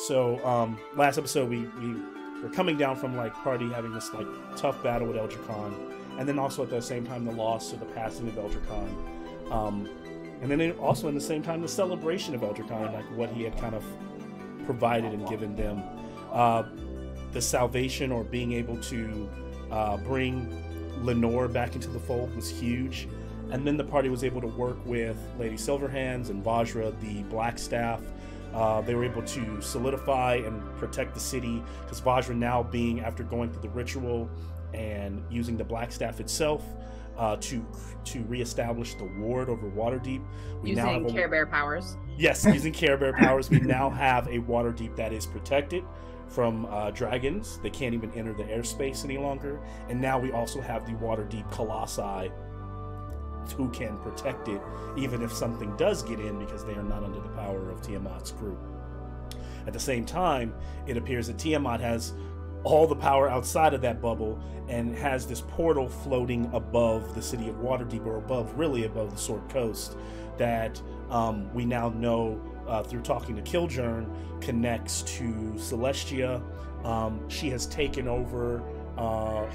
So last episode we were coming down from like party having this like tough battle with Eldra Khan, and then also at the same time the loss or the passing of Eldra Khan, and then also in the same time the celebration of Eldra Khan, like what he had kind of provided and given them, the salvation or being able to bring Lenore back into the fold was huge. And then the party was able to work with Lady Silverhands and Vajra, the Blackstaff. They were able to solidify and protect the city, because Vajra now being, after going through the ritual and using the Blackstaff itself to reestablish the ward over Waterdeep. Using Care Bear powers. Yes, using Care Bear powers, we now have a Waterdeep that is protected from dragons. They can't even enter the airspace any longer. And now we also have the Waterdeep Colossi who can protect it even if something does get in, because they are not under the power of Tiamat's group. At the same time, it appears that Tiamat has all the power outside of that bubble and has this portal floating above the city of Waterdeep, or really above the Sword Coast, that we now know through talking to Kil'jaeden connects to Celestia. She has taken over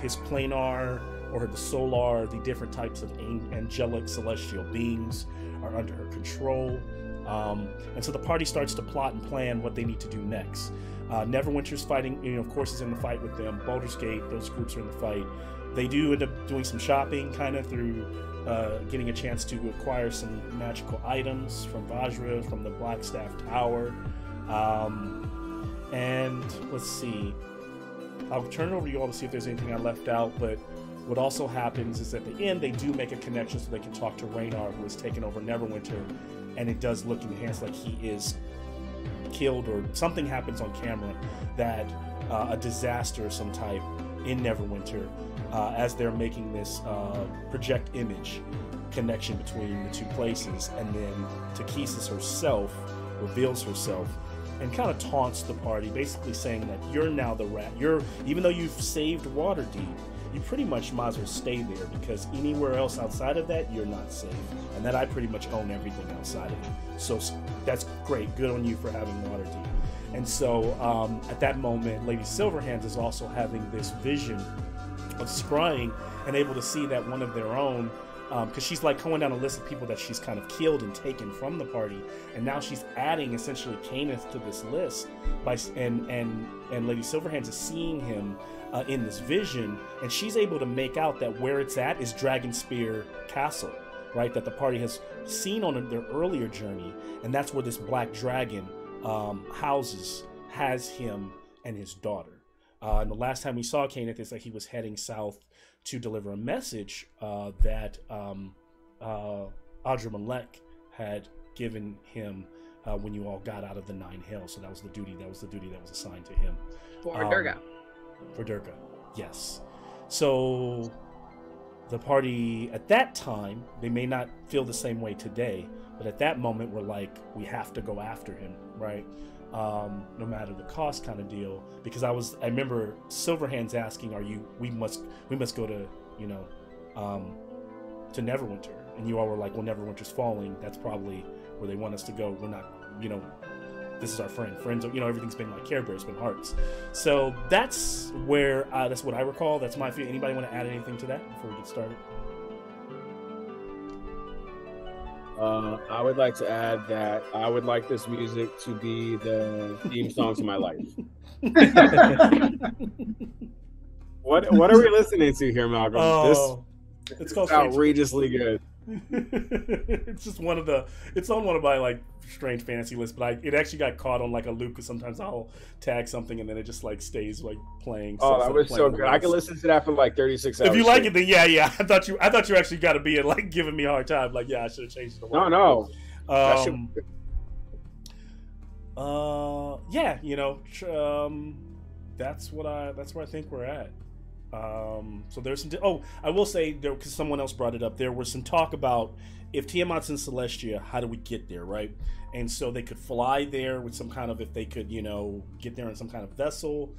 his planar, or the solar, the different types of angelic celestial beings are under her control. And so the party starts to plot and plan what they need to do next. Neverwinter's fighting, of course, is in the fight with them. Baldur's Gate, those groups are in the fight. They do end up doing some shopping, kind of through getting a chance to acquire some magical items from Vajra, from the Blackstaff Tower. And let's see. I'll turn it over to you all to see if there's anything I left out, but what also happens is at the end they do make a connection so they can talk to Raynar, who has taken over Neverwinter, and it does look in the hands like he is killed, or something happens on camera that a disaster of some type in Neverwinter, as they're making this project image connection between the two places. And then Takhisis herself reveals herself and kind of taunts the party, basically saying that you're now the rat. Even though you've saved Waterdeep, you pretty much might as well stay there, because anywhere else outside of that, you're not safe. And that I pretty much own everything outside of it. So that's great. Good on you for having Waterdeep. And so at that moment, Lady Silverhands is also having this vision of scrying and able to see that one of their own, because she's like going down a list of people that she's kind of killed and taken from the party, and now she's adding essentially Cannith to this list and Lady Silverhands is seeing him in this vision, and she's able to make out that where it's at is Dragonspear Castle, right, that the party has seen on their earlier journey, and that's where this black dragon has him and his daughter. And the last time we saw Cannith is that he was heading south to deliver a message that Audra Malek had given him when you all got out of the Nine Hells. So that was the duty that was assigned to him. For Durga. For Durga, yes. So the party at that time, they may not feel the same way today, but at that moment we're like, we have to go after him, right? No matter the cost, kind of deal. Because I remember Silverhands asking, we must go to, to Neverwinter, and you all were like, well, Neverwinter's falling, that's probably where they want us to go. We're not, this is our friends are, everything's been like Care Bears, been hearts. So that's where that's what I recall. That's my feeling. Anybody want to add anything to that before we get started? I would like to add that I would like this music to be the theme song to my life. What are we listening to here, Malcolm? It's called outrageously good. It's just it's on one of my like strange fantasy lists, but it actually got caught on like a loop, because sometimes I'll tag something and then it just like stays like playing. Oh, that was so good. I could listen to that for like 36 hours. If you like it, then yeah. I thought you actually got to be like giving me a hard time. Like, yeah, I should have changed it. No. Yeah, that's where I think we're at. So there's some. I will say, because someone else brought it up, there was some talk about if Tiamat's in Celestia, how do we get there, right? And so they could fly there with some kind of, if they could, get there in some kind of vessel,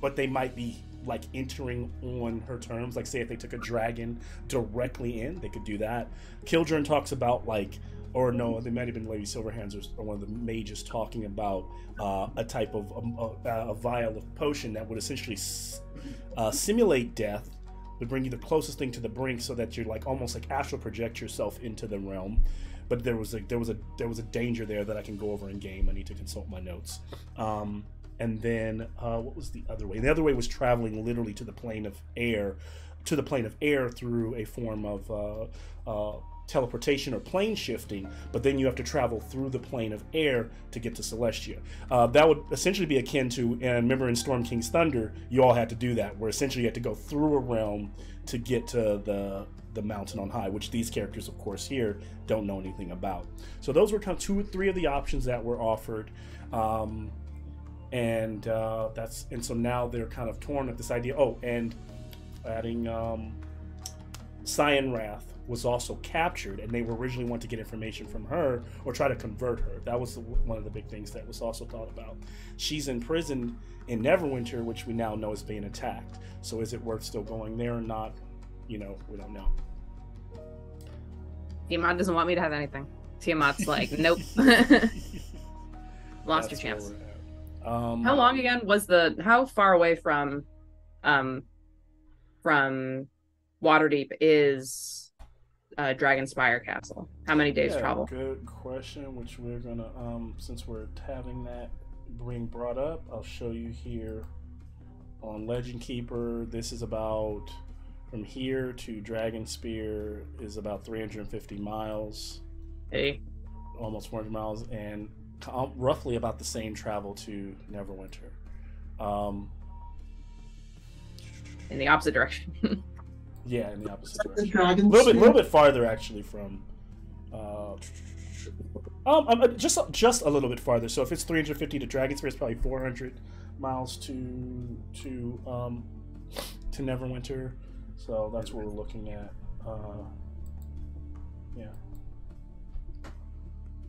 but they might be like entering on her terms. Like, say if they took a dragon directly in, they could do that. Kil'jaeden talks about like or no, they might have been Lady Silverhands or one of the mages talking about a type of a vial of potion that would essentially simulate death, would bring you the closest thing to the brink, so that you're like almost like astral project yourself into the realm. But there was a danger there that I can go over in game. I need to consult my notes. And then what was the other way? The other way was traveling literally to the plane of air, through a form of teleportation or plane shifting, but then you have to travel through the plane of air to get to Celestia. That would essentially be akin to, and remember in Storm King's Thunder, you all had to do that, where essentially you had to go through a realm to get to the mountain on high, which these characters, of course, here don't know anything about. So those were kind of 2 or 3 of the options that were offered. And so now they're kind of torn at this idea. Oh, and adding Cyan Wrath was also captured, and they were originally wanting to get information from her or try to convert her. That was one of the big things that was also thought about. She's in prison in Neverwinter, which we now know is being attacked. So is it worth still going there or not? We don't know. Tiamat doesn't want me to have anything. Tiamat's like, nope. Lost your chance. How long again was how far away from Waterdeep is Dragonspire Castle? How many days travel? Good question, which we're gonna since we're having that being brought up, I'll show you here on Legend Keeper. This is about, from here to Dragonspear is about 350 miles. Hey. Almost 400 miles, and roughly about the same travel to Neverwinter. In the opposite direction. Yeah, in the opposite direction. A little bit farther, actually, from just a little bit farther. So if it's 350 to Dragonspear, it's probably 400 miles to Neverwinter. So that's what we're looking at. Yeah.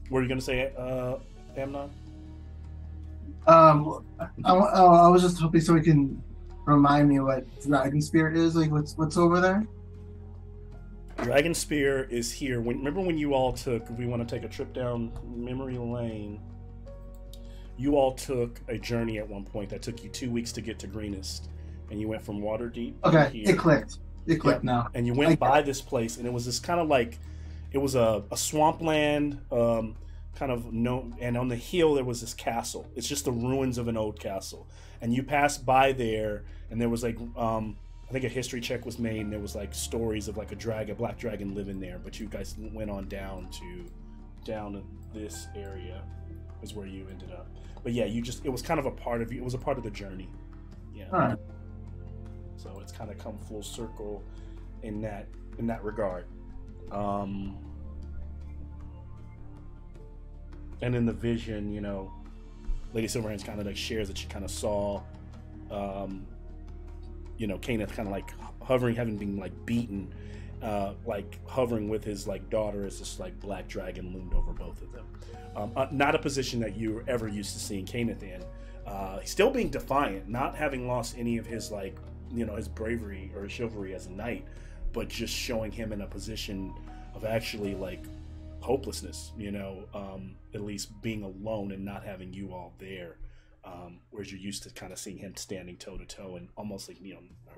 What are you gonna say, Amnon? I was just hoping so we can remind me what Dragonspear is. Like, what's over there? Dragonspear is here. Remember when you all took? We want to take a trip down memory lane. You all took a journey at one point that took you 2 weeks to get to Greenest, and you went from Waterdeep. Okay, it clicked. It clicked now. And you went by this place, and it was this kind of like, it was a swampland, kind of and on the hill there was this castle. It's just the ruins of an old castle, and you passed by there, and there was like I think a history check was made, and there was like stories of like a black dragon living there. But you guys went on down to this area is where you ended up. But yeah, it was kind of a part of you. It was a part of the journey. Yeah. All right. So it's kind of come full circle in that regard. And in the vision, Lady Silverhands kind of like shares that she kind of saw, Cannith kind of like hovering, having been like beaten, like hovering with his like daughter as this like black dragon loomed over both of them. Not a position that you were ever used to seeing Cannith in. Still being defiant, not having lost any of his like, his bravery or chivalry as a knight, but just showing him in a position of actually like hopelessness, at least being alone and not having you all there, whereas you're used to kind of seeing him standing toe to toe, and almost like,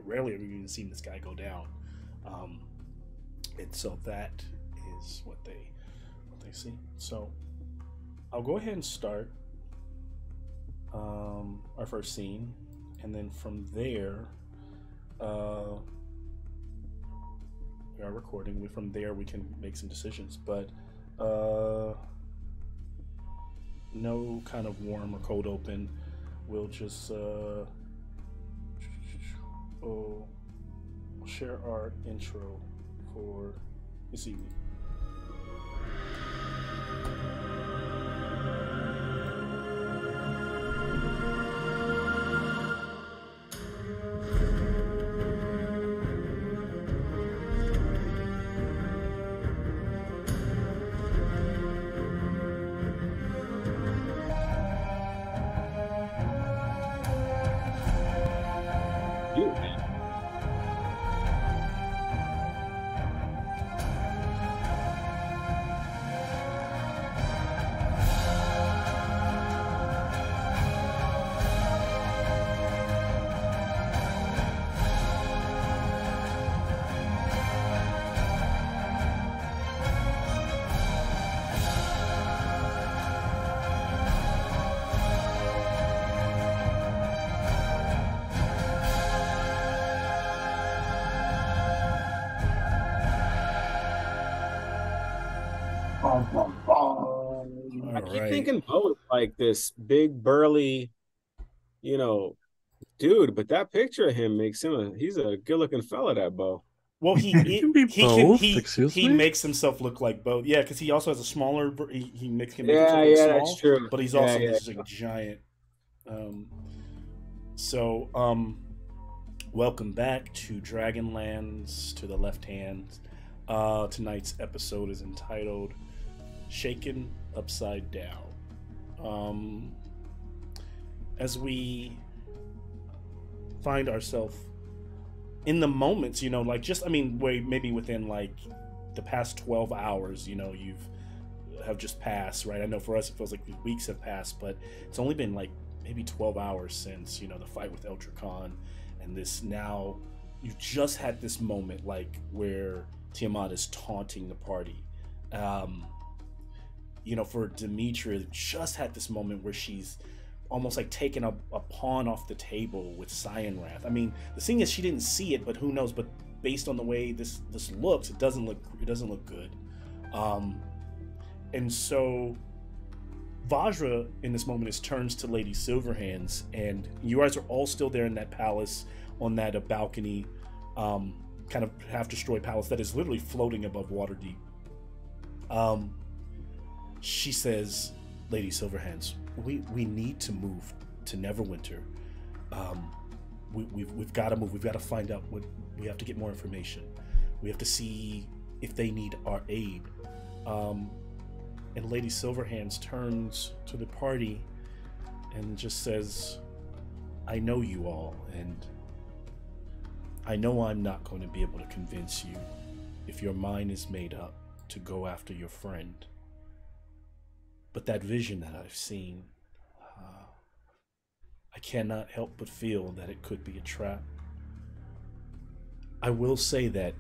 rarely have you even seen this guy go down, and so that is what they see. So I'll go ahead and start our first scene, and then from there, we are recording. From there we can make some decisions, but no kind of warm or cold open. We'll just we'll share our intro for this evening. All I keep right. thinking Bo is like this big burly, you know, dude, but that picture of him makes him he's a good looking fella, that Bo. Well, He can be both. Excuse he me. makes himself look like both. Yeah, because he also has a smaller. He makes can make Yeah, himself look yeah, small, that's true. but he's Yeah, also yeah. this like giant. Um, so welcome back to Dragonlands to the Left Hand. Tonight's episode is entitled "Shaken Upside Down." As we find ourselves in the moments, you know, like just, I mean, maybe within like the past 12 hours, you know, have just passed, right? I know for us it feels like weeks have passed, but it's only been like maybe 12 hours since, you know, the fight with Eldra Khan, and this now you've just had this moment like where Tiamat is taunting the party. You know, for Demetra, just had this moment where she's almost like taking a pawn off the table with Cyan Wrath. I mean, the thing is, she didn't see it, but who knows? But based on the way this looks, it doesn't look good. And so Vajra in this moment turns to Lady Silverhands, and you guys are all still there in that palace on that balcony, kind of half destroyed palace that is literally floating above Waterdeep. She says, Lady Silverhands, we need to move to Neverwinter. We've got to move. We've got to find out what we have to get more information. We have to see if they need our aid. And Lady Silverhands turns to the party and just says, I know you all, and I know I'm not going to be able to convince you if your mind is made up to go after your friend. But that vision that I've seen, I cannot help but feel that it could be a trap. I will say that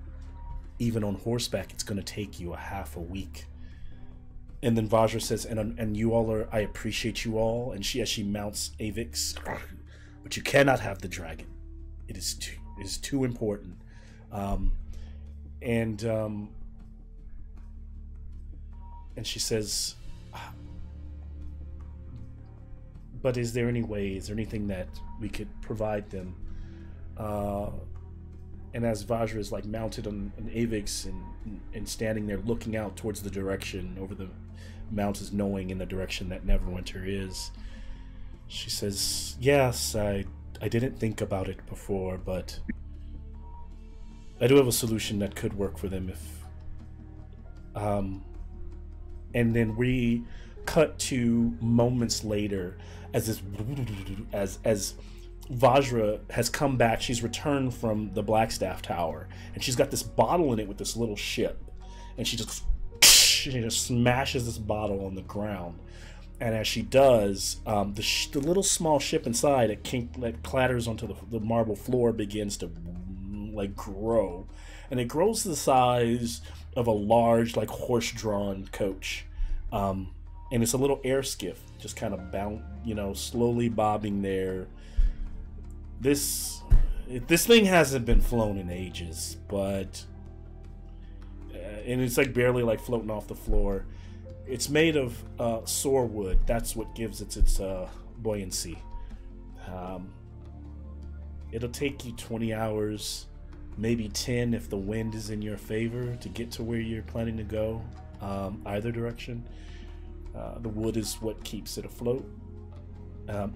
even on horseback, it's going to take you a half a week. And then Vajra says, and you all are, I appreciate you all. And as she mounts Avix, but you cannot have the dragon. It is too important. And she says, but is there anything that we could provide them? And as Vajra is like mounted on an Avix and standing there looking out towards the direction over the mountains, knowing in the direction that Neverwinter is, she says, yes, I didn't think about it before, but I do have a solution that could work for them if and then we cut to moments later as Vajra has come back. She's returned from the Blackstaff Tower, and she's got this bottle in it with this little ship, and she just smashes this bottle on the ground. And as she does, the little small ship inside that clatters onto the marble floor begins to like grow, and it grows to the size of a large like horse-drawn coach. And it's a little air skiff just kind of slowly bobbing there. This thing hasn't been flown in ages, but and it's like barely like floating off the floor. It's made of soar wood. That's what gives it its buoyancy. It'll take you 20 hours, maybe 10 if the wind is in your favor, to get to where you're planning to go, either direction. The wood is what keeps it afloat.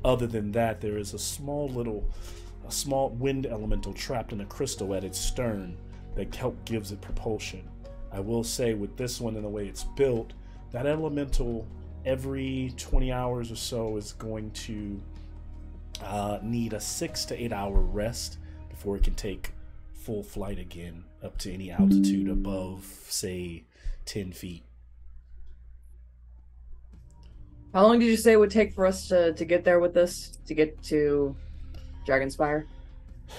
Other than that, there is a small wind elemental trapped in a crystal at its stern that gives it propulsion. I will say with this one and the way it's built, that elemental every 20 hours or so is going to need a 6 to 8 hour rest before it can take full flight again up to any altitude above, say, 10 feet. How long did you say it would take for us to get there with this, to get to Dragonspire?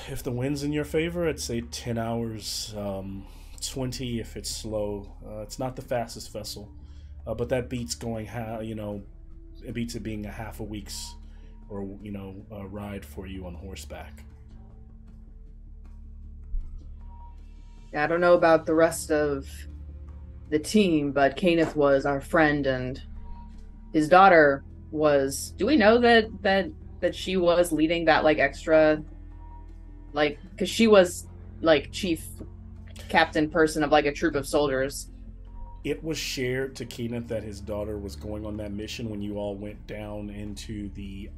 If the wind's in your favor, I'd say 10 hours, 20 if it's slow. It's not the fastest vessel, but that beats it beats it being a half a week's a ride for you on horseback. Yeah, I don't know about the rest of the team, but Kenneth was our friend, and his daughter was. Do we know that she was leading that like extra, like, because she was like chief captain person of like a troop of soldiers. It was shared to Kenneth that his daughter was going on that mission when you all went down into the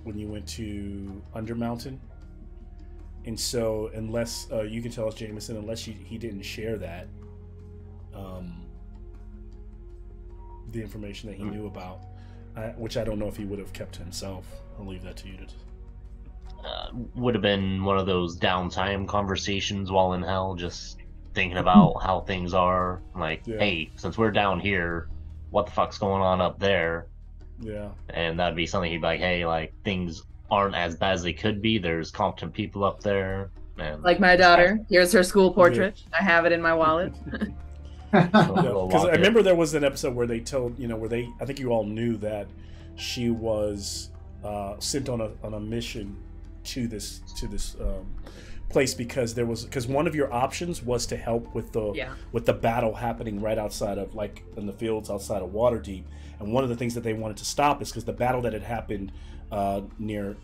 when you went to Undermountain. And so, unless you can tell us, Jameson, unless he didn't share that, the information that he knew about, which I don't know if he would have kept to himself. I'll leave that to you to. Would have been one of those downtime conversations while in hell, just thinking about how things are. Like, hey, since we're down here, what the fuck's going on up there? Yeah. And that'd be something he'd be like, hey, like, things aren't as bad as they could be. There's competent people up there. And like my daughter. Here's her school portrait. Yeah. I have it in my wallet. Because I remember there was an episode where they told, I think you all knew that she was sent on a mission to this place because one of your options was to help with the battle happening right outside of, like, in the fields outside of Waterdeep. And one of the things that they wanted to stop is because the battle that had happened not near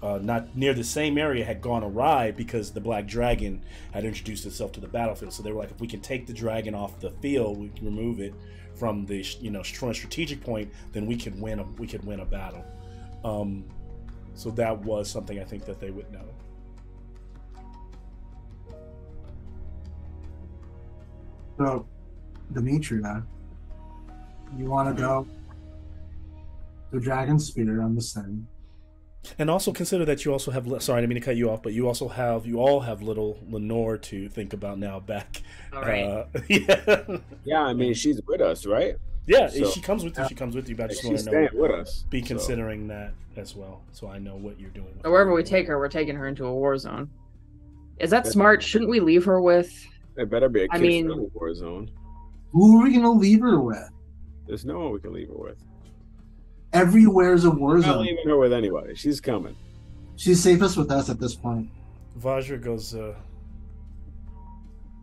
the same area had gone awry because the black dragon had introduced itself to the battlefield. So they were like, if we can take the dragon off the field, we can remove it from the from a strategic point, then we could win a battle. So that was something I think that they would know. So, Demetria, you want to go to Dragon Spear on the Sen? And also consider that you also have, sorry, I didn't mean to cut you off, but you all have little Lenore to think about now back. All right. Yeah, I mean, she's with us, right? Yeah, so, she comes with you. She comes with you, but I just want to know. With us. Be considering that as well, so I know what you're doing. So wherever we take her, we're taking her into a war zone. Is that smart? Shouldn't we leave her with? It better be a kid-friendly war zone. Who are we gonna leave her with? There's no one we can leave her with. Everywhere's a war zone. I'm not leaving her with anybody. She's coming. She's safest with us at this point. Vajra goes,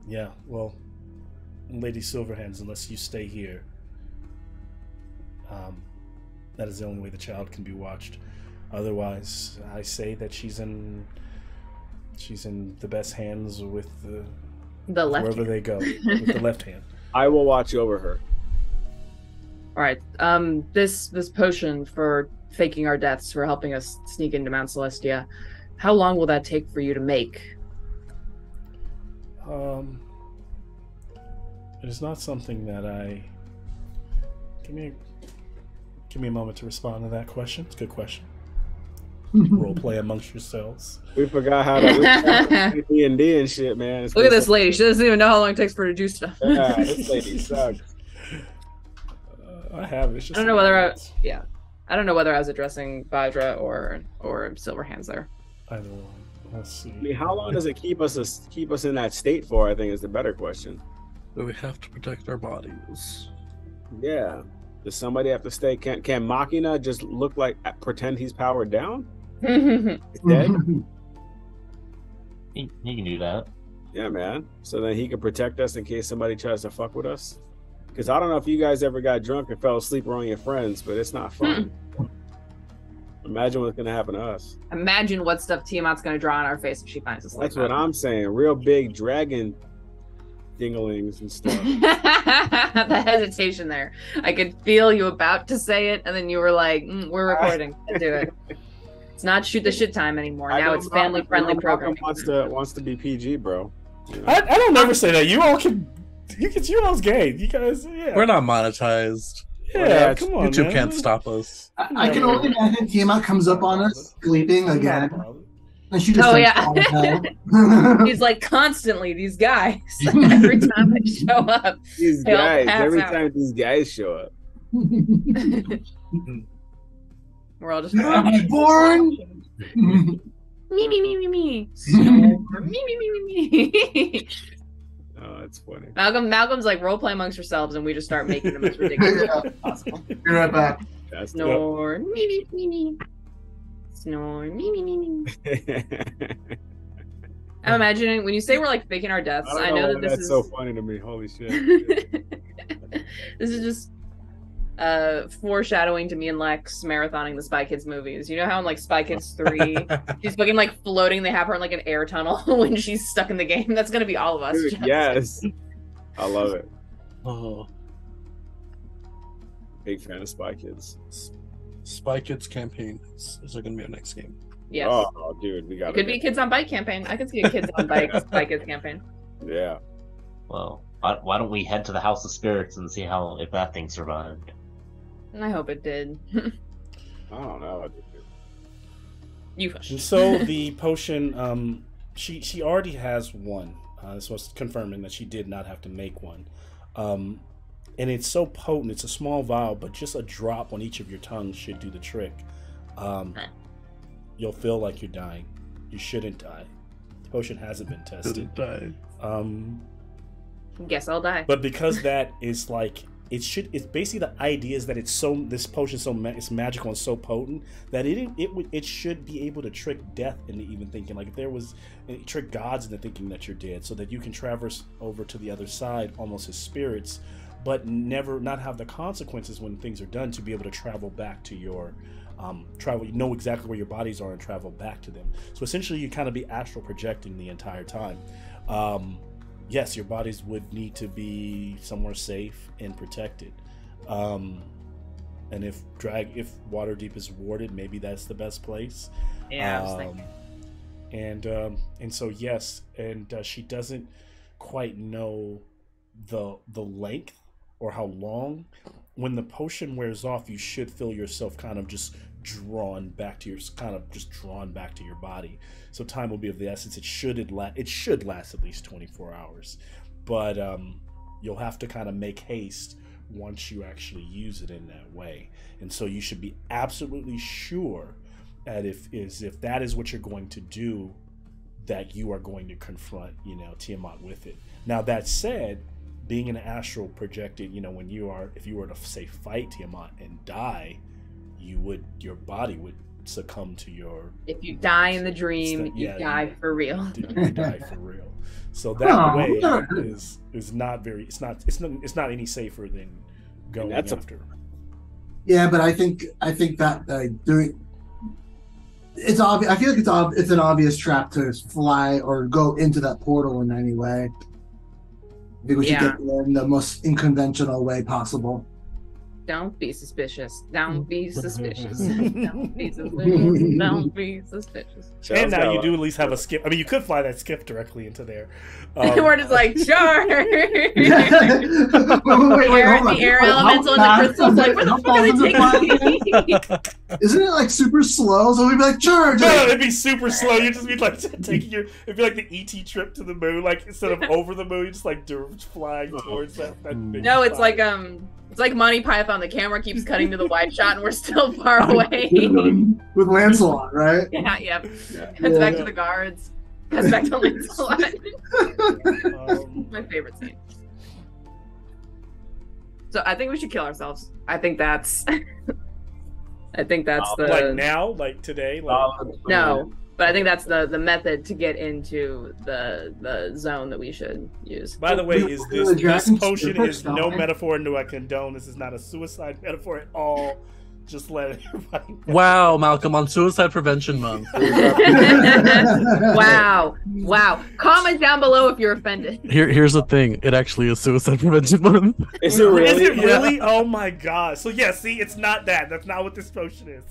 yeah, well, Lady Silverhands, unless you stay here, that is the only way the child can be watched. Otherwise, I say that she's in the best hands with the left wherever hand. They go with the left hand. I will watch over her. All right. This potion for faking our deaths, for helping us sneak into Mount Celestia, how long will that take for you to make? It is not something that I. Give me a moment to respond to that question. It's a good question. Role play amongst yourselves. We forgot how to D&D and shit, man. Look at this lady. She doesn't even know how long it takes for her to do stuff. Yeah, this lady sucks. I have. It's just I don't know whether I don't know whether I was addressing Vajra or Silverhands there. Either one. Let's see. I mean, how long does it keep us in that state for? I think is the better question. But we have to protect our bodies. Yeah. Does somebody have to stay? Can Machina just look like pretend he's powered down? He's dead. He can do that. Yeah, man. So then he can protect us in case somebody tries to fuck with us. Because I don't know if you guys ever got drunk and fell asleep around your friends, but it's not fun. Imagine what's gonna happen to us. Imagine what stuff Tiamat's gonna draw on our face if she finds us. That's what I'm saying. Real big dragon dinglings and stuff. The hesitation there. I could feel you about to say it, and then you were like, "We're recording. Do it." It's not shoot the shit time anymore. Now it's family friendly programming. Wants to be PG, bro. You know? I don't never say that. You all can. You all's gay. You guys. Yeah. We're not monetized. Yeah, come on. YouTube man. can't stop us. I can only imagine Tiamat comes up on us sleeping again. And she just He's like constantly these guys every time they show up. These guys, every time these guys show up. We're all just born. Me. Me. Oh, that's funny. Malcolm's like role play amongst yourselves, and we just start making them as ridiculous as possible. Be right back. Snore, me. Snore, me. I'm imagining when you say we're like faking our deaths. I know that why this that's is so funny to me. Holy shit. this is just foreshadowing to me and Lex marathoning the Spy Kids movies. You know how in like Spy Kids 3 she's fucking like floating, they have her in like an air tunnel when she's stuck in the game. That's gonna be all of us. Dude, yes. I love it. Oh, Big fan of Spy Kids. Spy Kids campaign is going to be our next game. Yes. Oh, dude, we got It could be a Kids on Bike campaign. I could see a Kids on Bike Spy Kids campaign. Yeah. Well, why don't we head to the House of Spirits and see if that thing survived? And I hope it did. I don't know. You push. And so the potion, she already has one. This was confirming that she did not have to make one. And it's so potent. It's a small vial, but just a drop on each of your tongues should do the trick. You'll feel like you're dying. You shouldn't die. The potion hasn't been tested. Die. Guess I'll die. But because that is like it's basically the idea is that this potion it's magical and so potent that it should be able to trick death into even thinking, like if there was trick gods into thinking that you're dead, so that you can traverse over to the other side almost as spirits, but not have the consequences when things are done, to be able to travel back to your you know exactly where your bodies are and travel back to them. So essentially you kind of be astral projecting the entire time. Yes, your bodies would need to be somewhere safe and protected. And if Waterdeep is warded, maybe that's the best place. Yeah, I was thinking. And so yes, and she doesn't quite know the length or how long. When the potion wears off, you should feel yourself kind of just drawn back to your body. So time will be of the essence. It should last at least 24 hours, but you'll have to kind of make haste once you actually use it in that way. And so you should be absolutely sure that if that is what you're going to do, that you are going to confront, Tiamat with it. Now that said, being an astral projected, if you were to say fight Tiamat and die, your body would succumb to your. If you die in the dream, you die for real. You die for real. So that way is not very. It's not any safer than going after. Yeah, but I think that doing. It's obvious. I feel like it's an obvious trap to fly or go into that portal in any way. I think we should get there in the most unconventional way possible. Don't be suspicious. Don't be suspicious. Don't be suspicious. Don't be suspicious. And now you do at least have a skip. I mean, you could fly that skip directly into there. We're just like, sure. wait, the air elemental and the crystals, like, where the fuck are they taking me? Isn't it like super slow? So we'd be like, charge! No, it'd be super slow. You'd just be like taking it'd be like the ET trip to the moon. Like instead of over the moon, you just like flying towards that big No, it's spot. It's like Monty Python. The camera keeps cutting to the wide shot, and we're still far away. With Lancelot, right? Yeah. Cuts back to the guards. Cuts back to Lancelot. My favorite scene. So I think we should kill ourselves. I think that's the like now, like today, no. But I think that's the method to get into the zone that we should use. By the way, this potion is no metaphor, nor I condone. This is not a suicide metaphor at all. Just let everybody know. Wow, Malcolm, on Suicide Prevention Month. Wow. Comment down below if you're offended. Here's the thing. It actually is Suicide Prevention Month. Is it really? Is it really? Yeah. Oh my god. So yeah, see, it's not that. That's not what this potion is.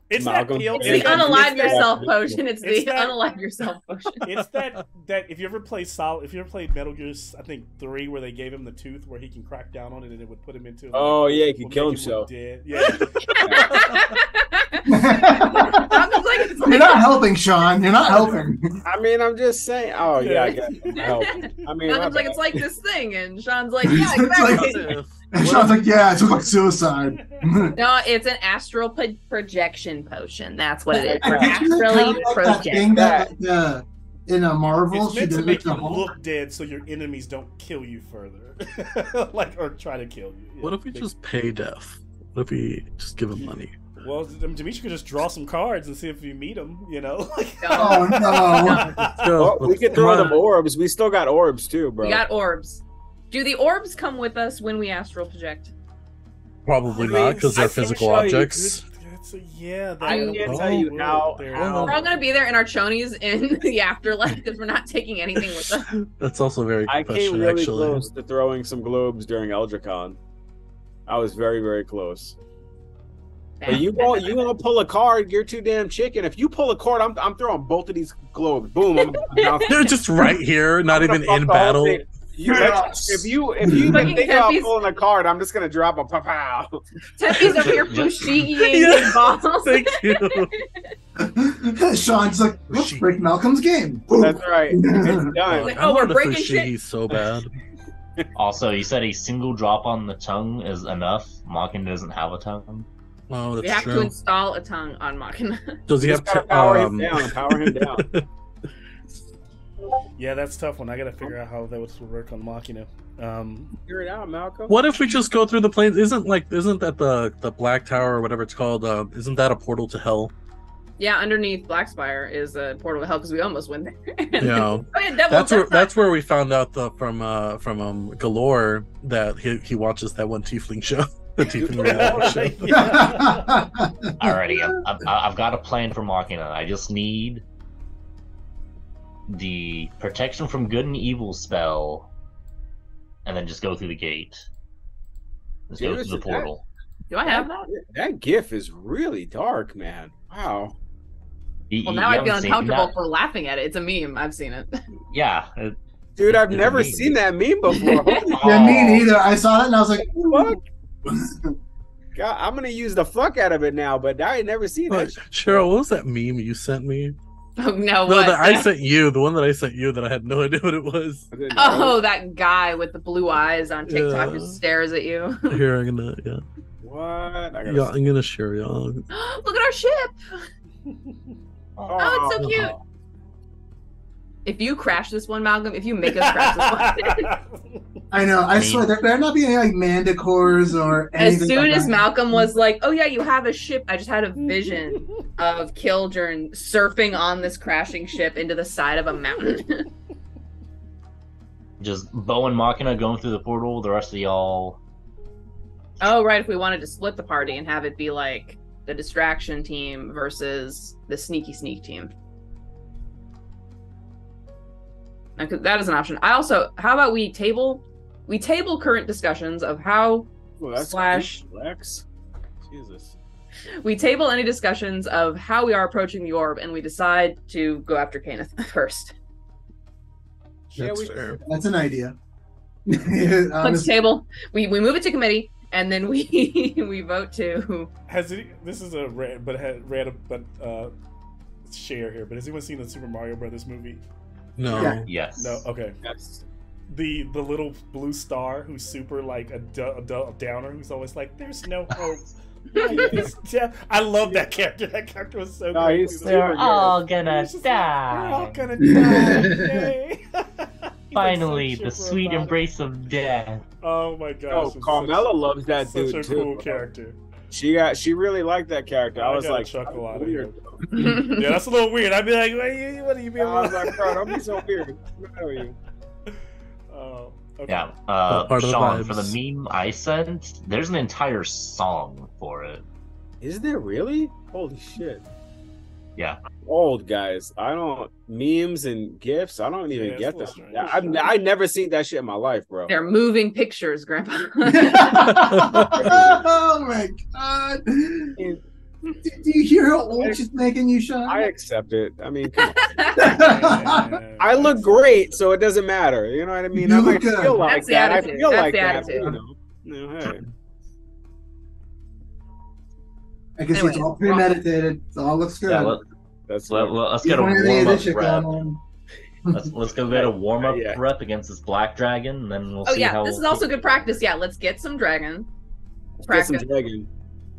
It's Malcolm, the unalive yourself potion. It's the unalive yourself potion. It's that if you ever played Metal Gear, I think 3, where they gave him the tooth where he can crack down on it and it would put him into. Oh yeah, he can kill himself. Yeah. You're not helping, Sean. You're not helping. I mean, I'm just saying. Oh yeah, I got help. I mean, it's like this thing, and Sean's like, yeah, exactly. And Sean's like, yeah, it took like suicide. No, it's an astral projection potion. That's what it is. We're astrally projecting. In a Marvel, it's meant to make you look dead, so your enemies don't kill you further, or try to kill you. What if we just pay death? What if we just give him money? Well, Demetri could just draw some cards and see if you meet him. You know. Oh no! Well, we could throw them orbs. We still got orbs too, bro. We got orbs. Do the orbs come with us when we astral project? Probably not, because they're physical objects. Yeah, I can't tell you how. We're all gonna be there in our chonies in the afterlife because we're not taking anything with us. That's also very. I came really close to throwing some globes during Eldricon. I was very, very close. But you won't pull a card. You're too damn chicken. If you pull a card, I'm throwing both of these globes. Boom! They're just right here, not even in battle. If you even think about pulling a card, I'm just gonna drop a pow. Tempe's over here fushigi balls. Thank you. Sean's like, let's break Malcolm's game. That's right. It's done. Like, oh, we're breaking shit. He's so bad. Also, you said a single drop on the tongue is enough. Machina doesn't have a tongue. Oh, that's we have true. to install a tongue on Machina. Does he have to power him down? Power him down. Yeah, that's a tough one. I gotta figure out how that would work on Machina. Figure it out, Malcolm. What if we just go through the planes? Isn't that the Black Tower or whatever it's called? Isn't that a portal to hell? Yeah, underneath Blackspire is a portal to hell because we almost went there. Yeah, that's where we found out from Galore that he watches that one Tiefling show. The Tiefling reality show. Alrighty, I've got a plan for Machina. I just need the protection from good and evil spell, and then just go through the gate. Just go through the portal. Do I have that? That GIF is really dark, man. Wow. Well, now I feel uncomfortable for laughing at it. It's a meme. I've seen it. Yeah. Dude, I've never seen that meme before. Yeah, me neither. I saw it and I was like, what? God, I'm gonna use the fuck out of it now, but I ain't never seen that. Cheryl, what was that meme you sent me? Oh no! No, that I sent you. The one that I sent you that I had no idea what it was. Oh, that guy with the blue eyes on TikTok who stares at you. Here, I'm gonna What? I'm gonna share y'all. Look at our ship. Oh, it's so cute. If you crash this one, Malcolm, if you make us crash this one. I know, I swear, there better not be any like mandicores or anything. As soon like as that. Malcolm was like, oh yeah, you have a ship, I just had a vision of Kildren surfing on this crashing ship into the side of a mountain. Just Bo and Machina going through the portal, the rest of y'all. Oh, right, if we wanted to split the party and have it be like the distraction team versus the sneaky sneak team. That is an option. I also, how about we table current discussions of how Lex. Jesus. We table any discussions of how we are approaching the orb, and we decide to go after Kenneth first. That's fair. That's an idea. Let's table. We move it to committee, and then we vote to. This is a share here, but has anyone seen the Super Mario Brothers movie? No. Yeah. Yes. No. Okay. Yes. The little blue star who's super like a downer who's always like, "There's no hope." I love that character. That character was so great. They're all gonna die. We're all gonna die. Finally, the sweet embrace of death. Oh my gosh. Oh, Carmela loves that dude such a too. cool character. She really liked that character. I was like, chuckle out of weird. Yeah, that's a little weird. I'd be like, what are you being? I was like, bro, don't be so weird. Okay. Yeah, part of the Sean, for vibes. the meme I sent, there's an entire song for it. Is there really? Holy shit. Yeah. Old guys. I don't memes and gifs. I don't even get it's this. a little I never seen that shit in my life, bro. They're moving pictures, Grandpa. Oh my god. Do you hear how old she's making you, Sean? I accept it. I mean, come on. I look great, so it doesn't matter. You know what I mean? You I look might good. feel like That's the that. I attitude. feel That's like the that. attitude. Hey. I can see it's all premeditated. It all looks good. Yeah, That's let's get a One of the warm up shit rep. going on. Let's go get a warm up Yeah. rep against this black dragon, and then we'll Oh see yeah, how. this is also good practice. Yeah, let's get some dragon Get some practice. dragon.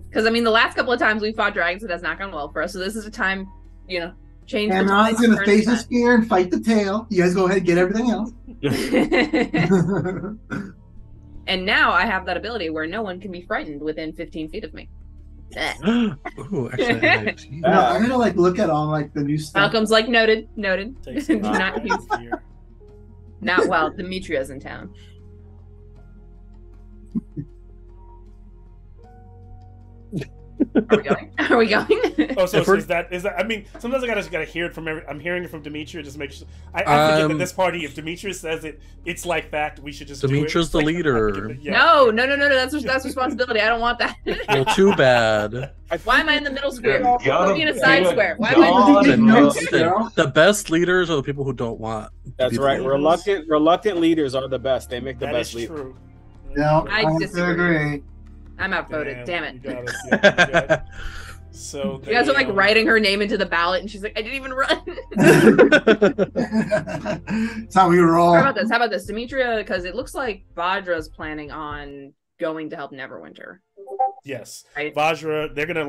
Because I mean, the last couple of times we fought dragons, it has not gone well for us. So this is a time, change. And the I'm tide, gonna turn face the the spear and fight the tail. You guys go ahead and get everything else. And now I have that ability where no one can be frightened within 15 feet of me. Ooh, actually, No, I'm gonna like look at all like the new stuff. Malcolm's like noted. Takes Not used. Not while Demetria's in town. Are we going? Are we going? Oh, so is that? I mean, sometimes I gotta hear it from I'm hearing it from Demetria. Just make sure. I forget that this party. If Demetria says it, it's like fact. We should just. Demetria's do it. the leader. Yeah. No. That's responsibility. I don't want that. Well, too bad. Why am I in the middle square? Gotta Put me in a side do it. square. Why am I in the The best leaders are the people who don't want. to That's be the right. leaders. Reluctant leaders are the best. They make the That best is leaders. true. No, I I have to disagree. agree. I'm outvoted. Damn it. You got us, yeah, you got it. So You guys are like writing her name into the ballot, and she's like, I didn't even run. That's how we roll. How about this? Demetria, because it looks like Vadra's planning on going to help Neverwinter. Yes, Right? Vajra. They're gonna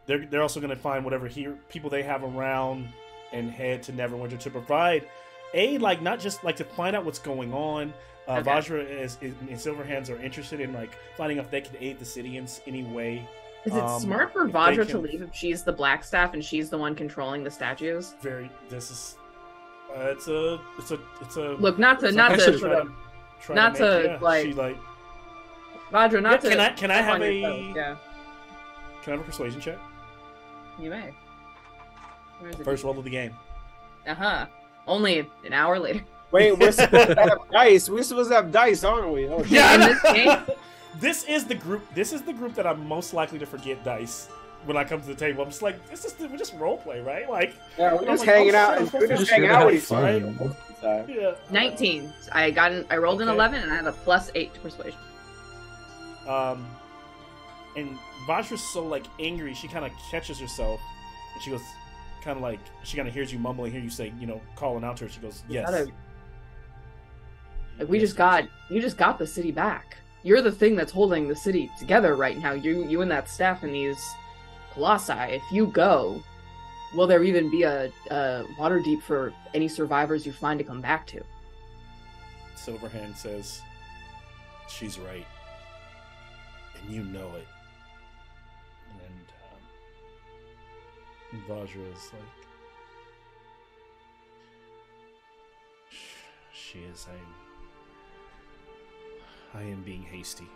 they're also gonna find whatever people they have around and head to Neverwinter to provide aid, not just to find out what's going on. Okay. Vajra and Silverhands are interested in finding out if they can aid the city in any way. Is it smart for if they Vajra to can- leave if she's the Blackstaff and she's the one controlling the statues? This is it's a Look, not to Vajra, not to. can I have a Yeah, can I have a persuasion check? you may. Where is it? First roll of the game. Only an hour later. Wait, we're supposed to have dice. We're supposed to have dice, aren't we? Oh, Yeah, In this game? This is the group that I'm most likely to forget dice when I come to the table. I'm just like, we're just role play, right? yeah, we're I'm just like, hanging oh, out. sure, We're sure, just sure. hanging out with each Fun. other. Yeah. 19. I rolled an Okay. 11, and I have a +8 to persuasion. And Vajra's so angry, she kind of catches herself, and she goes, she kind of hears you mumbling, hear you say, calling out to her. She goes, yes. You just got the city back. You're the thing that's holding the city together right now. You and that staff and these colossi. If you go, will there even be a Waterdeep for any survivors you find to come back to? Silverhand says, she's right. And you know it. And Vajra is she is. I am being hasty.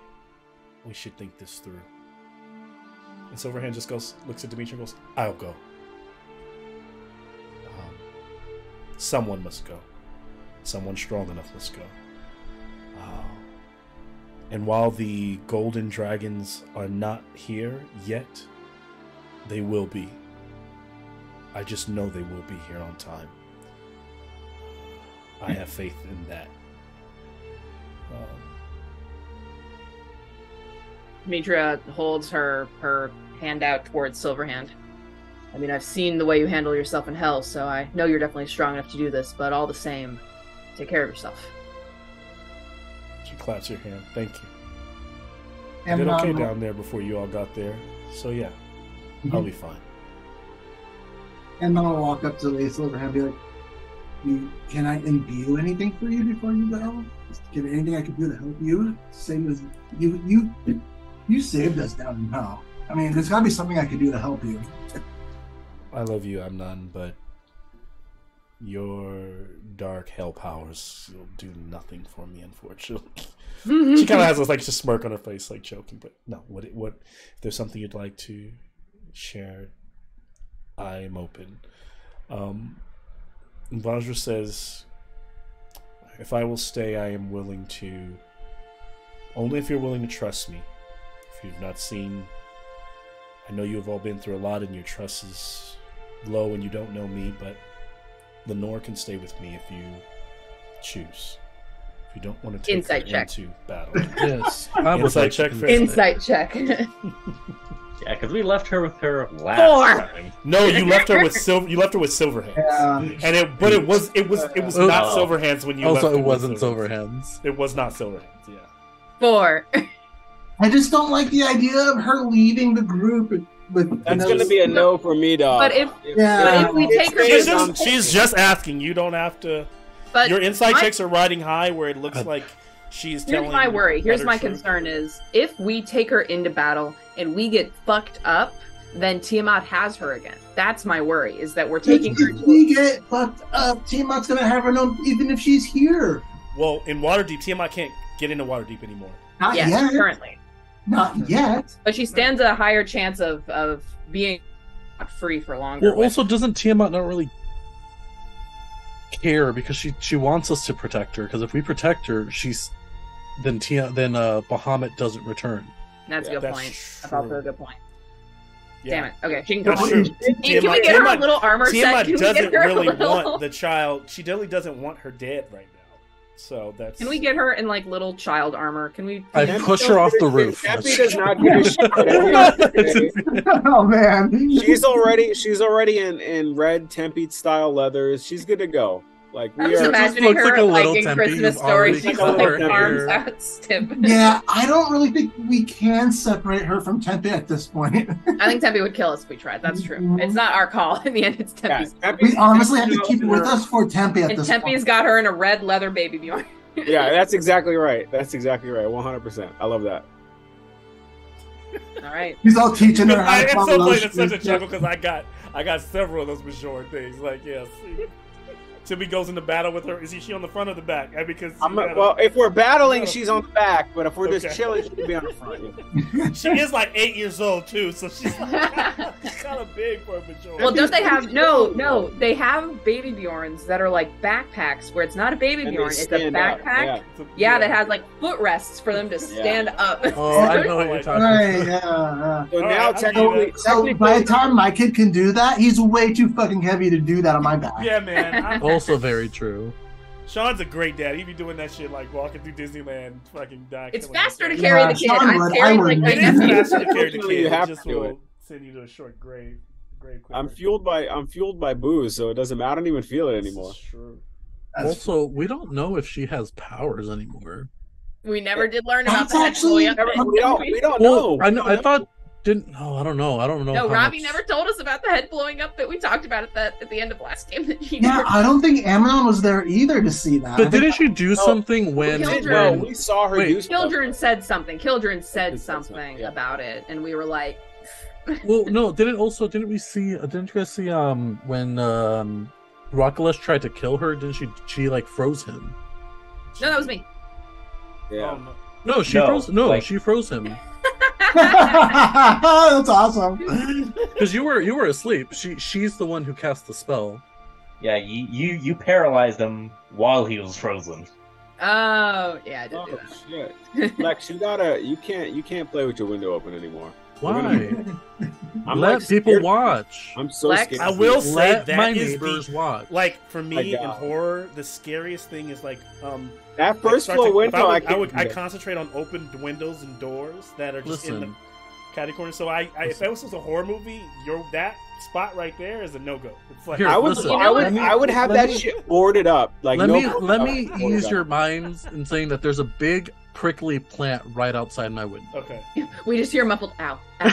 We should think this through. And Silverhand just looks at Demetria and goes, I'll go. Someone must go. Someone strong enough must go. And while the golden dragons are not here yet, they will be. I just know they will be here on time. I have faith in that. Demetria holds her hand out towards Silverhand. I mean, I've seen the way you handle yourself in hell, so I know you're definitely strong enough to do this, but all the same, take care of yourself. She claps your hand. Thank you. I And, did okay down there before you all got there. So yeah, I'll be fine. And then I'll walk up to Lady Silverhand and be like, can I imbue anything for you before you go? Can anything I can do to help you? Same as you saved us down in hell. I mean, there's gotta be something I can do to help you. I love you, Amnon, but your dark hell powers will do nothing for me, unfortunately. She kind of has this a smirk on her face, joking. But no, what if there's something you'd like to share, I am open. Vajra says, if I will stay, I am willing to. Only if you're willing to trust me. If you've not seen, I know you have all been through a lot, and your trust is low, and you don't know me. But Lenore can stay with me if you choose. If you don't want to take Insight her check. into battle. Yes. I would Insight like check to for Insight check. Yeah, because we left her with her last 4. time. No, you left her with Silverhands. Yeah. And it was not Oh. Silverhands when you left. Also, her it with wasn't Silverhands. It was not Silverhands. Yeah. 4. I just don't like the idea of her leaving the group with. That's gonna be a no for me, dog. But if Yeah. but if we take her, She's just asking. You don't have to. but Your insight my- checks are riding high, where it looks like she's Here's telling. my worry. Here's utter my truth. concern is if we take her into battle and we get fucked up, then Tiamat has her again. That's my worry, is that we're taking her If we get fucked up, Tiamat's gonna have her known even if she's here. Well, in Waterdeep, Tiamat can't get into Waterdeep anymore. Not yes, yet. currently. Not yet. But she stands a higher chance of being free for longer. Well, also, doesn't Tiamat not really care because she wants us to protect her? Because if we protect her, then Bahamut doesn't return. That's a good That's point. true. That's also a good point. Yeah. Damn it. Okay, she can That's come true. on. Can we get her a little armor set? Tiamat Can we doesn't get her a really little... want the child. She definitely doesn't want her dead right now. So that's. Can we get her in like little child armor? Can we? I push her off the roof. Tempe does not give a shit. Oh man. She's already in red Tempe style leathers. She's good to go. Like I'm we just are. imagining looks her like a like little in Tempe Christmas you've Story. already She's cut like her arms hair. out stiff. Yeah, I don't really think we can separate her from Tempe at this point. I think Tempe would kill us if we tried. That's true. It's not our call. In the end, it's Yeah, Tempe's. We honestly have to keep it with us for Tempe at And this Tempe's point. got her in a red leather baby Bjorn. Yeah, that's exactly right. 100%. I love that. All right. He's all teaching her how to It's so follow funny. It's such a those- chuckle because I got several of those Bajor things. Like yes. Timmy goes into battle with her. Is she on the front or the back? Because Well, if we're battling, No. she's on the back. But if we're Okay. just chilling, she can be on the front. Yeah. she is like 8 years old too, so she's like, kind of big for a Bajor. Well, don't they have no? They have baby Bjorns that are like backpacks, where it's not a baby And they Bjorn, it's a stand up, backpack. yeah. Yeah, that has like footrests for them to stand up. Oh, I know what you're talking Right, about. yeah. So All now, right, I'll give you technically, that. So by the time my kid can do that, he's way too fucking heavy to do that on my back. Yeah, man. Also very true. Sean's a great dad. He'd be doing that shit like walking through Disneyland, fucking dying. It's killing faster to himself. carry Yeah, the kid. Sean I'm would, carrying I like would. my It is nephew. faster to carry the Unfortunately, kid. you It have just to do will it. send you to a short grave. Quicker. I'm fueled by booze, so it doesn't matter. I don't even feel it anymore. This is true. Also, we don't know if she has powers anymore. We never did learn about That's the actually- head blowing up. We don't know. Well, I thought didn't. Oh, I don't know. I don't know. No, how Robbie much- never told us about the head blowing up that we talked about at the end of last game. That she Yeah, never. I don't think Amnon was there either to see that. I But think- didn't she do something when? Killed her. No, when we saw her Wait. do stuff. Kildren said something. Kildren said Said something, something yeah. about it, and we were like, well, no. Didn't we see? Didn't you guys see? When Rockalash tried to kill her, didn't she like froze him? "No, that was me." Yeah. Oh, no. No, she No, froze. No, like- she froze him That's awesome. because you were asleep. She's the one who cast the spell. Yeah, you paralyzed him while he was frozen. Oh, yeah, I did Oh do that. shit, Lex, you can't play with your window open anymore. Why? I'm Let like people scared. watch. I'm so Lex, scared. I will say Let that my is neighbors the watch. like for My me in God. horror. The scariest thing is like That like, first start floor to- if window. I concentrate on open windows and doors that are just in the Listen, catty corner. So if that was just a horror movie, that spot right there is a no go. It's like Here, I would, listen, I would have let that me- shit boarded up. Like let no, me boarded ease up. your minds in saying that there's a big prickly plant right outside my window. okay. We just hear muffled "ow, ow."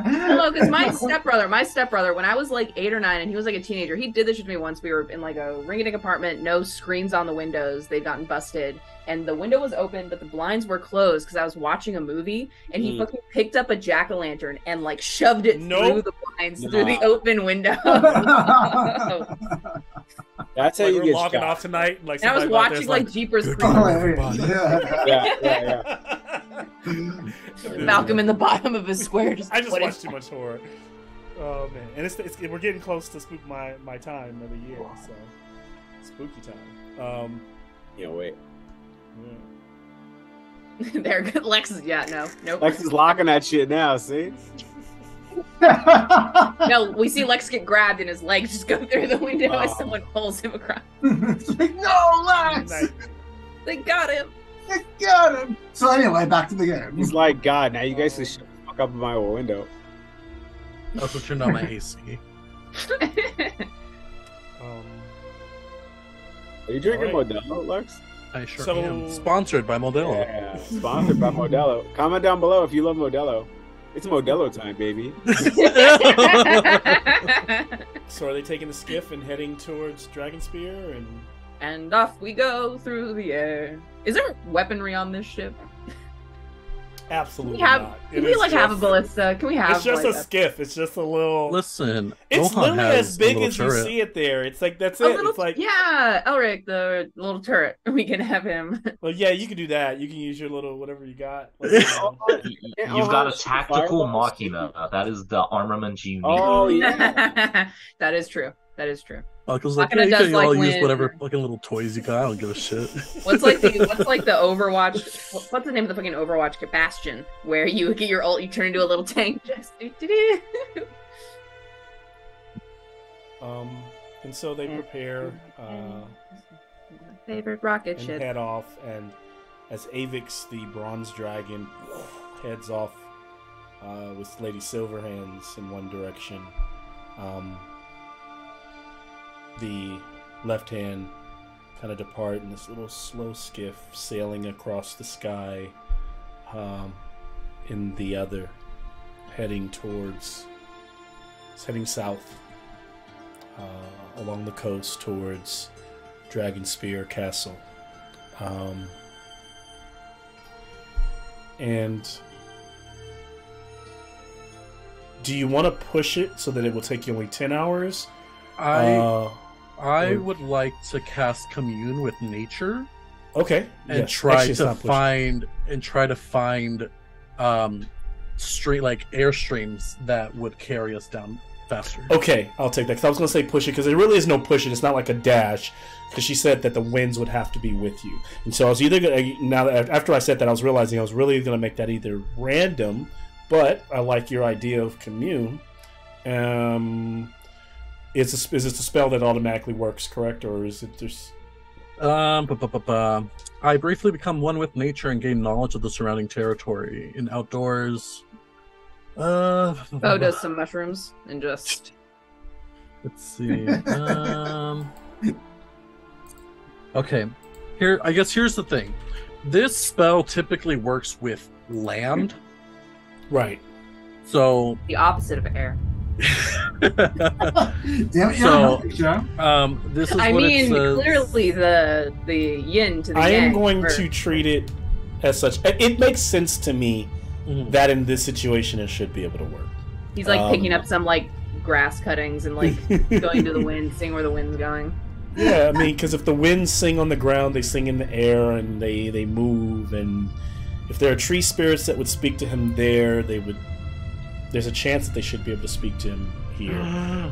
Hello, because my stepbrother, when I was like 8 or 9 and he was like a teenager, he did this to me once. We were in like a ring-a-ding apartment, no screens on the windows. They'd gotten busted. And the window was open, but the blinds were closed because I was watching a movie. And he fucking picked up a jack-o'-lantern and like shoved it Nope. through the blinds, through the open window. That's how Like you we're get logging shot. off tonight. Like And I was somebody out watching there's like Jeepers Good Creepers. God. Yeah. Malcolm in the bottom of his square. I just putting- watch too much horror. Oh man, and we're getting close to spook my time of the year, so spooky time. Yeah, wait. Yeah. They're good. Lex is nope. Lex is locking that shit now. See? No, we see Lex get grabbed and his legs just go through the window as Oh. someone pulls him across. It's like, no, Lex! Nice. They got him. I got him! So anyway, back to the game. He's like, God, now you guys can shut the fuck up in my window. Also turned on my AC. Are you drinking Alright. Modelo, Lex? I sure So- am. Sponsored by Modelo. Yeah, sponsored by Modelo. Comment down below if you love Modelo. It's Modelo time, baby. So are they taking the skiff and heading towards Dragonspear? And And off we go through the air. Is there weaponry on this ship? Absolutely Can not. we have a ballista? Can we have? It's just a skiff. It's just a little. Listen, it's Gohan literally has as big a little as turret. you see it there. It's like that's A it. little, It's like yeah, Elric, the little turret. We can have him. well, yeah, you can do that. You can use your little whatever you got. You've got a tactical machina. That is the armament you need. Oh yeah. That is true. That is true. Uncle's like, Machina yeah, you does, can like, all use when- whatever fucking little toys you got. I don't give a shit. What's like the Overwatch? What's the name of the fucking Overwatch? Bastion, where you get your ult, you turn into a little tank. Just do. And so they prepare Favorite rocket and ship. head off, and as Avix, the bronze dragon, heads off with Lady Silverhands in one direction, the left hand kind of depart in this little slow skiff sailing across the sky, in the other heading south along the coast towards Dragonspear Castle. And do you want to push it so that it will take you only 10 hours? I would like to cast Commune with Nature Okay. and Yes. try Actually, it's to not pushing. find straight airstreams that would carry us down faster. Okay, I'll take that. Because I was going to say push it, because there really is no push it. It's not like a dash. Because she said that the winds would have to be with you. And so I was either going to, now that after I said that, I was realizing I was really going to make that either random, but I like your idea of commune. Is it a spell that automatically works, correct? Or is it just... I briefly become one with nature and gain knowledge of the surrounding territory. In outdoors... Bo does some mushrooms and just... Let's see. Okay. Here's the thing. This spell typically works with land. Right. So The opposite of air. Damn it, So- yeah. this is I what mean, it says. clearly the yin to the I am yang going work. to treat it as such. It makes sense to me Mhm. that in this situation it should be able to work. He's like picking up some like grass cuttings and like going to the wind, seeing where the wind's going. Yeah, I mean, because if the winds sing on the ground, they sing in the air, and they move. And if there are tree spirits that would speak to him there, they would. There's a chance that they should be able to speak to him here.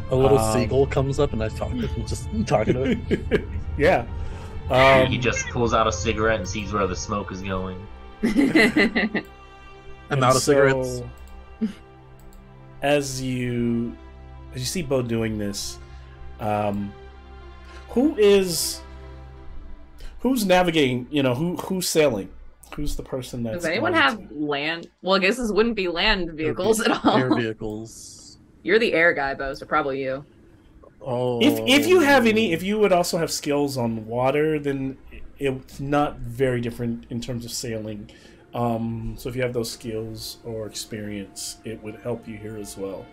A little seagull comes up and I talk to it, just talking to it. Yeah. He just pulls out a cigarette and sees where the smoke is going. I'm out of cigarettes. As you see Bo doing this, who's navigating? You know, who's sailing? Who's the person that's? Does anyone going have to- land? Well, I guess this wouldn't be land vehicles at all. Air vehicles. You're the air guy, Bo, so probably you. Oh. If you have any, if you would also have skills on water, then it's not very different in terms of sailing. So if you have those skills or experience, it would help you here as well.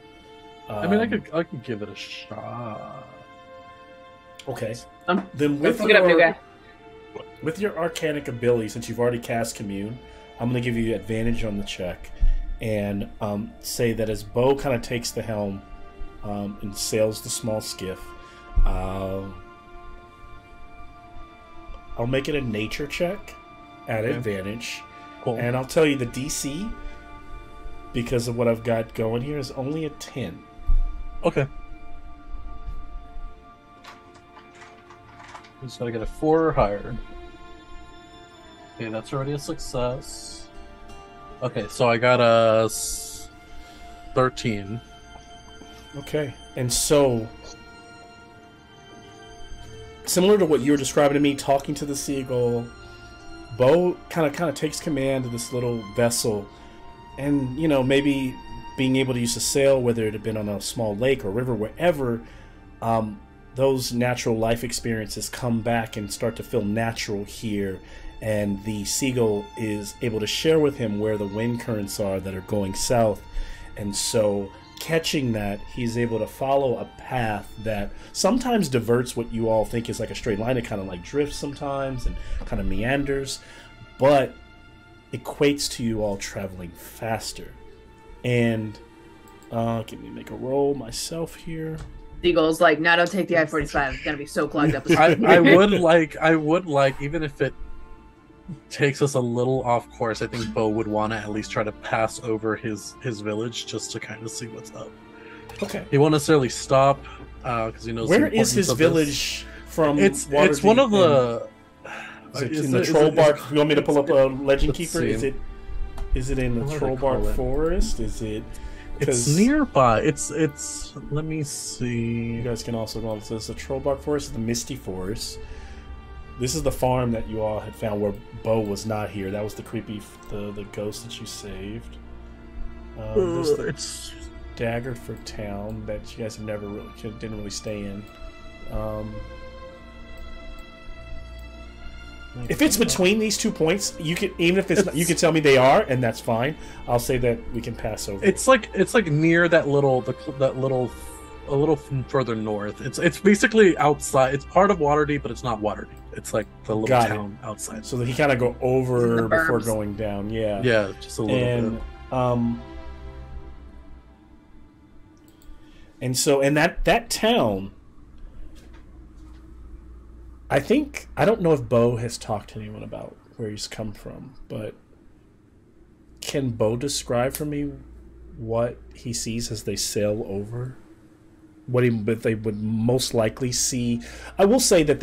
I mean, I could give it a shot. Okay. Um, Then Let's look it up, new guy. with your arcanic ability, since you've already cast Commune, I'm going to give you advantage on the check, and say that as Bo kind of takes the helm and sails the small skiff, I'll make it a nature check at advantage, Cool. and I'll tell you the DC, because of what I've got going here, is only a 10. Okay. Just gotta get a 4 or higher. Okay, that's already a success. Okay, so I got a 13. Okay, and so similar to what you were describing to me, talking to the seagull, Bo kind of takes command of this little vessel, and maybe being able to use a sail, whether it had been on a small lake or river, wherever, those natural life experiences come back and start to feel natural here. And the seagull is able to share with him where the wind currents are that are going south. And so catching that, he's able to follow a path that sometimes diverts what you all think is like a straight line. It kind of like drifts sometimes and kind of meanders, but equates to you all traveling faster. And let me make a roll myself here. Eagle's like, no, don't take the I-45. It's gonna be so clogged up. I would like, even if it takes us a little off course, I think Bo would want to at least try to pass over his village just to kind of see what's up. Okay. He won't necessarily stop because he knows. Where is his village from? It's one of the. Is it in the Trollbark? You want me to pull up a Legend Keeper? Is it in the Trollbark Forest? Is it? It's nearby. It's. Let me see. You guys can also go. So it's the Trollbark Forest, the Misty Forest. This is the farm that you all had found where Bo was not here. That was the creepy, the ghost that you saved. It's Daggerford Town that you guys have didn't really stay in. If it's between these 2 points, you can even if it's not, you can tell me they are, and that's fine. I'll say that we can pass over. It's like near that little a little further north. It's basically outside. It's part of Waterdeep, but it's not Waterdeep. It's like the little town outside. So that he kind of go over before going down. Yeah. Yeah, just a little bit. And that town, I don't know if Bo has talked to anyone about where he's come from, but can Bo describe for me what he sees as they sail over? What they would most likely see? I will say that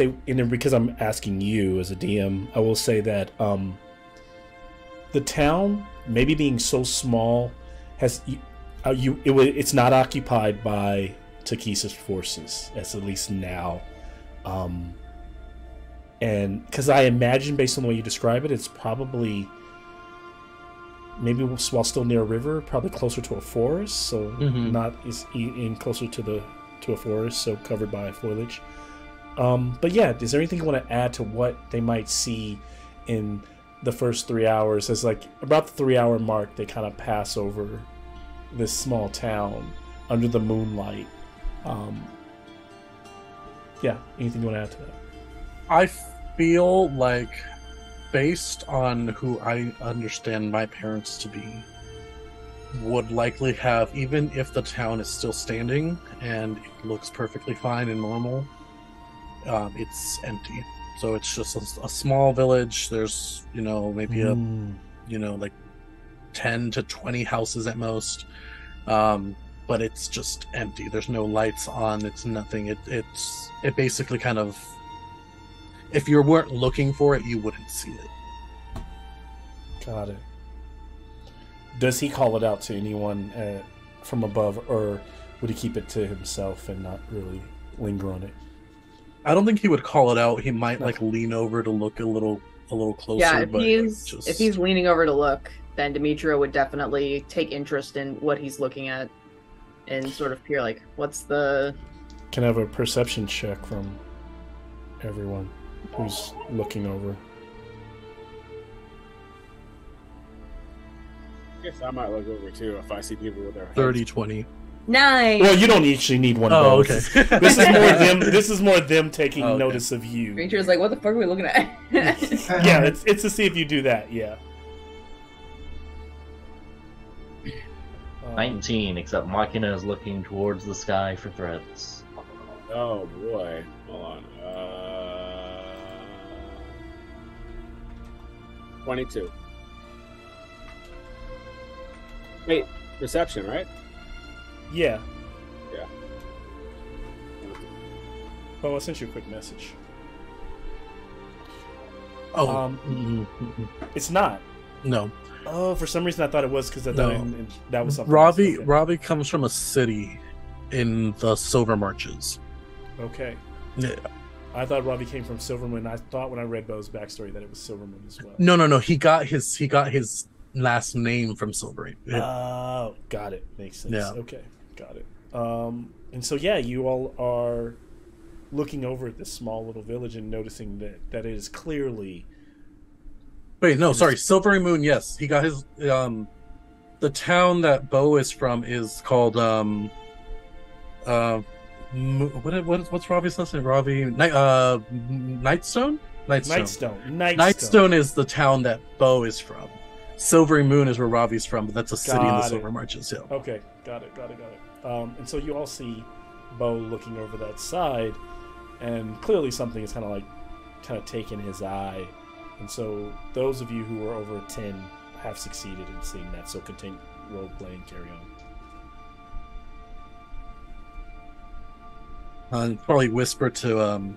because I'm asking you as a DM, I will say that the town, maybe being so small, it's not occupied by Takisa's forces, as at least now. And because I imagine, based on the way you describe it, it's probably maybe while still near a river, probably closer to a forest, so not is in closer to a forest, so covered by foliage. But yeah, is there anything you want to add to what they might see in the first 3 hours? As like about the 3 hour mark, they kind of pass over this small town under the moonlight. Yeah, anything you want to add to that? I feel like, based on who I understand my parents to be, would likely have, even if the town is still standing and it looks perfectly fine and normal, it's empty. So it's just a small village. There's, maybe like 10 to 20 houses at most. But it's just empty. There's no lights on. It's nothing. It basically kind of, if you weren't looking for it, you wouldn't see it. Got it. Does he call it out to anyone from above, or would he keep it to himself and not really linger on it? I don't think he would call it out. He might lean over to look a little closer. Yeah, if he's leaning over to look, then Demetria would definitely take interest in what he's looking at and sort of peer like, what's the... Can I have a perception check from everyone who's looking over? I guess I might look over too if I see people with their 30-20. 9. Well, you don't actually need one. Oh, okay. This is more them taking notice of you. Demetria's like, what the fuck are we looking at? Yeah, it's to see if you do that. Yeah. 19, except Machina is looking towards the sky for threats. Oh boy. Hold on. 22. Wait, reception, right? Yeah. Yeah. Oh, I sent you a quick message. Oh. It's not. No. Oh, for some reason I thought it was because I thought that was something. Robbie comes from a city in the Silver Marches. Okay. Yeah. I thought Robbie came from Silvermoon. I thought when I read Bo's backstory that it was Silvermoon as well. No. He got his last name from Silvermoon. Oh, got it. Makes sense. Yeah. Okay, got it. And so yeah, you all are looking over at this small little village and noticing that it is clearly. Wait, no, sorry, Silvery Moon. Yes, he got his. The the town that Bo is from is called what's Ravi's last name? Ravi Nightstone? Nightstone is the town that Bo is from. Silvery Moon is where Ravi's from, but that's a city in the Silver Merchants Hill. Okay, got it. And so you all see Bo looking over that side, and clearly something is kind of taken his eye. And so those of you who were over a 10 have succeeded in seeing that. So continue role play and carry on. Probably whisper to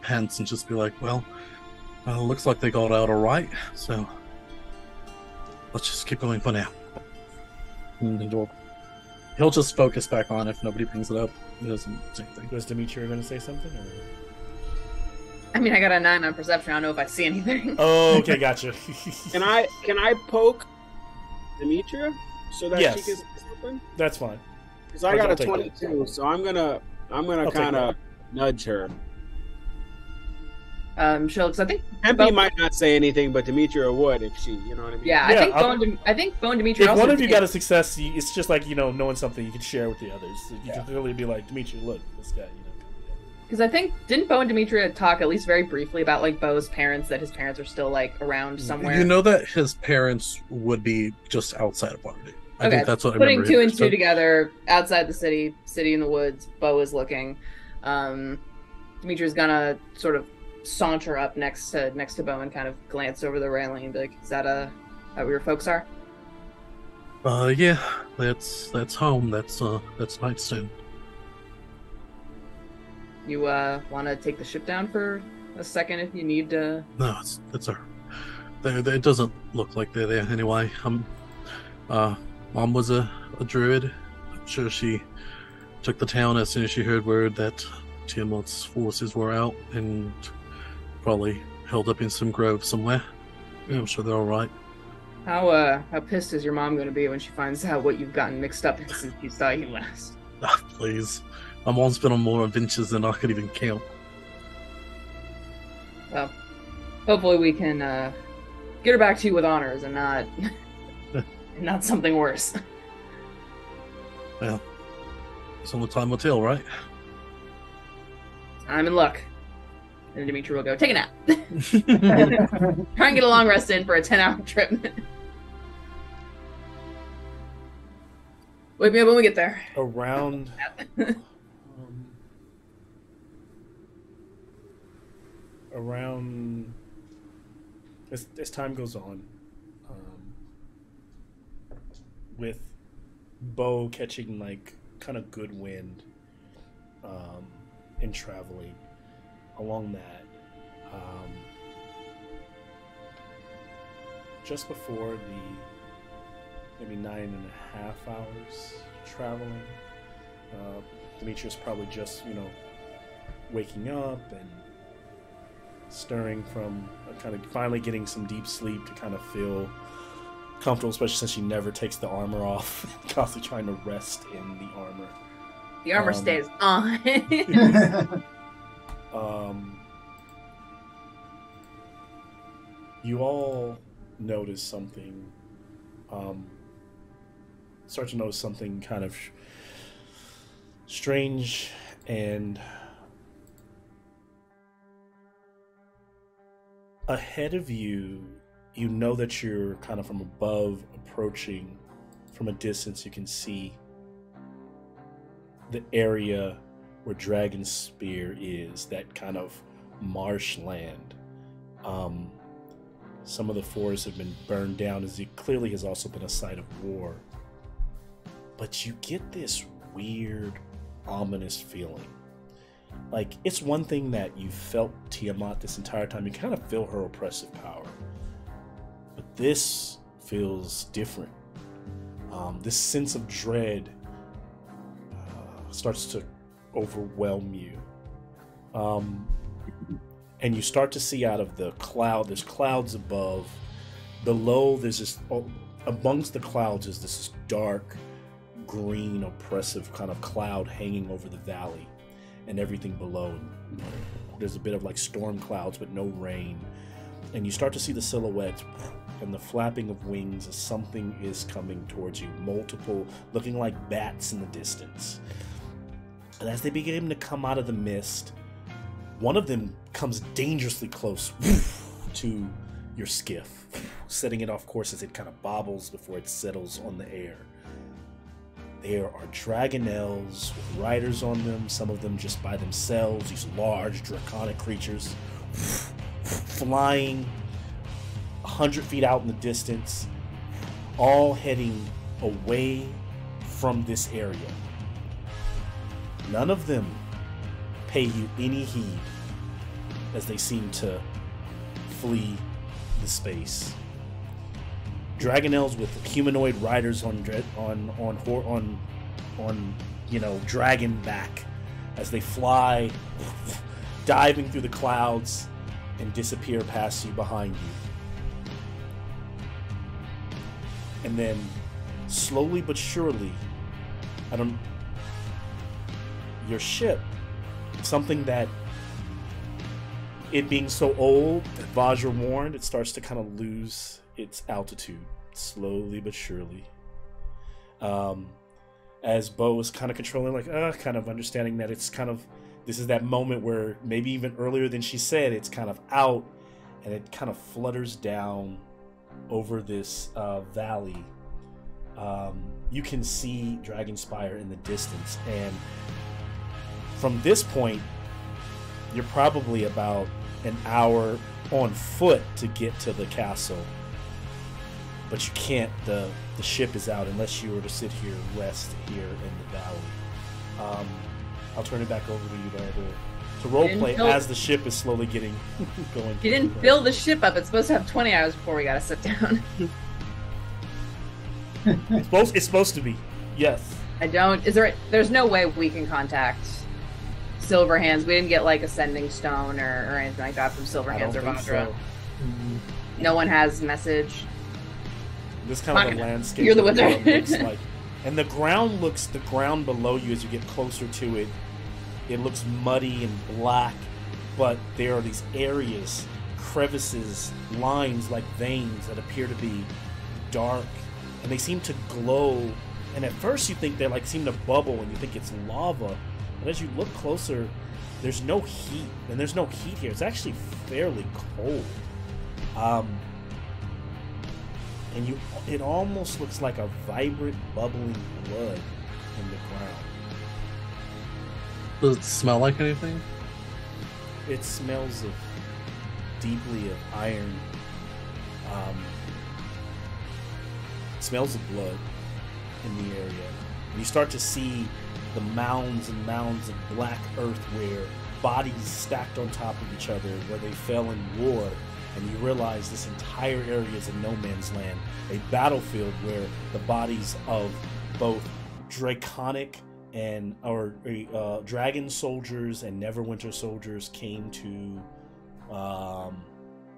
Pence and just be like, well, looks like they got out all right, so let's just keep going for now. And he'll just focus back on if nobody brings it up. He doesn't say anything. Was Dimitri going to say something? Or? I mean, I got a 9 on perception. I don't know if I see anything. Oh, okay, gotcha. Can I poke Demetria so that she can say something? That's fine. Because I got a 22, so I'm gonna kind of nudge her. She'll, because I think Empy might not say anything, but Demetria would if she, you know what I mean? Yeah, I think Bo and Demetria. If also one of you got a success, it's just like knowing something you can share with the others. You can literally be like, Demetria, look, this guy, Because I think, didn't Bo and Demetria talk at least very briefly about like Bo's parents, that his parents are still like around somewhere? You know that his parents would be just outside of Waterdeep. I think that's what I remember. Putting 2 and 2 together, outside the city in the woods, Bo is looking. Demetria's gonna sort of saunter up next to Bo and kind of glance over the railing and be like, is that where your folks are? Yeah, that's home. That's Nightstone. You want to take the ship down for a second if you need to? No, it's her. It doesn't look like they're there anyway. Mom was a druid. I'm sure she took the town as soon as she heard word that Tiamat's forces were out and probably held up in some grove somewhere. Yeah, I'm sure they're all right. How pissed is your mom going to be when she finds out what you've gotten mixed up in since you saw you last? Please. My mom's been on more adventures than I could even count. Well, hopefully we can get her back to you with honors and not not something worse. Well, it's only time will tell, right? I'm in luck. And Dimitri will go, take a nap. Try and get a long rest in for a 10-hour trip. Wake me up when we get there. Around as time goes on, with Bo catching like kind of good wind and traveling along that, just before the maybe 9.5 hours traveling, Demetrius probably just waking up and stirring from kind of finally getting some deep sleep to kind of feel comfortable, especially since she never takes the armor off, constantly trying to rest in the armor. The armor stays on. You all notice something. Start to notice something kind of strange and ahead of you. You know that you're kind of from above approaching. From a distance, you can see the area where Dragon's Spear is, that kind of marshland. Some of the forests have been burned down, as it clearly has also been a site of war. But you get this weird, ominous feeling. Like, it's one thing that you felt Tiamat this entire time. You kind of feel her oppressive power. But this feels different. This sense of dread starts to overwhelm you. And you start to see out of the cloud, there's clouds above. Below, there's this, amongst the clouds is this dark, green, oppressive kind of cloud hanging over the valley. And everything below. There's a bit of like storm clouds, but no rain. And you start to see the silhouettes and the flapping of wings as something is coming towards you. Multiple, looking like bats in the distance. And as they begin to come out of the mist, one of them comes dangerously close to your skiff, setting it off course as it kind of bobbles before it settles on the air. There are dragonels with riders on them, some of them just by themselves, these large draconic creatures flying 100 feet out in the distance, all heading away from this area. None of them pay you any heed as they seem to flee the space. Dragonels with humanoid riders on dragon back as they fly, diving through the clouds and disappear past you behind you. And then slowly but surely, your ship, something that it being so old that Vajra warned, it starts to kind of lose its altitude slowly but surely. As Bo is kind of controlling, kind of understanding that it's kind of, this is that moment where maybe even earlier than she said, it's kind of out and it kind of flutters down over this valley. You can see Dragonspire in the distance, and from this point, you're probably about an hour on foot to get to the castle. But you can't, the ship is out unless you were to sit here, rest here in the valley. I'll turn it back over to you to roleplay as the ship is slowly getting going. You didn't fill the ship up. It's supposed to have 20 hours before we gotta sit down. It's supposed to be. Yes. There's no way we can contact Silverhands. We didn't get like a sending stone or anything like that from Silverhands or Vajra. So. No one has message. This kind of a landscape. You're the wizard. Looks like, and the ground below you as you get closer to it. It looks muddy and black, but there are these areas, crevices, lines like veins that appear to be dark, and they seem to glow. And at first you think they seem to bubble, and you think it's lava. But as you look closer, there's no heat, and there's no heat here. It's actually fairly cold. And it almost looks like a vibrant, bubbling blood in the ground. Does it smell like anything? It smells deeply of iron. It smells of blood in the area. And you start to see the mounds and mounds of black earth where bodies stacked on top of each other, where they fell in war. And you realize this entire area is a no man's land, a battlefield where the bodies of both draconic and dragon soldiers and Neverwinter soldiers came to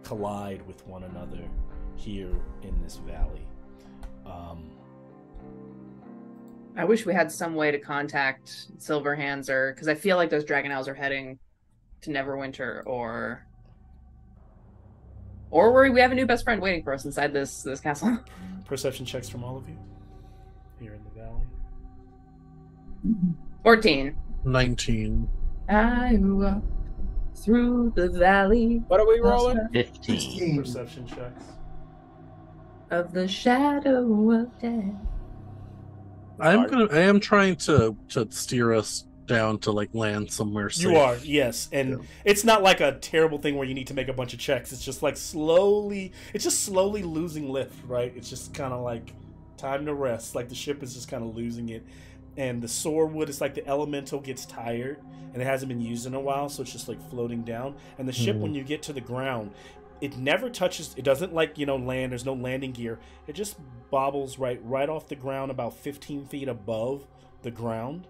collide with one another here in this valley. I wish we had some way to contact Silverhands, because I feel like those Dragonels are heading to Neverwinter, or we have a new best friend waiting for us inside this castle. Perception checks from all of you here in the valley. 14. 19. I walk through the valley. What are we rolling? 15. Perception checks. Of the shadow of death. I am trying to steer us down to land somewhere safe. You are, yes, and it's not like a terrible thing where you need to make a bunch of checks. It's just slowly losing lift, right? It's just kind of like time to rest. Like the ship is just kind of losing it, and the Sorewood is like the elemental gets tired and it hasn't been used in a while, so it's just floating down. And the ship, when you get to the ground, it never touches. It doesn't land. There's no landing gear. It just bobbles right off the ground, about 15 feet above the ground.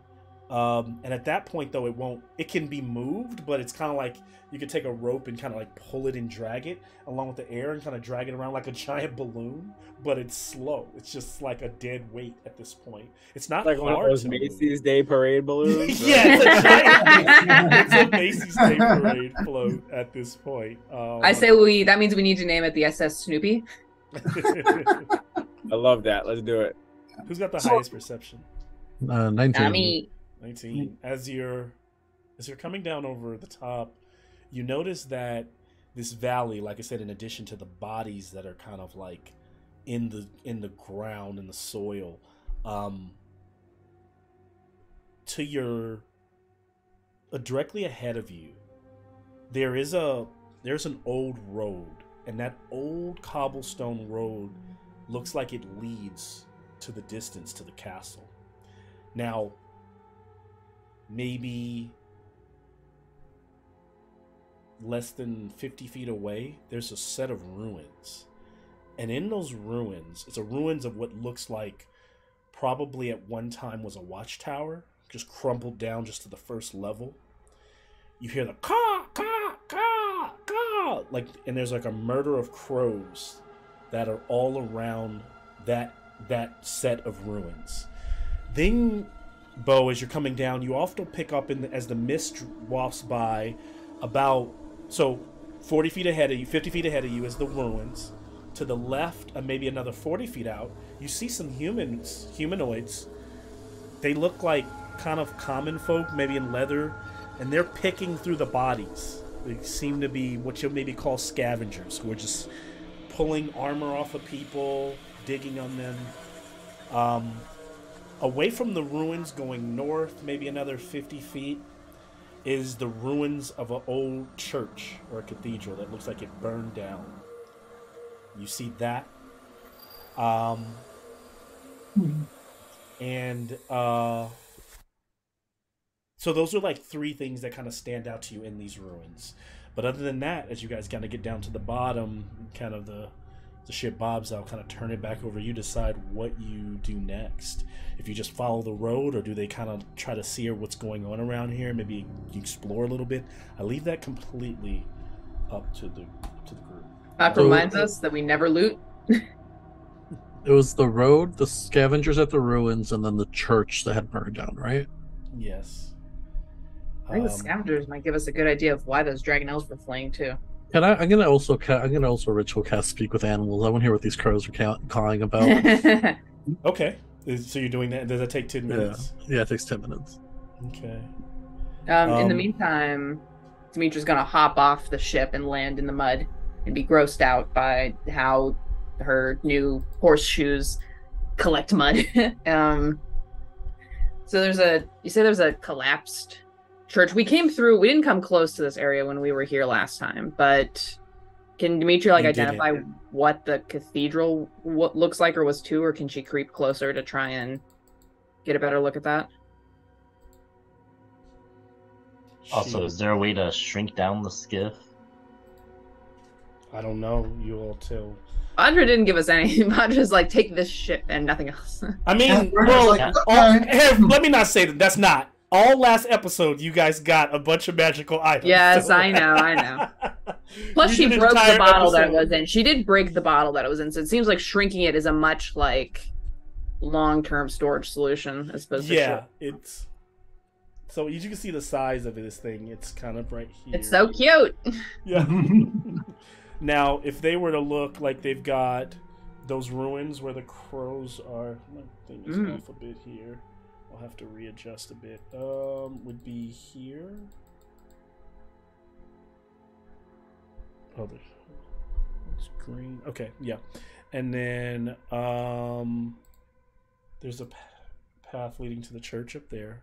And at that point, though, it can be moved, but it's kind of like you could take a rope and kind of pull it and drag it along with the air and kind of drag it around like a giant balloon, but it's slow. It's just like a dead weight at this point. It's not like hard one of those Macy's Day Parade balloons. Yeah, it's a Macy's Day Parade float at this point. I say that means we need to name it the SS Snoopy. I love that. Let's do it. Who's got the highest perception? 19. I mean, 19. As you're coming down over the top, you notice that this valley, like I said, in addition to the bodies that are kind of like in the ground, in the soil, to your directly ahead of you, there's an old road, and that old cobblestone road looks like it leads to the distance to the castle. Now, maybe less than 50 feet away, there's a set of ruins. And in those ruins, it's a ruins of what looks like probably at one time was a watchtower, just crumbled down just to the first level. You hear the caw, caw, caw, caw, like, and there's like a murder of crows that are all around that set of ruins. Then, Bo, as you're coming down, you often pick up as the mist wafts by, about 40 feet ahead of you, 50 feet ahead of you is the ruins. To the left, and maybe another 40 feet out, you see some humanoids. They look like kind of common folk, maybe in leather, and they're picking through the bodies. They seem to be what you'll maybe call scavengers, who are just pulling armor off of people, digging on them. Away from the ruins, going north, maybe another 50 feet, is the ruins of an old church or a cathedral that looks like it burned down. You see that. So those are like three things that kind of stand out to you in these ruins. But other than that, as you guys kind of get down to the bottom, kind of the ship bobs, I'll kind of turn it back over to you, decide what you do next. If you just follow the road, or do they kind of try to see what's going on around here, maybe you explore a little bit. I leave that completely up to the group. That reminds us that we never loot. It was the road, the scavengers at the ruins, and then the church that had burned down, right? Yes. I think the scavengers might give us a good idea of why those dragon elves were fleeing too. I'm gonna also ritual cast speak with animals. I want to hear what these crows are cawing about. Okay, so you're doing that. Does that take 10 minutes? Yeah, it takes 10 minutes. Okay. In the meantime, Demetra's gonna hop off the ship and land in the mud and be grossed out by how her new horseshoes collect mud. So you say there's a collapsed church. We didn't come close to this area when we were here last time, but can Demetra identify what the cathedral looks like or was to, or can she creep closer to try and get a better look at that? Also, is there a way to shrink down the skiff? I don't know. You all tell. Audra didn't give us any. Audra's like, take this ship and nothing else. I mean, let me not say that. That's not. All last episode, you guys got a bunch of magical items. Yes, so. I know. Plus, she broke the bottle that it was in. She did break the bottle that it was in, so it seems like shrinking it is a much, long-term storage solution as opposed to... Yeah, it's... So you can see the size of this thing. It's kind of right here. It's so cute! Yeah. Now, if they were to look like they've got those ruins where the crows are... My thing is off a bit here. I'll have to readjust a bit. Would be here. Oh, it's green. Okay, yeah. And then there's a path leading to the church up there.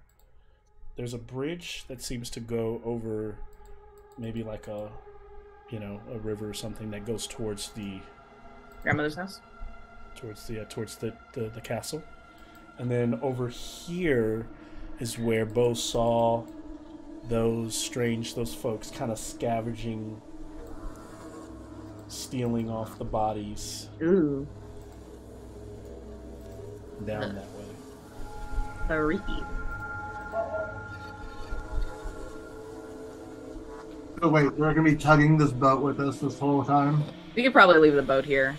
There's a bridge that seems to go over maybe like a river or something that goes towards the grandmother's house. Towards the castle. And then over here is where Bo saw those folks kind of scavenging, stealing off the bodies. Ooh. Down that way. Freaky. So wait, we're gonna be tugging this boat with us this whole time? We could probably leave the boat here.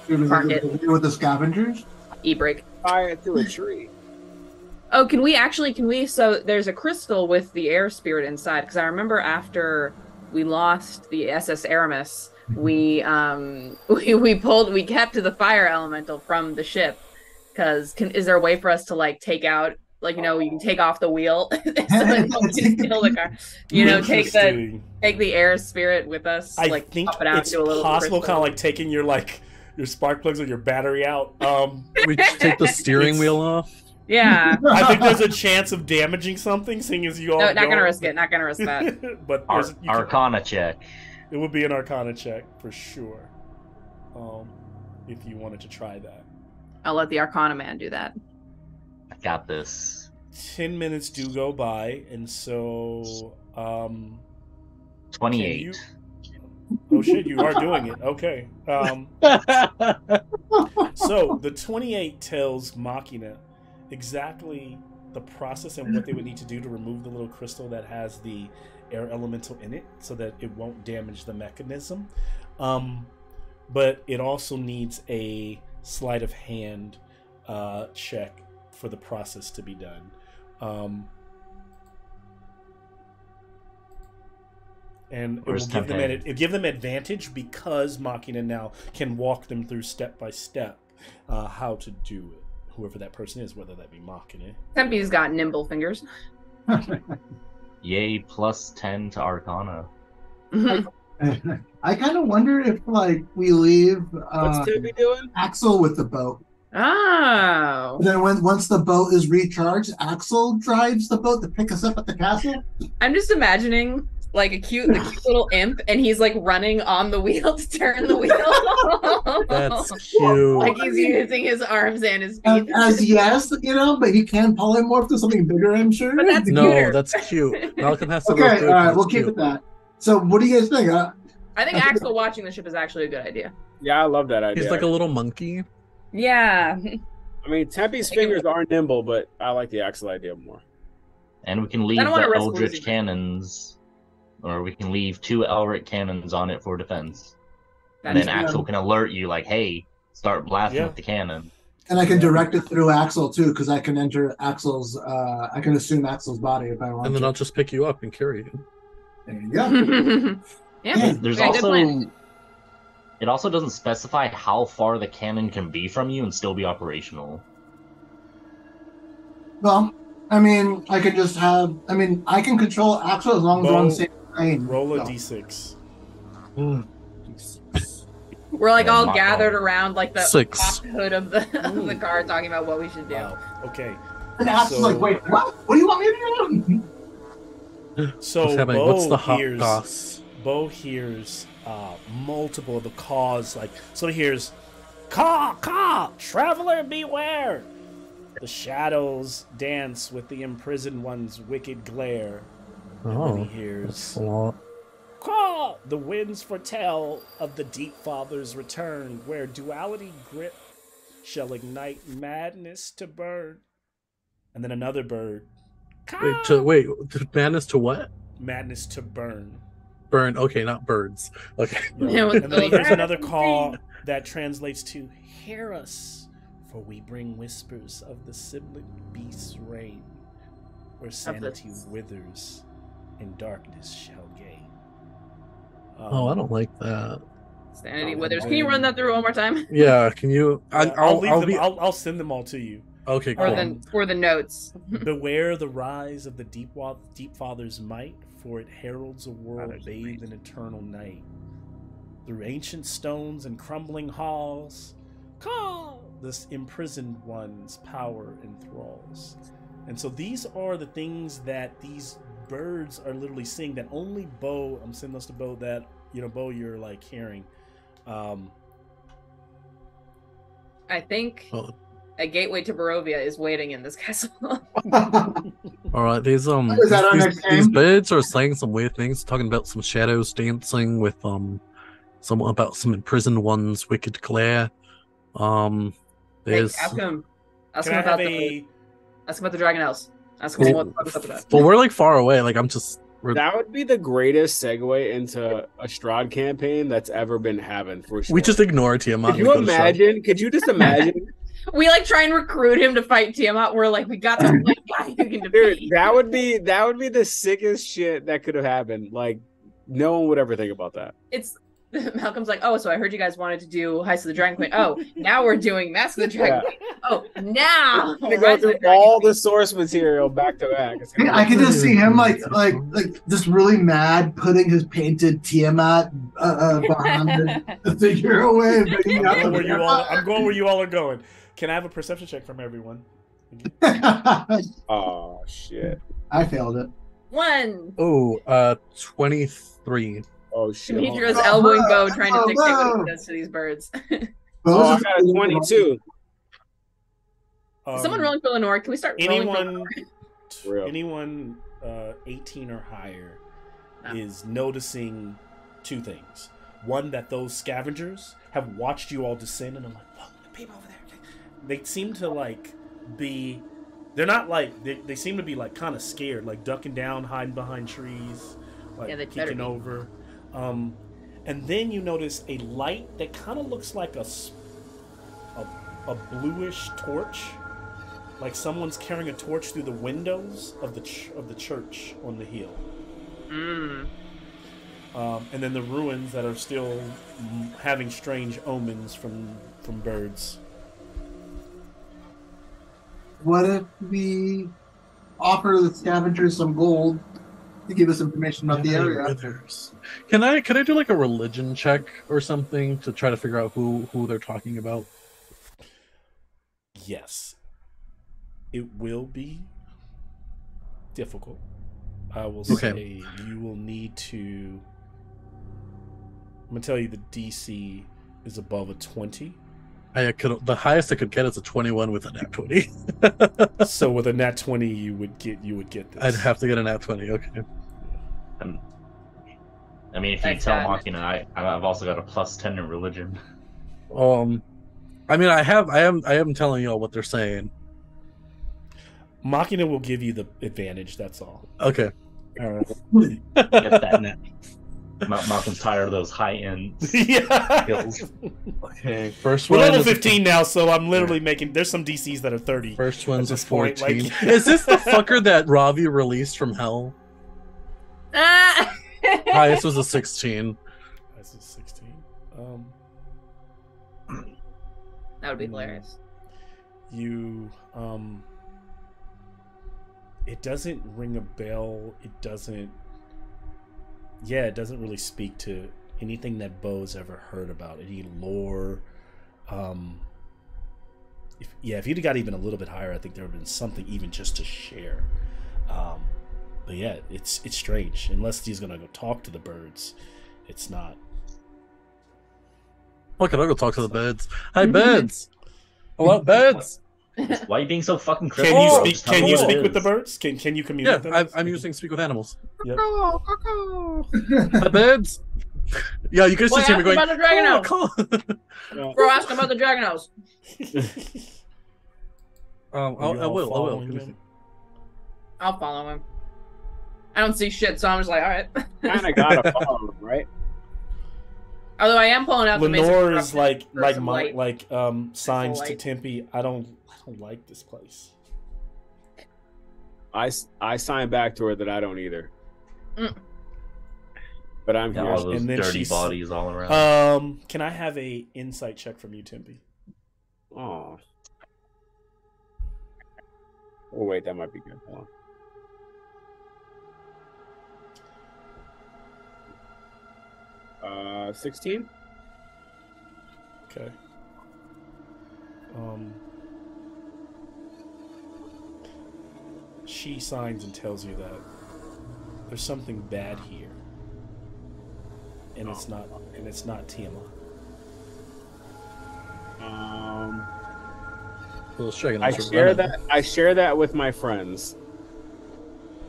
Park it. With the scavengers? E-break. Fire it through a tree. Oh, so there's a crystal with the air spirit inside, because I remember after we lost the SS Aramis, we kept the fire elemental from the ship because is there a way for us to like take out like you can take off the wheel so that you can steal the car, take the air spirit with us. I like think pop it out, it's do a little possible, crystal. kind of like taking your spark plugs or your battery out. We just take the steering wheel off. Yeah. I think there's a chance of damaging something, seeing as you all. No, not gonna risk it. Not gonna risk that. But Arcana check. It would be an Arcana check for sure. If you wanted to try that. I'll let the Arcana man do that. I got this. 10 minutes do go by, and so 28. Oh shit, you are doing it. Okay. So the 28 tells Machina exactly the process and what they would need to do to remove the little crystal that has the air elemental in it so that it won't damage the mechanism. But it also needs a sleight of hand check for the process to be done. And it will give them advantage because Machina now can walk them through step by step how to do it. Whoever that person is, whether that be Machina. Tempe's got nimble fingers. Yay, plus 10 to Arcana. I kind of wonder if we leave What's Timmy doing? Axel with the boat. Oh. And then once the boat is recharged, Axel drives the boat to pick us up at the castle. I'm just imagining the cute little imp, and he's like running on the wheel to turn the wheel. That's cute. Like he's using his arms and his feet. As yes, but he can polymorph to something bigger, I'm sure. But that's No, cuter. that's cute. Malcolm has to Okay, go through all right, it. we'll keep it that. So, what do you guys think? I think Axel watching the ship is actually a good idea. Yeah, I love that idea. He's like a little monkey. Yeah. I mean, Tempe's fingers are nimble, but I like the Axel idea more. And we can leave I don't wanna the risk Eldritch losing. cannons, or we can leave 2 Elric cannons on it for defense. And That's then Axel can alert you, like, hey, start blasting with the cannon. And I can direct it through Axel too, because I can enter Axel's. I can assume Axel's body if I want. And then to. I'll just pick you up and carry you. There you go. Yeah. There's Okay, good plan. also... It also doesn't specify how far the cannon can be from you and still be operational. Well, I mean, I can just have. I mean, I can control Axel as long as we're on the same plane. Roll a So. d6. We're like all Mock gathered roll. around like the 6. top hood of the car talking about what we should do. Wow. Okay. And Axel's like, wait, what? What do you want me to do? So What's happening? Bo What's the hot hears, goss? Bo hears multiple of the calls. So he hears, "Caw, traveler, beware!" The shadows dance with the imprisoned one's wicked glare. And then he That's hears, a lot. "Caw, the winds foretell of the Deep Father's return, where duality grip shall ignite madness to burn." And then another bird, "Caw, Wait, madness to what? madness to burn." Burn. Okay, not birds. Okay. Yeah, And then he hears another Madness. call that translates to, "Hear us, for we bring whispers of the sibling beast's reign, where sanity withers and darkness shall gain." Oh, I don't like that. Sanity withers. Can you run that through one more time? Yeah, can you? I'll send them all to you. Okay, Or cool. the notes. Beware the rise of the deep Father's might, for it heralds a world Father's bathed might. in eternal night. Through ancient stones and crumbling halls, call this imprisoned one's power enthralls. And so these are the things that these birds are literally seeing that only Bo, I'm sending those to Bo, that, Bo, you're like hearing. I think Oh. a gateway to Barovia is waiting in this castle. All right, these Is that our next these game? birds are saying some weird things, talking about some shadows dancing with some imprisoned ones, wicked glare. There's Ask him. Ask Can him I about have the a... ask him about the dragon elves. Ask him what the fuck is up with that. well, we're like far away. Like That would be the greatest segue into a Strahd campaign that's ever been happened for sure. we just ignore Tiamat. Could you imagine? Could you just imagine? We like try and recruit him to fight Tiamat. We're like, we got the one guy who can Dude, defeat. that would be the sickest shit that could have happened. Like, no one would ever think about that. It's Malcolm's like, oh, so I heard you guys wanted to do Heist of the Dragon Queen. Oh, now we're doing Mask of the Dragon Queen. Oh, now I'm gonna go through all the source material back to back. I can just see him like just really mad, putting his painted Tiamat behind the figure away. And bringing I'm out going where you all are going. Can I have a perception check from everyone? Oh shit! I failed it. 1. Oh, 23. Oh shit! Demetrius elbowing Bo, trying to dictate what he does to these birds. Oh, I got a 22. Someone rolling for Lenore. Can we start rolling for Lenore? Anyone 18 or higher is noticing two things. One, that those scavengers have watched you all descend, and I'm like, look, the people over there. They seem to like be. They're not like they seem to be like kind of scared, like ducking down, hiding behind trees, like peeking over. And then you notice a light that kind of looks like a bluish torch, like someone's carrying a torch through the windows of the church on the hill. And then the ruins that are still having strange omens from birds. What if we offer the scavengers some gold to give us information about the area? Withers. Can I do like a religion check or something to try to figure out who they're talking about? Yes. It will be difficult. I will say you will need to. I'm gonna tell you the DC is above a 20. The highest I could get is a 21 with a nat 20. So with a nat 20, you would get this. I'd have to get a nat 20. Okay. I mean, if you tell Machina, I've also got a +10 in religion. I mean, I am telling y'all what they're saying. Machina will give you the advantage. That's all. Okay. All right. Get that net. Malcolm's tired of those high-end skills. Okay, first one. We're level 15 now, so I'm literally making. There's some DCs that are 30. First one's a 14. Like... Is this the fucker that Ravi released from hell? Highest was a 16. This is 16. That would be hilarious. You it doesn't ring a bell. It doesn't. Yeah, it doesn't really speak to anything that Bo's ever heard about. Any lore. If he'd got even a little bit higher, I think there would have been something even just to share. But yeah, it's strange. Unless he's gonna go talk to the birds, it's not. Okay, I'll go talk to the birds. Hi, birds. Hello, birds. Why are you being so fucking critical? Can you speak with the birds? Can you communicate? Yeah, I'm using speak with animals. Yep. The birds. Yeah, you guys just hear me going. About the dragon house. Bro, ask him about the dragon house. I will. I'll follow him. I don't see shit, so I'm just like, all right. Kind of gotta follow him, right? Although I am pulling out the Lenore is like Light. signs to Tempe. I don't like this place. I sign back to her that I don't either. But I'm here. All those And then dirty bodies all around. Can I have a insight check from you, Tempe? Oh. Oh wait, that might be good. Hold on. 16. Okay. She signs and tells you that there's something bad here, and it's not Tiamat. I share that with my friends.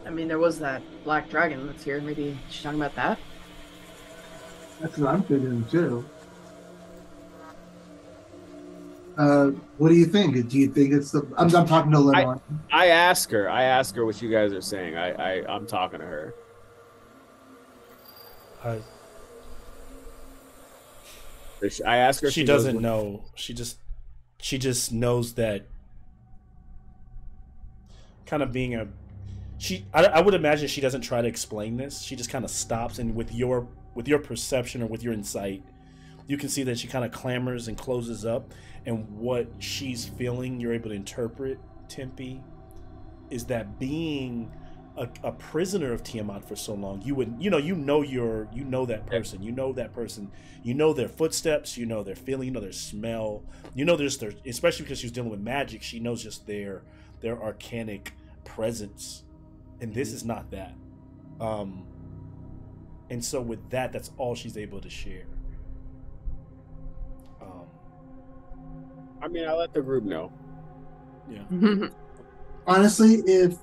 I mean, there was that black dragon that's here. Maybe she's talking about that. That's what I'm figuring too. What do you think? Do you think it's the? I'm talking to Lenore. I ask her what you guys are saying. I'm talking to her. I ask her. She doesn't know. She just knows that. Kind of being I would imagine she doesn't try to explain this. She just kind of stops, and with your with your perception or with your insight, you can see that she kind of clambers and closes up, and what she's feeling, you're able to interpret, Tempe, is that being a prisoner of Tiamat for so long, you know that person, you know their footsteps, you know their feeling, you know their smell, you know there's their, especially because she's dealing with magic, she knows just their arcanic presence, and this is not that. And so with that, that's all she's able to share. I mean, I let the group know. Yeah. Honestly, if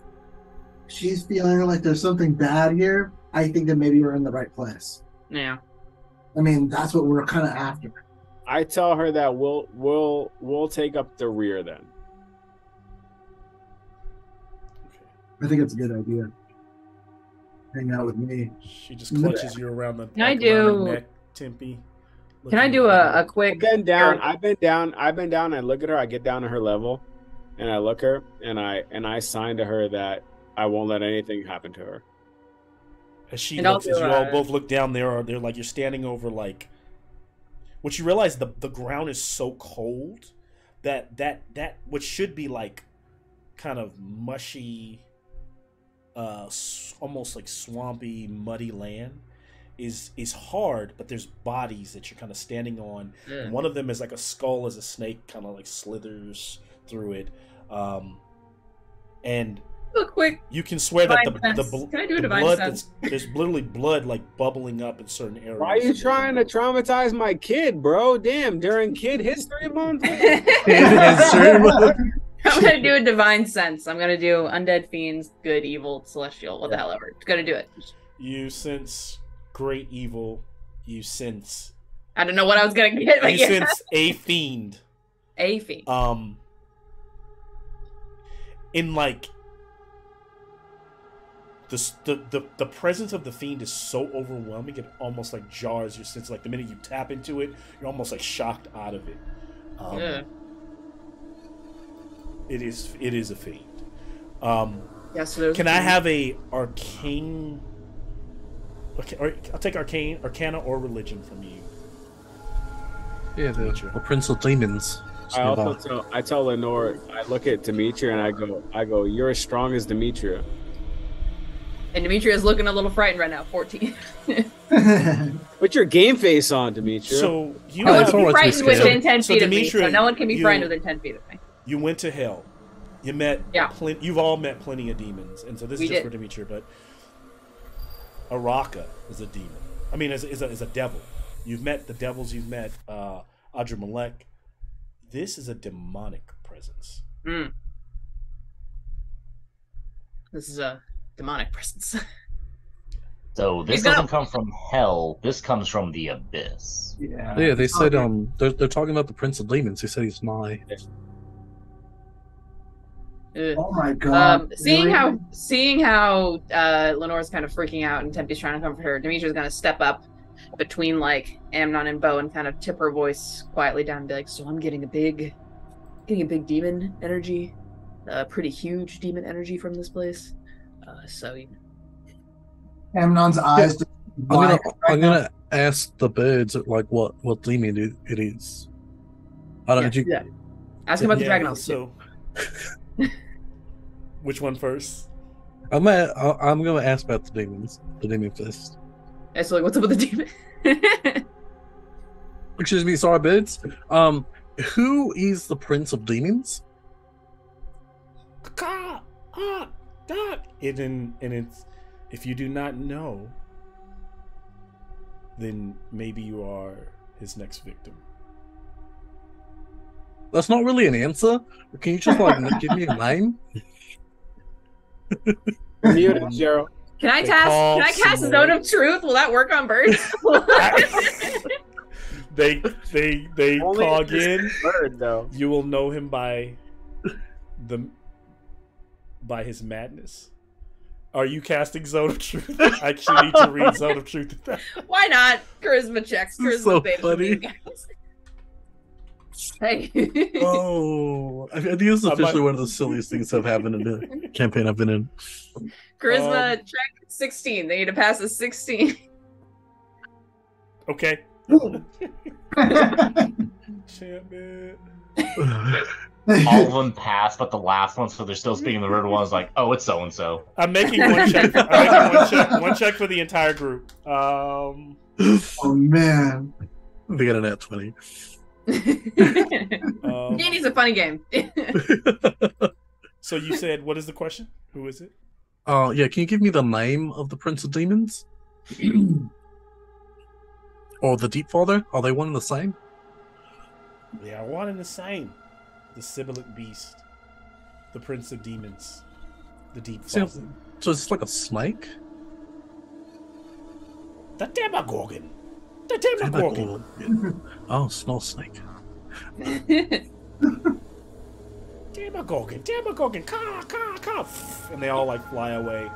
she's feeling like there's something bad here, I think that maybe we're in the right place. Yeah. I mean, that's what we're kind of after. I tell her that we'll take up the rear then. I think it's a good idea. Hang out with me. She just clutches you around the Can I do neck, Tempe. Can I do a quick? I've been down. I look at her. I get down to her level, and I look her, and I sign to her that I won't let anything happen to her. As she looks, as you all both look down there, they're like you're standing over like. What you realize the ground is so cold that what should be like kind of mushy, almost like swampy, muddy land is hard, but there's bodies that you're kind of standing on. Yeah. And one of them is like a skull as a snake kind of like slithers through it. And a quick. you can swear that Can I do a the divine blood sense? there's literally blood like bubbling up in certain areas. Why are you trying to traumatize my kid, bro? Damn, during Kid History Month. I'm gonna do a divine sense. I'm gonna do undead, fiends, good, evil, celestial, what the hell ever. Just gonna do it. You sense great evil. You sense. I don't know what I was gonna get, but You yeah. sense a fiend. A fiend. In like the presence of the fiend is so overwhelming it almost like jars your sense. Like the minute you tap into it, you're almost like shocked out of it. Yeah. It is a fiend. Yeah, so there's Can I have a arcane? Okay, or I'll take arcana or religion from you. Yeah, the Prince of Demons. I tell Lenore, I look at Demetria and I go, you're as strong as Demetria. And Demetria's looking a little frightened right now. 14. Put your game face on, Demetria. So you No one have, can be always frightened be scared. within 10 So feet of me. Demetria, So no one can be you- frightened within 10 feet of me. you went to hell. You met you've all met plenty of demons, and so this We is just did. for Demetria. But Araka is a demon. I mean, is a devil. You've met the devils. You've met Adramalek. This is a demonic presence. This is a demonic presence. So this He's gonna- doesn't come from hell. This comes from the abyss. Yeah. Yeah, they said they're talking about the Prince of Demons. They said he's nigh. Ugh. Oh my god. Seeing Really? how Lenore's kind of freaking out and Tempe's trying to comfort her, Demetria's gonna step up between like Amnon and Bo and kind of tip her voice quietly down and be like, so I'm getting a big demon energy, pretty huge demon energy from this place. Amnon's eyes. just I'm wide. gonna ask the birds like what demon it is. I don't know. Yeah. Ask him about the dragon elves. So, which one first? I'm gonna ask about the demons. The demon first. Yeah, so like, what's up with the demon? Excuse me, sorry, birds. Who is the Prince of Demons? And it's if you do not know, then maybe you are his next victim. That's not really an answer. Can you just like give me a name? Mute it, Gerald. Can I They cast call some Zone more. of Truth? Will that work on birds? They Only call if it's again. a bird, though. You will know him by his madness. Are you casting Zone of Truth? I actually need to read Zone of Truth. Why not? Charisma checks. This is Charisma so beta funny. guys. Hey. Oh, I think this is officially one of the silliest things that have happened in the campaign I've been in. Charisma check 16. They need to pass a 16. Okay. Shit, man. All of them pass, but the last one, so they're still speaking. The river one's like, oh, it's so and so. I'm making one check. One check for the entire group. Oh man, They got an at 20. D&D's a funny game. So you said, what is the question? Who is it? Yeah, can you give me the name of the Prince of Demons? Or the Deep Father? Are they one and the same? They are one and the same. The sibilant beast, the Prince of Demons, the Deep Father. So it's like a snake? The Demogorgon. The Demogorgon. Oh, small snake. Demogorgon, caw, caw, caw. And they all like fly away.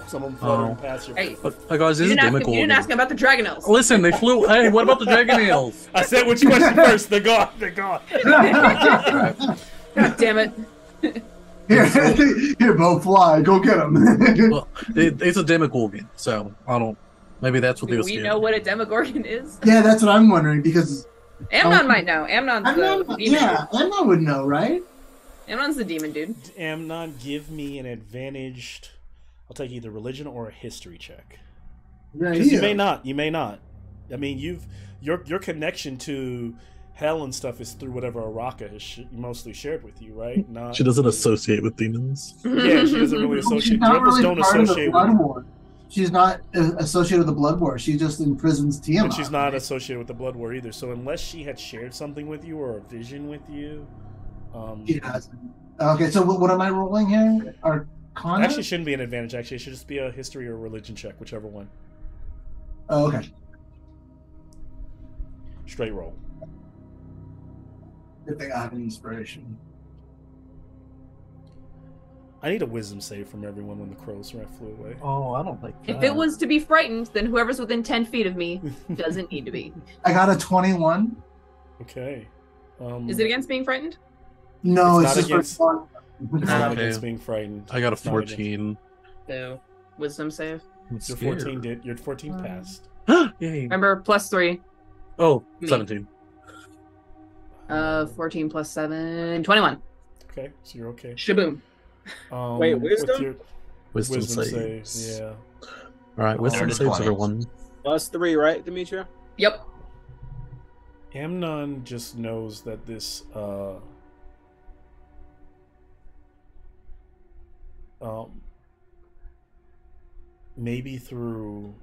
Some of them fluttering past your. Hey, Guys, this is you Demogorgon. didn't ask him about the Dragonels. Listen, they flew. Hey, what about the Dragonels? I said which question first. They're gone. They're gone. God damn it. Here, Bo, fly. Go get him. Well, it's a Demogorgon, so I don't. Maybe that's what they Do were we scared. know what a Demogorgon is? Yeah, that's what I'm wondering because Amnon might know. Amnon's the demon. yeah, Amnon would know, right? Amnon's the demon dude. Amnon, give me an advantaged. I'll take either religion or a history check. Right. Because you may not. You may not. I mean, your connection to hell and stuff is through whatever Araka has mostly shared with you, right? Not. She doesn't associate with demons. Yeah, she doesn't really She's associate. not Devils really don't part of the associate Blood with. War. She's not associated with the Blood War. She just imprisons Tiamat. And she's not associated with the Blood War either. So unless she had shared something with you or a vision with you, She hasn't. Okay, so what am I rolling here? Arcana? actually shouldn't be an advantage. Actually, it should just be a history or religion check, whichever one. Oh, okay. Straight roll. Good thing I have an inspiration. I need a wisdom save from everyone when the crows flew away. Oh, I don't like that. If it was to be frightened, then whoever's within 10 feet of me doesn't need to be. I got a 21. Okay. Is it against being frightened? No, It's it's, not just for fun. It's not Okay. against being frightened. I got a It's not against- 14. So, wisdom save. I'm Your scared. 14 did. Your 14 passed. Yay. Remember, +3. Oh, Me. 17. 14 plus 7. 21. Okay, so you're okay. Shaboom. Wait, What's wisdom? your Wisdom, wisdom saves. save? Yeah. All right, wisdom There it is, saves, 20. everyone. +3, right, Demetria? Yep. Amnon just knows that this maybe through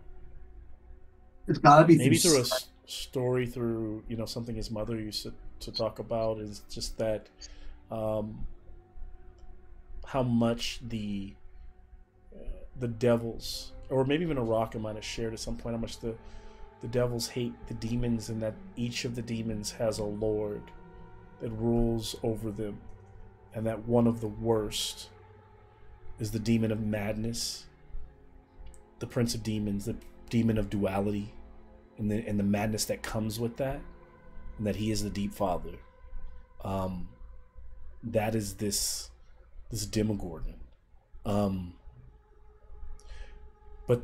It's gotta be through a story, through something his mother used to talk about, is just that how much the devils, or maybe even Araka might have shared at some point, how much the devils hate the demons, and that each of the demons has a lord that rules over them, and that one of the worst is the demon of madness, the prince of demons, the demon of duality, and the madness that comes with that, and that he is the deep father. That is this Demogorgon. But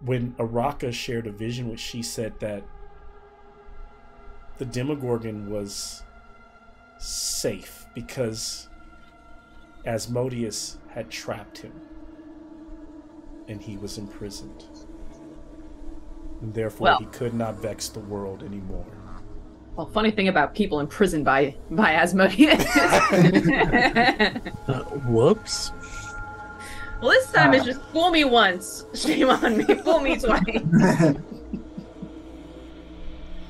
when Araka shared a vision, which she said that the Demogorgon was safe because Asmodeus had trapped him and he was imprisoned. And therefore he could not vex the world anymore. Well, funny thing about people imprisoned by Asmodeus. Whoops. Well, this time it's just fool me once, shame on me. Fool me twice.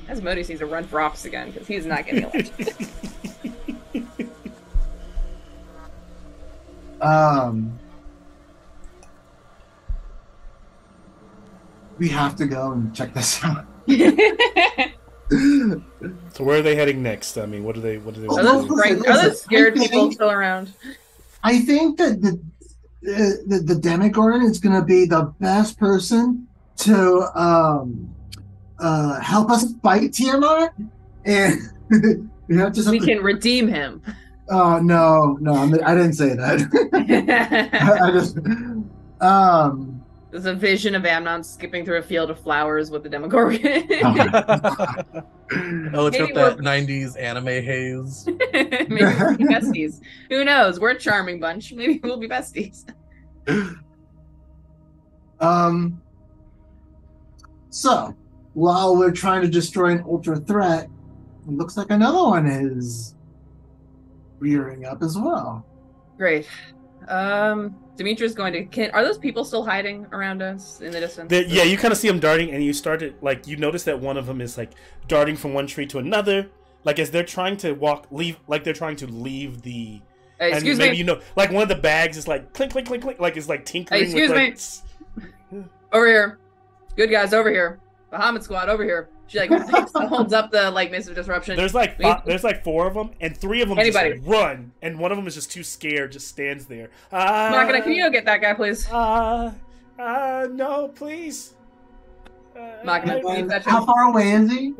Asmodeus needs to run for office again because he's not getting elected. We have to go and check this out. So where are they heading next? I mean, what do they Are want to those, do? are those scared people still around? I think that the Demogorgon is going to be the best person to help us fight Tiamat, and we have to. We can redeem him. No, I didn't say that. I just There's a vision of Amnon skipping through a field of flowers with the Demogorgon. Oh, it's Maybe got that we're- 90s anime haze. Maybe we'll be besties. Who knows? We're a charming bunch. Maybe we'll be besties. So while we're trying to destroy an ultra threat, it looks like another one is rearing up as well. Great. Demetrius going to. Are those people still hiding around us in the distance? Yeah, you kind of see them darting, and you started like you notice that one of them is like darting from one tree to another, like as they're trying to leave the. And excuse maybe me. you know, like one of the bags is like clink, clink, clink, clink, like it's like tinkering. Excuse with, Over here. Good guys, over here. Bahamut squad, over here. She like holds up the like Mace of Disruption. There's like four of them, and three of them just like, run, and one of them is just too scared, just stands there. Machina, can you go get that guy, please? No, please. Machina, can you touch How him? far away is he?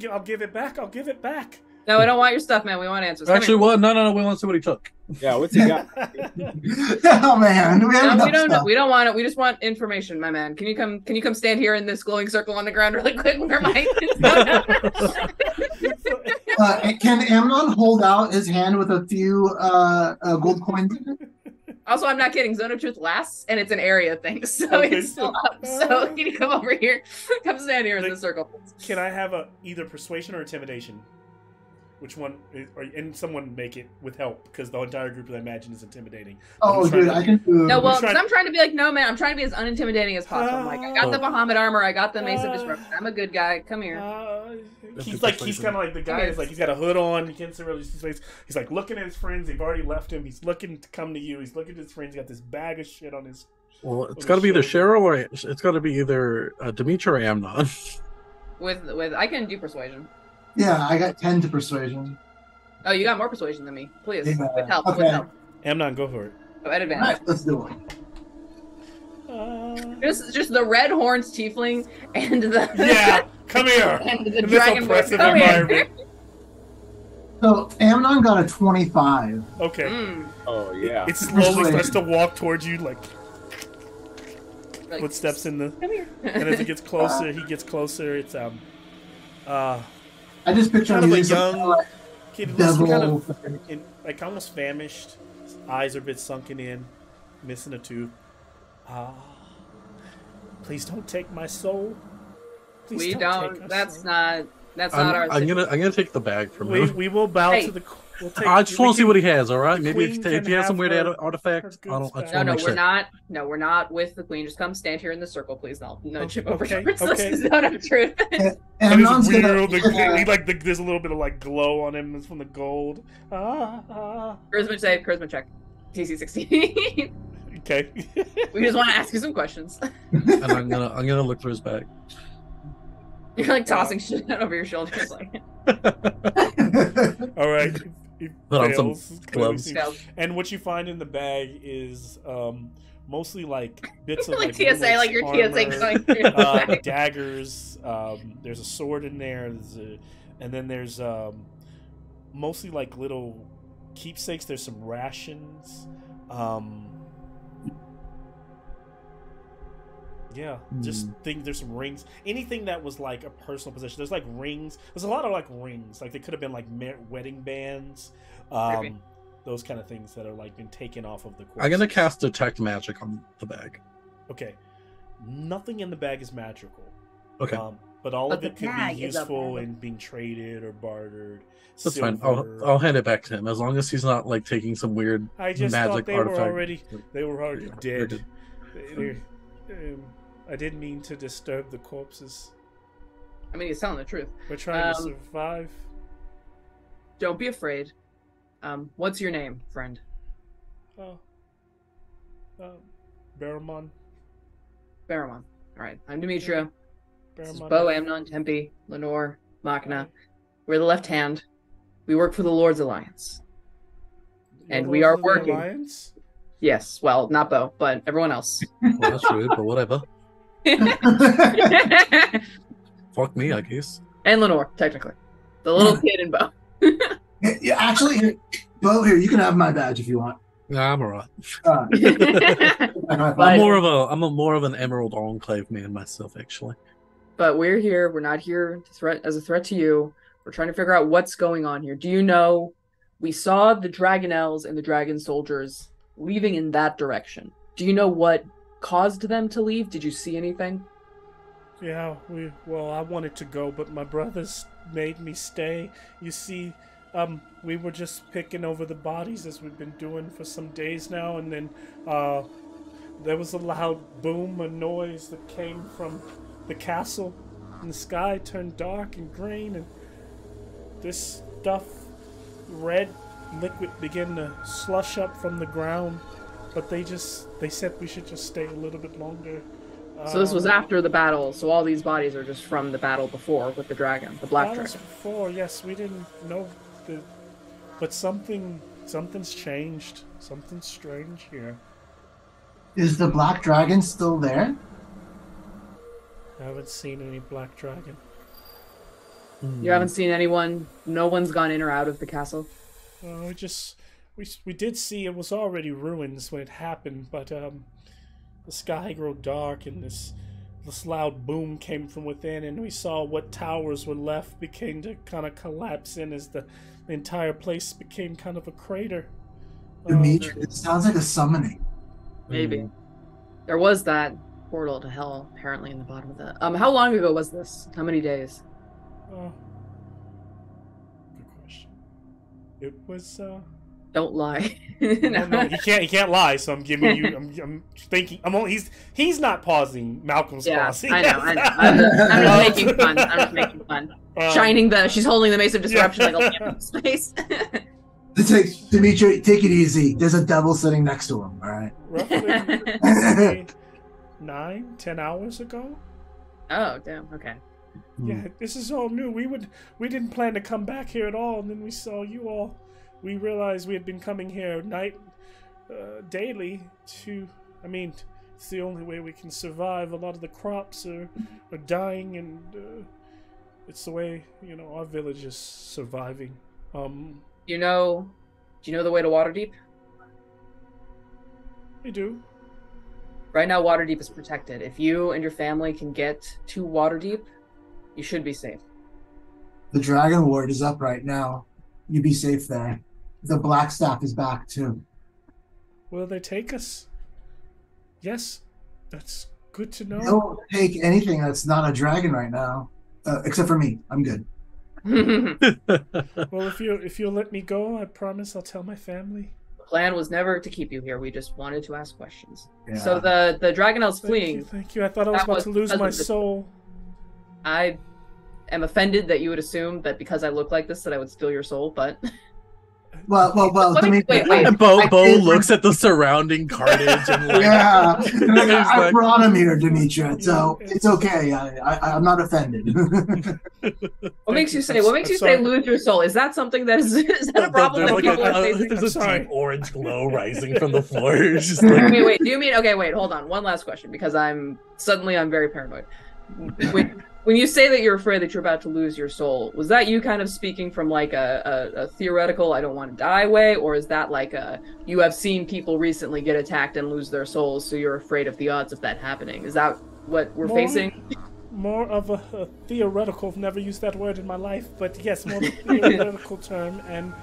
I'll give it back. I'll give it back. No, we don't want your stuff, man. We want answers. Come Actually, here. what? No. We want to see what he took. Yeah, what's he got? Oh man, we have No, enough stuff. we don't want it. We just want information, my man. Can you come stand here in this glowing circle on the ground really quick where my Can Amnon hold out his hand with a few gold coins in it? Also, I'm not kidding. Zone of Truth lasts, and it's an area thing, so Okay, it's still up. So can you come over here? Come stand here in the circle. Can I have either persuasion or intimidation? Which one? And someone make it with help because the entire group, I imagine, is intimidating. Oh, dude, I can do. No, well, trying- because I'm trying to be like, no, man, I'm trying to be as unintimidating as possible. I'm like, I got the Bahamut armor, I got the Mace of Disruption. I'm a good guy. Come here. He's kind of like the guy is like he's got a hood on. You can't see really see his face. He's like looking at his friends. They've already left him. He's looking to come to you. He's looking at his friends. He's got this bag of shit on his. Well, it's got to be either Cheryl or it's got to be either Dimitri or Amnon. With I can do persuasion. Yeah, I got 10 to persuasion. Oh, you got more persuasion than me. Please, Yeah. with help. Okay. With help. Amnon, go for it. Oh, at All advantage. right, let's do it. Just the red horns tiefling and the Yeah, come here. and the In this dragon boy. oppressive Come here. environment. So Amnon got a 25. Okay. Mm. Oh yeah. It slowly starts to walk towards you, like Like, footsteps in the. Come here. And as it gets closer, he gets closer. It's I just picture kind him of a using some young like kid, who looks devil. kind of like almost famished. His eyes are a bit sunken in, missing a tooth. Please don't take my soul. Please We take don't. our That's soul. not. That's not our. I'm gonna take the bag from We, him. we will bow Hey. to the. We'll take, I just want to see what he has. All right, maybe Queen if he can has some have weird her- artifact, her I don't. I goods just back. want No, to make we're sure. not. No, we're not with the queen. Just come stand here in the circle, please. No, no, chip over Okay, towards okay. the zone of truth. And Amnon's it's gonna. weird. He there's a little bit of like glow on him. It's from the gold. Charisma save, charisma check. TC 16. Okay. We just want to ask you some questions. And I'm gonna look through his bag. You're like tossing shit over your shoulders, like. All right. He Put on some fails. gloves. No. And what you find in the bag is mostly like bits of Like like, TSA, like your TSA armor, going through the bag. daggers. There's a sword in there, and then there's mostly like little keepsakes. There's some rations. Yeah, just think there's some rings. Anything that was like a personal possession. There's like rings. There's a lot of like rings. Like they could have been like wedding bands. Maybe. Those kind of things that are like been taken off of the corpse. I'm gonna cast detect magic on the bag. Okay. Nothing in the bag is magical. Okay, But all But of the it could bag be is a useful bag. in being traded or bartered. that's fine. Silver. I'll hand it back to him as long as he's not like taking some weird I just magic thought they artifact. were already We're dead. good. I didn't mean to disturb the corpses. I mean, he's telling the truth. We're trying to Um, survive. Don't be afraid. What's your name, friend? Baramon. Baramon. All right, I'm Demetria. This is Baramon. Bo, Amnon, Tempe, Lenore, Machina. We're the left hand. We work for the Lord's Alliance. And we are Lords of the working. Alliance? Yes, well, not Bo, but everyone else. Well, that's weird, but whatever. And Fuck me, I guess. Lenore, technically. The little kid and Bo. Yeah, actually, here, Bo, here, you can have my badge if you want. Nah, I'm alright. But I'm more of an Emerald Enclave man myself, actually. But we're here. We're not here as a threat to you. We're trying to figure out what's going on here. Do you know we saw the Dragonels and the Dragon Soldiers leaving in that direction? Do you know what caused them to leave? Did you see anything? Yeah, I wanted to go, but my brothers made me stay. You see, we were just picking over the bodies as we've been doing for some days now, and then there was a loud boom, a noise that came from the castle, and the sky turned dark and green, and this stuff, red liquid, began to slush up from the ground. But they said we should just stay a little bit longer. So this was after the battle, so all these bodies are just from the battle before with the dragon, the black dragon. Before, yes, we didn't know but something's changed. Something's strange here. is the black dragon still there? I haven't seen any black dragon. You haven't seen anyone? No one's gone in or out of the castle? We did see it was already ruins when it happened, but the sky grew dark and this loud boom came from within, and we saw what towers were left began to kind of collapse in as the entire place became kind of a crater. Dimitri, it sounds like a summoning. Maybe. There was that portal to hell apparently in the bottom of the... how long ago was this? How many days? Good question. It was Don't lie. no, he can't lie. So I'm giving you. I'm thinking. He's not pausing. Malcolm's pausing. I know. I'm just making fun. She's holding the Mace of Disruption like a lamp in space. Dimitri, take it easy. There's a devil sitting next to him. All right. Roughly 9-10 hours ago. Oh damn. Okay. Yeah, this is all new. We didn't plan to come back here at all, and then we saw you all. We realized we had been coming here daily to. I mean, it's the only way we can survive. A lot of the crops are dying, and it's the way our village is surviving. Do you know the way to Waterdeep? I do. Right now, Waterdeep is protected. If you and your family can get to Waterdeep, you should be safe. The Dragon Ward is up right now. You be safe there. The Black Staff is back too. Will they take us? Yes, that's good to know. Don't take anything that's not a dragon right now, except for me. I'm good. Well, if you'll let me go, I promise I'll tell my family. The plan was never to keep you here. We just wanted to ask questions. Yeah. So the Dragonel's fleeing. Thank you. I thought I was about to lose my soul. I am offended that you would assume that because I look like this that I would steal your soul, but... Well. Wait. And Bo looks at the surrounding carnage and like... Yeah. I brought him here, Dimitri, so it's okay. I'm not offended. What makes you say lose your soul? Is that something that is that a problem? There's a deep orange glow rising from the floor. It's just like... Wait. Do you mean... Okay, wait, hold on. One last question, because I'm very paranoid. When you say that you're afraid that you're about to lose your soul, was that you kind of speaking from like a theoretical I don't want to die way, or is that like you have seen people recently get attacked and lose their souls, so you're afraid of the odds of that happening? Is that what we're facing? More of a theoretical. I've never used that word in my life, but yes, more of a theoretical term, and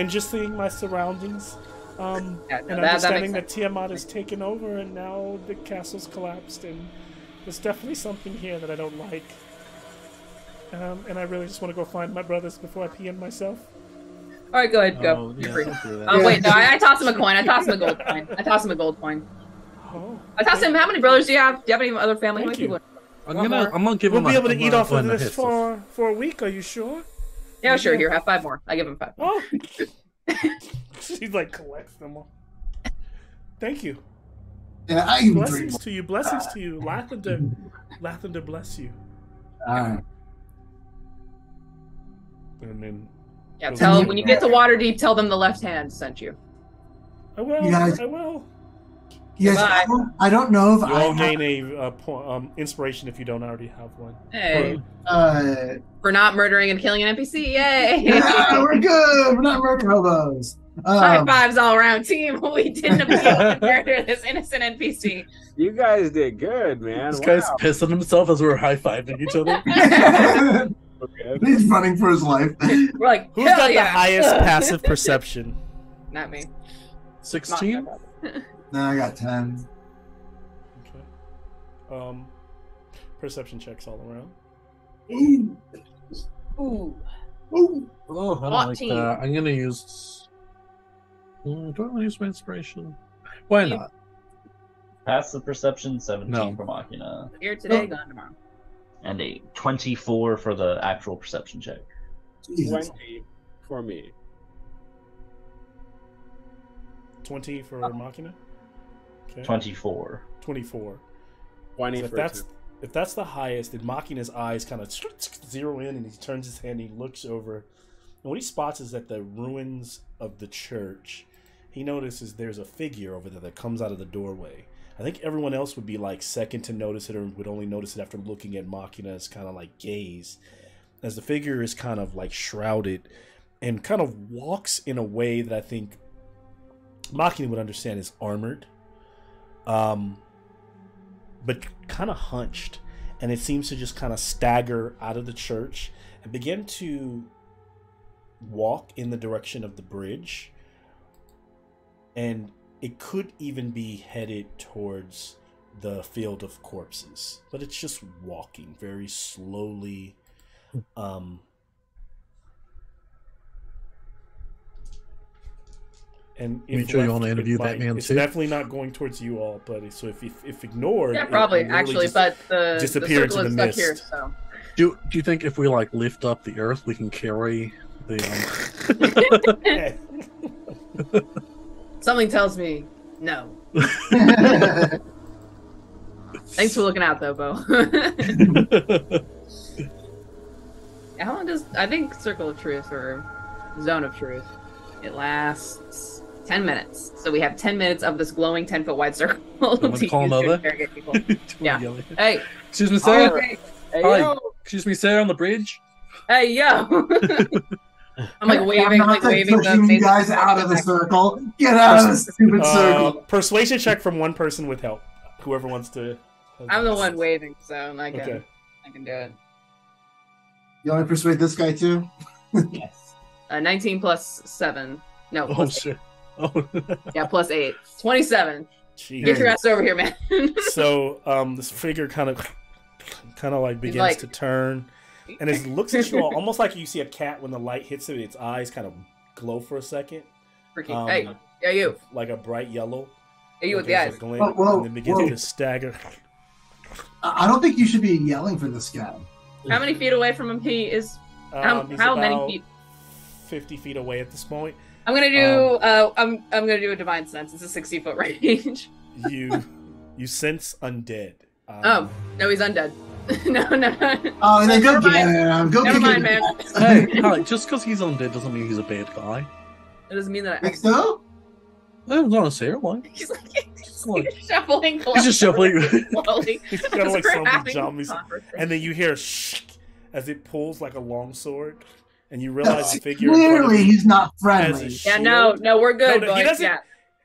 just seeing my surroundings, and understanding that Tiamat has taken over, and now the castle's collapsed, and there's definitely something here that I don't like. And I really just want to go find my brothers before I pee in myself. All right, go ahead, go. You're free. Wait, no, I tossed him a coin. I tossed him a gold coin. Oh. I tossed him. How many brothers do you have? Do you have any other family? Thank you. I'm gonna give him. We'll be able to eat off of this for a week. Are you sure? Yeah, sure. Here, have 5 more. I give him 5 more. Oh. She like collects them all. Thank you. Yeah, I give blessings to you. Blessings to you. Lathander bless you. All right. And then. Yeah, when you get to Waterdeep, tell them the left hand sent you. I will. Yes. I will. Yes, I don't know if you all gain a inspiration if you don't already have one. Hey. For not murdering and killing an NPC, yay! Yeah, we're good. We're not murder hobos. High fives all around, team. We didn't appeal to murder this innocent NPC. You guys did good, man. This Wow. guy's pissing himself as we're high fiving each other. Okay. He's running for his life. We're like, Who's hell got yeah. the highest passive perception? Not me. 16? No, I got 10. Okay. Perception checks all around. Ooh. Ooh. Ooh. Oh, I don't like 14. that. I'm gonna use. Do I want to use my inspiration? Why not? Passive perception, 17 No. for Machina, Here today, gone tomorrow. and a 24 for the actual perception check. Jesus. 20 for me. 20 for Machina? Okay. 24. 24. 20 So for if that's the highest, then Machina's eyes kind of zero in and he turns his head and he looks over. And what he spots is that the ruins of the church, he notices there's a figure over there that comes out of the doorway. I think everyone else would be like second to notice it or would only notice it after looking at Machina's kind of like gaze. As the figure is kind of like shrouded and kind of walks in a way that I think Machina would understand is armored. But kind of hunched, and it seems to just kind of stagger out of the church and begin to walk in the direction of the bridge, and it could even be headed towards the field of corpses, but it's just walking very slowly. And You sure you want to interview that man it's too? definitely not going towards you all, but so if ignored, Yeah, it probably literally actually, just but the disappear circle into is the stuck here. mist. So Do you think if we like lift up the earth, we can carry the? something tells me no. Thanks for looking out, though, Bo. How long does I think Circle of Truth or Zone of Truth? It lasts 10 minutes. So we have 10 minutes of this glowing 10-foot wide circle Wanna to call him use to over? interrogate people. Yeah. Yelling. Hey, Excuse me, sir. okay. Hey, Hi. yo! Excuse me, sir, on the bridge. Hey, yo. I'm like waving, I'm not waving pushing the you guys out of the circle. Get out of the stupid circle. Persuasion check from one person with help. Whoever wants to. I'm the one waving, so I can Okay. do it. You want to persuade this guy too? Yes. 19 plus 7. No, Oh plus shit. Oh. yeah, plus 8. 27. Jeez. Get your ass over here, man. So this figure kind of like begins like- to turn, and it looks at you all almost like you see a cat when the light hits it. Its eyes kind of glow for a second, Freaking, hey, yeah, you. like a bright yellow. Hey, you with the There's eyes. a glint, Whoa, and then begins whoa. to stagger. I don't think you should be yelling for this guy. How many feet away from him he is? He's How many about feet? 50 feet away at this point. I'm gonna do. I'm gonna do a divine sense. It's a 60-foot range. You sense undead. Oh no, he's undead. no. Oh, and then go Never get mind. him. Go Never kick mind, him. man. Hey, Alec, just because he's undead doesn't mean he's a bad guy. It doesn't mean that I. Think so? I was gonna say one. He's like shuffling. He's just shuffling. slowly. He's kind of like We're some having zombies. a conversation. And then you hear shh as it pulls like a long sword, and you realize the figure in front of Clearly, you he's not has a friendly. Yeah, no, shield. we're good, No, he boys. doesn't. Yeah.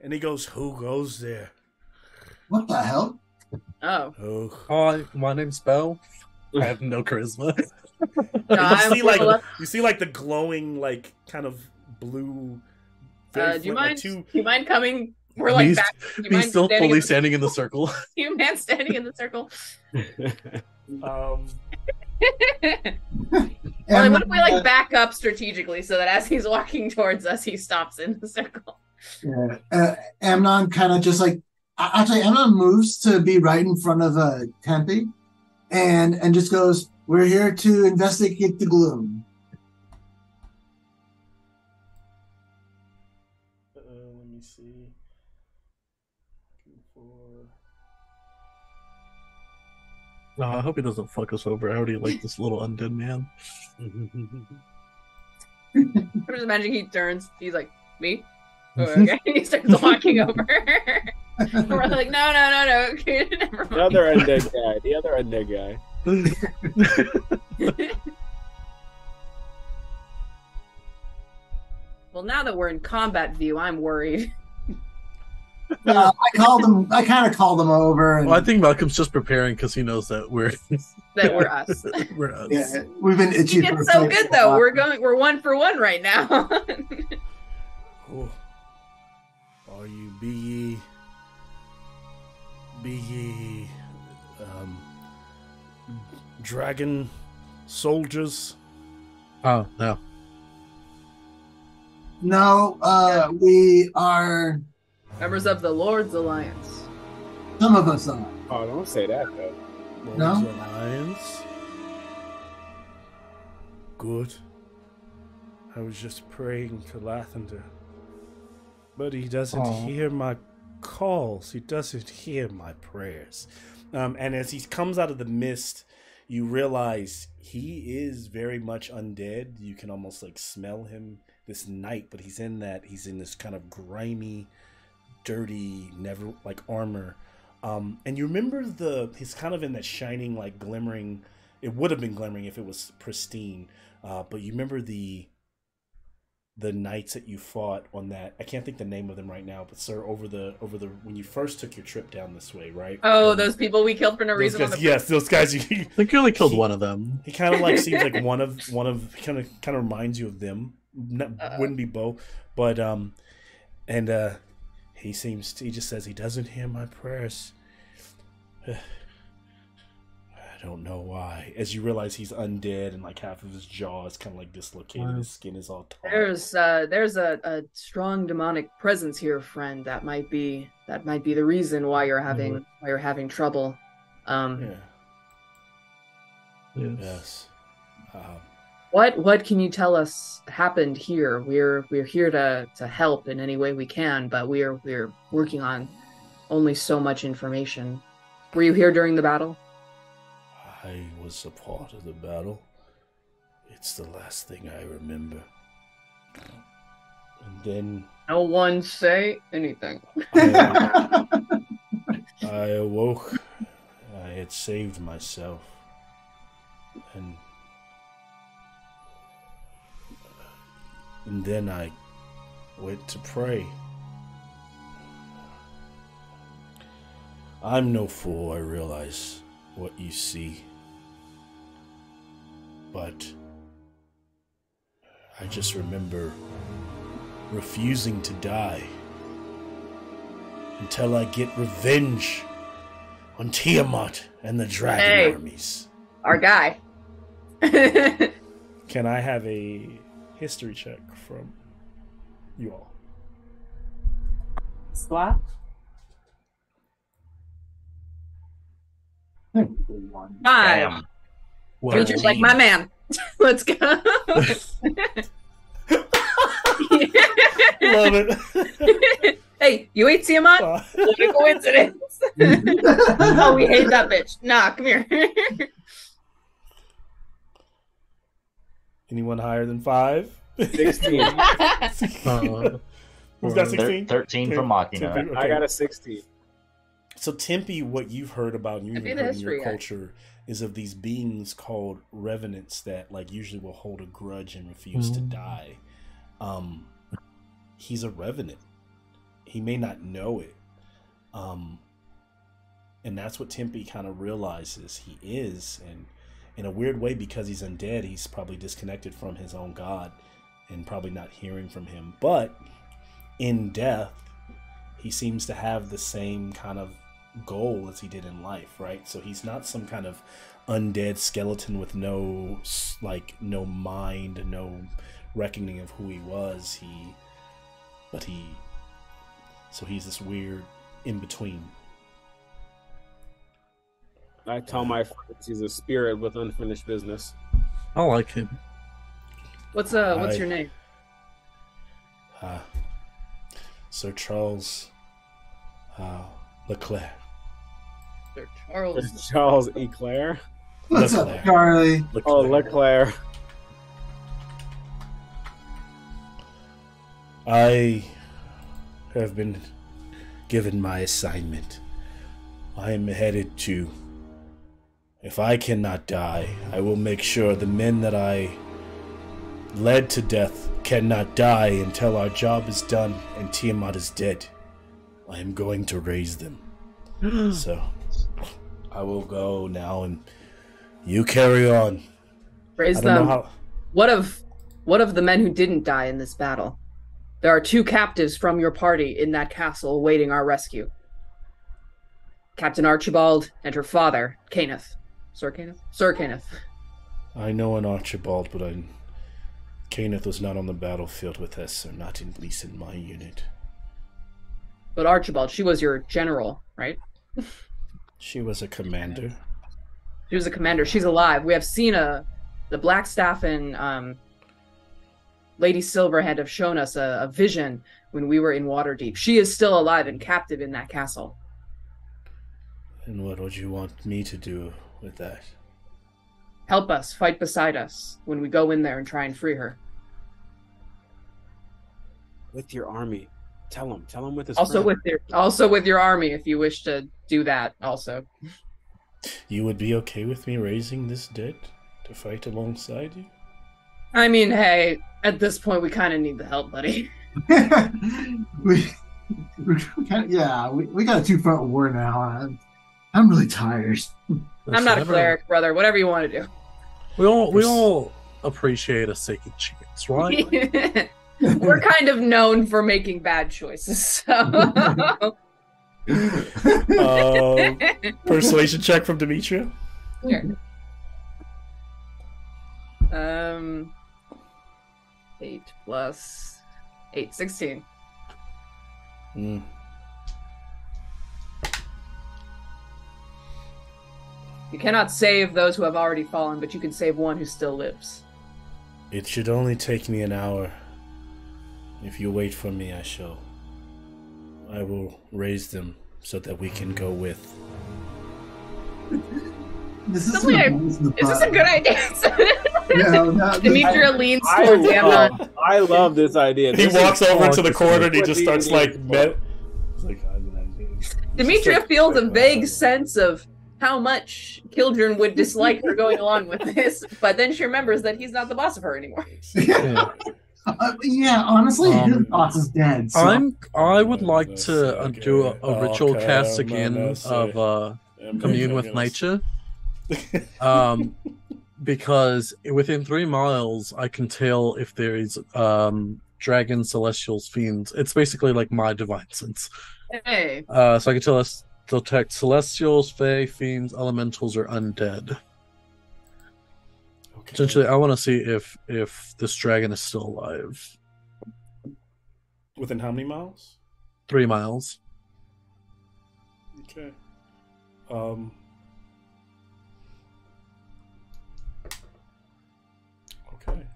And he goes, "Who goes there?" What the hell? Oh, Oh. Hi, my name's Belle. I have no charisma. no, You I'm see like Lola. you see like the glowing like kind of blue. very Do you flint, like mind? two- Do you mind coming? We're like He's- back. Do you He's mind still standing fully in the, standing in the circle. you man standing in the circle? Um, Or like, what if we like back up strategically so that as he's walking towards us, he stops in the circle? Amnon kind of just like actually Amnon moves to be right in front of Tempe, and just goes, "We're here to investigate the gloom." let me see. No, I hope he doesn't fuck us over. I already like this little undead man. I'm just imagining he turns. He's like, me? Oh, okay. He starts walking over. We're like, no. Okay, never The mind. other undead guy. The other undead guy. Well, now that we're in combat view, I'm worried. I kind of called them over. And, Well, I think Malcolm's just preparing because he knows that we're That we're us. we're us. yeah, we've been itchy for It's so a good while. though. We're 1 for 1 right now. Oh. Are you be ye dragon soldiers? Oh no. No, we are. Members of the Lord's Alliance. Some of us are. Oh, don't say that though. No? Lord's Alliance? Good. I was just praying to Lathander. But he doesn't hear my calls. He doesn't hear my prayers. And as he comes out of the mist, you realize he is very much undead. You can almost like smell him this night, but he's in this kind of grimy, dirty, never like armor. And you remember he's kind of in that shining, like glimmering. It would have been glimmering if it was pristine. But you remember the knights that you fought on that. I can't think the name of them right now, but sir, over the when you first took your trip down this way, right? Oh, those people we killed for no those reason. guys, On the yes, those guys. I think you only killed one of them. He kind of like seems like one of kind of reminds you of them. Wouldn't be Bo, but he just says he doesn't hear my prayers. I don't know why. As you realize he's undead and like half of his jaw is kind of like dislocated, his skin is all taut. There's a strong demonic presence here, friend. That might be the reason why you're having trouble. Yes. What can you tell us happened here? We're here to help in any way we can, but we're working on only so much information. Were you here during the battle? I was a part of the battle. It's the last thing I remember. And then No one say anything. I awoke. I had saved myself. And then I went to pray. I'm no fool, I realize what you see. But I just remember refusing to die until I get revenge on Tiamat and the dragon armies. Our guy. Can I have a history check from you all? Squat. Five. Damn. Well, Featured like my man. Let's go. Love it. Hey, you ain't Tiamat? What a coincidence. Oh, we hate that bitch. Nah, come here. Anyone higher than 5? 16. Who's got 16? 13 from Machina. Okay. I got a 16. So Tempe, what you've heard about and you've Tempe the heard in your history guy. culture is of these beings called revenants that like usually will hold a grudge and refuse to die. He's a revenant. He may not know it. And that's what Tempe kind of realizes he is. And in a weird way, because he's undead, he's probably disconnected from his own God and probably not hearing from him. But in death, he seems to have the same kind of goal as he did in life, right? So he's not some kind of undead skeleton with no mind, no reckoning of who he was. So he's this weird in between. I tell my friends he's a spirit with unfinished business. I like him. What's your name? Sir Charles Leclerc. Sir Charles. Charles Eclair. What's up, Leclerc. Charlie? Oh, Leclerc. I have been given my assignment. I am headed to... If I cannot die, I will make sure the men that I led to death cannot die until our job is done and Tiamat is dead. I am going to raise them. So, I will go now and you carry on. Raise I don't know them. how... What of the men who didn't die in this battle? There are 2 captives from your party in that castle awaiting our rescue. Captain Archibald and her father, Kenneth. Sir Kenneth? Sir Kenneth. I know an Archibald, but Kenneth was not on the battlefield with us, so not at least in my unit. But Archibald, she was your general, right? She was a commander. She was a commander. She's alive. We have seen the Blackstaff and Lady Silverhand have shown us a vision when we were in Waterdeep. She is still alive and captive in that castle. And what would you want me to do with that? Help us, fight beside us when we go in there and try and free her. With your army. Tell him with his Also friend. with your army if you wish to do that also. You would be okay with me raising this dead to fight alongside you? I mean, hey, at this point we kind of need the help, buddy. we got a 2-front war now. I'm really tired. I'm not a cleric, brother. Whatever you want to do. We all appreciate a second chance, right? We're kind of known for making bad choices, so. Persuasion check from Demetria. Sure. 8 plus 8, 16. Mm. You cannot save those who have already fallen, but you can save one who still lives. It should only take me an hour. If you wait for me, I will raise them so that we can go with. This is a good idea? No, Demetria leans towards Amnon. I love this idea. He This walks is over to the awesome. corner and he What just do you starts need like for? It's like Demetria feels a vague sense of how much Kildren would dislike her going along with this, but then she remembers that he's not the boss of her anymore. Yeah, honestly, his boss is dead. So. I would like to do a ritual cast again of commune with nature. Because within 3 miles, I can tell if there is dragons, celestials, fiends. It's basically like my divine sense. Hey. So I can tell us detect celestials, fae, fiends, elementals, or undead. Okay. Essentially, I want to see if this dragon is still alive. Within how many miles? 3 miles. Okay. Okay.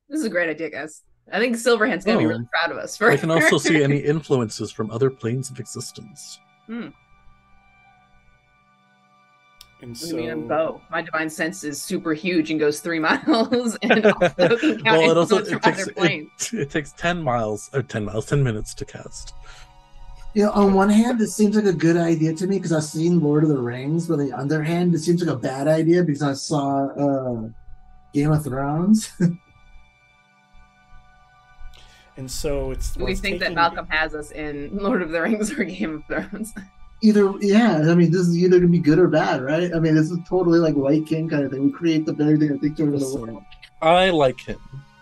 This is a great idea, guys. I think Silverhand's gonna be really proud of us. For I can also see any influences from other planes of existence. And What so, do you mean a bow? My divine sense is super huge and goes 3 miles, and also can count influence from other planes. it takes 10 minutes to cast. You know, on one hand, it seems like a good idea to me because I've seen Lord of the Rings, but on the other hand, it seems like a bad idea because I saw Game of Thrones. And so it's. Do we think that Malcolm has us in Lord of the Rings or Game of Thrones? Either, yeah, I mean, this is either gonna be good or bad, right? I mean, this is totally like White King kind of thing. We create the very thing that takes over the world. I like him.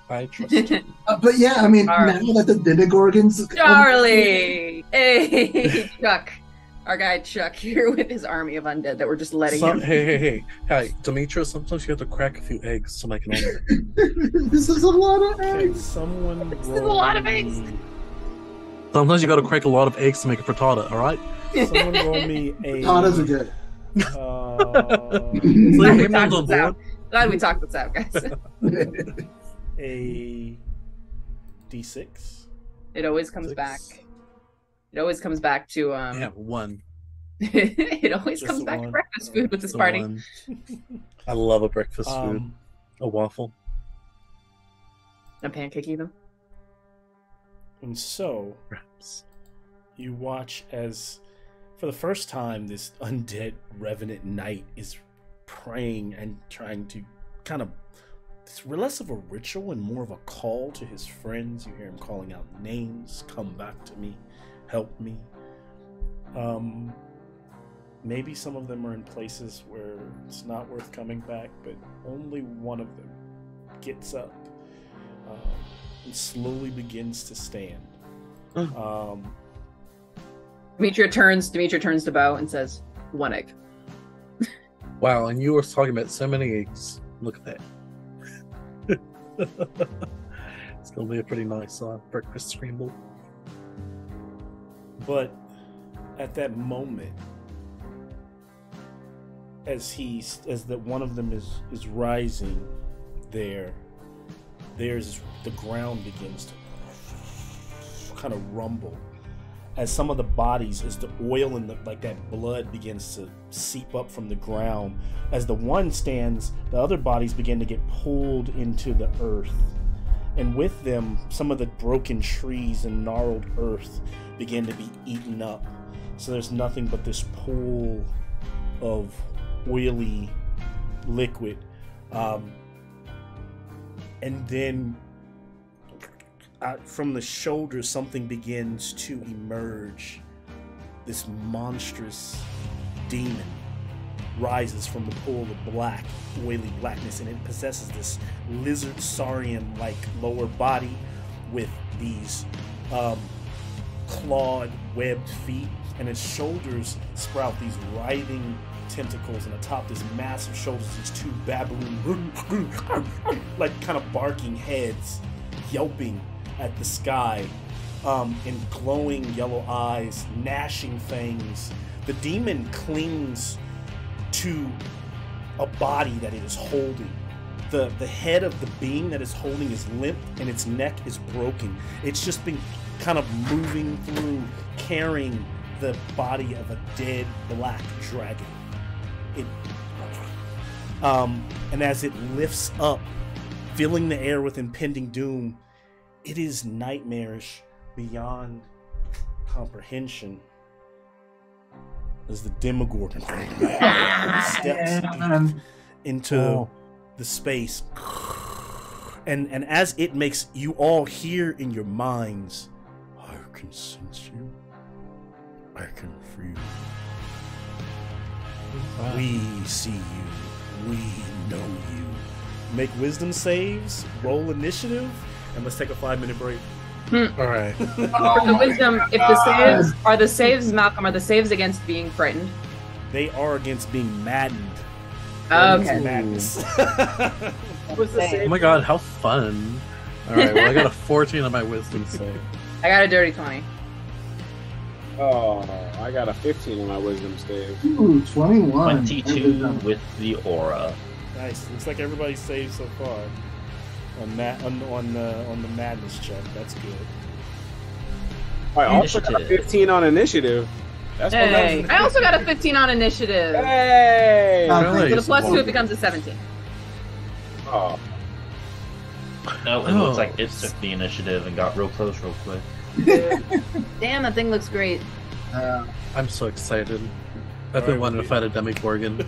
I trust him. But yeah, I mean, All right. now that the Demogorgons, Charlie! Hey, Chuck. Our guy Chuck here with his army of undead that we're just letting him. Hey, Demetria, sometimes you have to crack a few eggs to make an omelet. this is a lot of Can eggs. someone This is a lot of eggs. Sometimes you gotta crack a lot of eggs to make a frittata, alright? Someone roll me a. Potatoes are good. Glad we Hey, talked on this out. board. Glad we talked this out, guys. A D6. It always comes back. It always comes back to Yeah, one. it always Just comes the back to one. breakfast food with this The party. one. I love a breakfast food. A waffle. A pancake even. And so Perhaps. you watch as, for the first time, this undead revenant knight is praying and trying to kind of it's less of a ritual and more of a call to his friends. You hear him calling out names, come back to me, help me. Maybe some of them are in places where it's not worth coming back, but only one of them gets up and slowly begins to stand. Demetria turns to Bo and says, "One egg." Wow, and you were talking about so many eggs. Look at that. It's gonna be a pretty nice breakfast scramble. But at that moment, as one of them is rising, there's the ground begins to kind of rumble as some of the bodies, as the oil and that blood begins to seep up from the ground. As the one stands, the other bodies begin to get pulled into the earth, and with them, some of the broken trees and gnarled earth begin to be eaten up. So there's nothing but this pool of oily liquid, and then from the shoulders something begins to emerge. This monstrous demon rises from the pool of black, oily blackness, and it possesses this lizard saurian like lower body with these clawed, webbed feet, and its shoulders sprout these writhing tentacles, and atop this massive shoulders, these two baboon like kind of barking heads, yelping at the sky, in glowing yellow eyes, gnashing fangs. The demon clings to a body that it is holding. The head of the being that is holding is limp, and its neck is broken. It's just been kind of moving through, carrying the body of a dead black dragon. And as it lifts up, filling the air with impending doom, it is nightmarish beyond comprehension. As the Demogorgon steps into the space, and as it makes, you all hear in your minds, "I can sense you. I can feel you. We see you. We know you." Make wisdom saves, roll initiative, and let's take a 5-minute break. All right. For the wisdom, if the saves, Malcolm, are the saves against being frightened? They are against being maddened. Okay. Madness. Oh my god, how fun. All right, well, I got a 14 on my wisdom save. I got a dirty 20. Oh, I got a 15 on my wisdom save. Ooh, 21. 22 with the aura. Nice. Looks like everybody saved so far on the madness check. That's good. I also got a 15 on initiative. That's Hey, I also got a 15 on initiative. Hey! Really? With a +2, it becomes a 17. Oh. No, it looks like it took the initiative and got real close real quick. Damn, that thing looks great. I'm so excited. I've been wanting to fight a Demogorgon. Be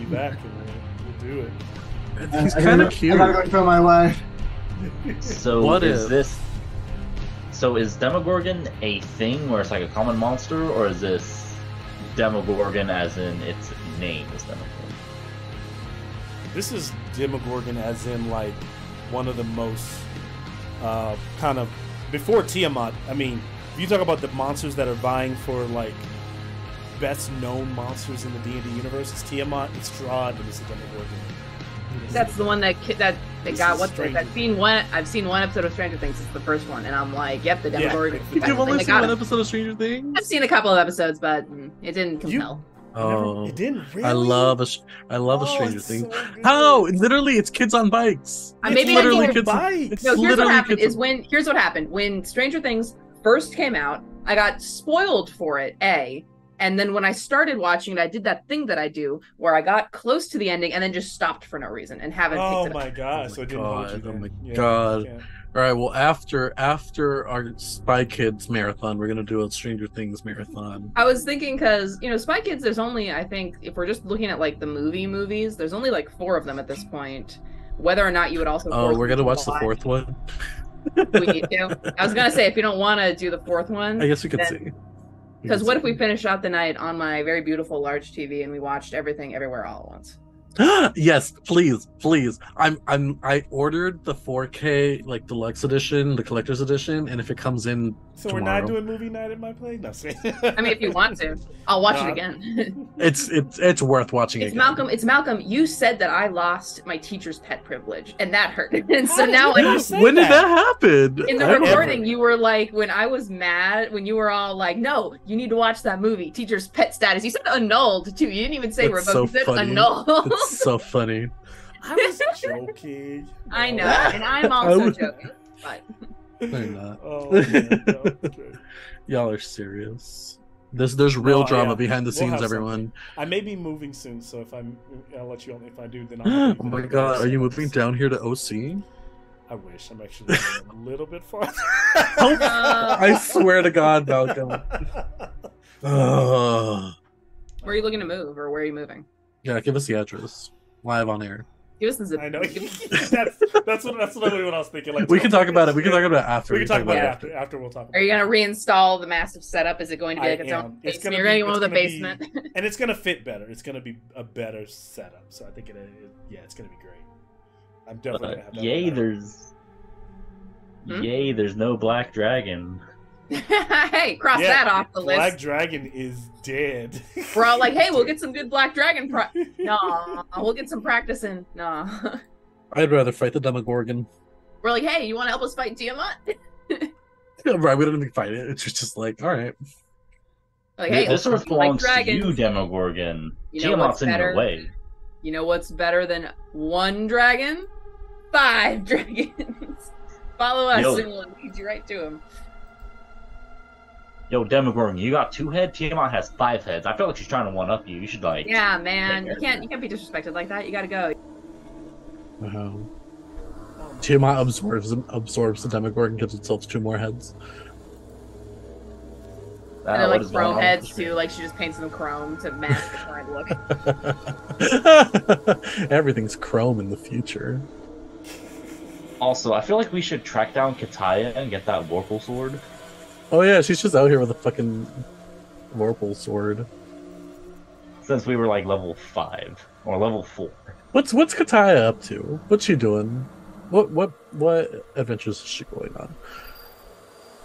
back and we'll do it. He's kind of cute. I gotta go throw my way. So What is if- this? So is Demogorgon a thing where it's like a common monster, or is this Demogorgon as in its name is Demogorgon? This is Demogorgon as in like one of the most kind of before Tiamat. I mean, if you talk about the monsters that are vying for like best known monsters in the D&D universe, it's Tiamat, it's Strahd, and it's the Demogorgon. That's the one that This got is what's Stranger I've seen one episode of Stranger Things. It's the first one, and I'm like, yep, the Demogorgon. Yeah. You've only I seen got one him. episode of Stranger Things? I've seen a couple of episodes, but it didn't compel. Oh, It didn't really. I love a Oh, Stranger it's Things. so good. How? Literally, it's kids on bikes. Maybe It's I literally think kids. bikes. No, here's what literally happened. kids- Here's what happened when Stranger Things first came out. I got spoiled for it. And then when I started watching it, I did that thing that I do where I got close to the ending and then just stopped for no reason and haven't Oh picked it up. my god! So it didn't hold you. Oh then. my Yeah, god! you can't. All right. Well, after our Spy Kids marathon, we're gonna do a Stranger Things marathon. I was thinking because, Spy Kids, there's only, I think, if we're just looking at like the movies, there's only like 4 of them at this point. Whether or not you would also. Oh, we're gonna watch the 4th one. We need to. I was gonna say if you don't want to do the 4th one, I guess we could see. because what if we finish out the night on my very beautiful large TV and we watched Everything Everywhere All at Once? Yes, please. I ordered the 4K like deluxe edition, the collector's edition, and if it comes in So tomorrow, we're not doing movie night at my place. No, I mean, if you want to, I'll watch it again. it's worth watching. It's again. Malcolm. You said that I lost my teacher's pet privilege, and that hurt. And so now, When did that happen? in the I don't recording, know. you were like, when I was mad, when you were all like, "No, you need to watch that movie." Teacher's pet status. You said annulled too. You didn't even say That's revoked. so You said funny. annulled. It's so funny. I was joking. I know, and I'm also joking. But They're not. Oh, man, no, okay. Y'all are serious. There's real No, drama yeah. behind the We'll scenes, have everyone. I may be moving soon, so I'll let you know if I do. Then Oh I'll. my god, are you moving down here to OC? I wish. I'm actually moving a little bit farther. I swear to God, Malcolm. Ugh. where are you looking to move, or where are you moving? Yeah, give us the address. Live on air. Give us the zip. I know. that's literally what I was thinking. Like, We can talk about it. We can talk about it after. We can talk about it Yeah. after. After we'll talk. About Are you gonna reinstall the massive setup? Is it going to be I like its am. own It's basement? gonna You're be- going to go it's with a gonna be- basement. and it's gonna fit better. It's gonna be a better setup. So I think it's gonna be great. I'm definitely gonna have that. Yay, there's no black dragon. Hey, cross that off the Black list. Dragon is dead. We're all like, hey, we'll get some good Black Dragon. No, we'll get some practice in. No. I'd rather fight the Demogorgon. We're like, hey, you want to help us fight Tiamat? Right, we don't even fight it. It's just like, all right. Like, hey, This earth like belongs to dragons. you, Demogorgon. You know what's Tiamat's in better? your way. You know what's better than 1 dragon? 5 dragons. Follow us Yo. and we'll lead you right to him. Yo, Demogorgon, you got 2 heads. Tiamat has 5 heads. I feel like she's trying to one up you. You should like. Yeah, man. take You can't be disrespected like that. You gotta go. Wow. Tiamat absorbs the Demogorgon, gives itself 2 more heads. And then what like is going chrome on heads with the too, like she just paints them chrome to match the current look. Everything's chrome in the future. Also, I feel like we should track down Kataya and get that Warple sword. Oh yeah, she's just out here with a fucking Vorpal sword. Since we were like level 5 or level 4. What's Kataya up to? What's she doing? What adventures is she going on?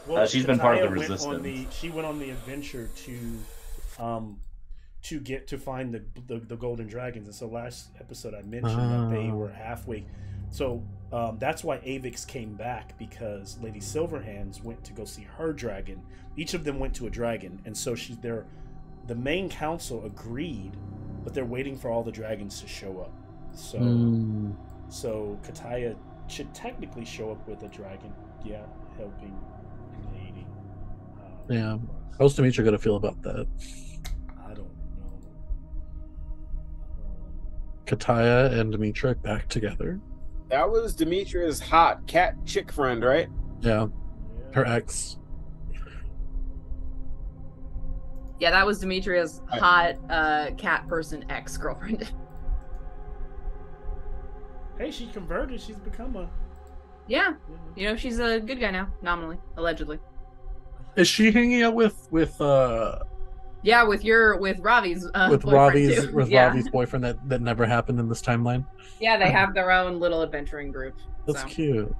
Well, She's been part of the Kataya went resistance. She went on the adventure to find the golden dragons, and so last episode I mentioned that they were halfway. So that's why Avix came back, because Lady Silverhands went to go see her dragon. Each of them went to a dragon, and so the main council agreed, but they're waiting for all the dragons to show up. So Kataya should technically show up with a dragon, helping and aiding. Yeah. How's Demetra gonna feel about that? I don't know. Kataya and Demetra back together? That was Demetria's hot cat chick friend, right? Yeah. Her ex. Yeah, that was Demetria's hot cat person ex-girlfriend. Hey, she converted. She's become a. Yeah, she's a good guy now, nominally, allegedly. Is she hanging out with Yeah, with Ravi's boyfriend, too. Ravi's boyfriend that never happened in this timeline? Yeah, they have their own little adventuring group. That's cute.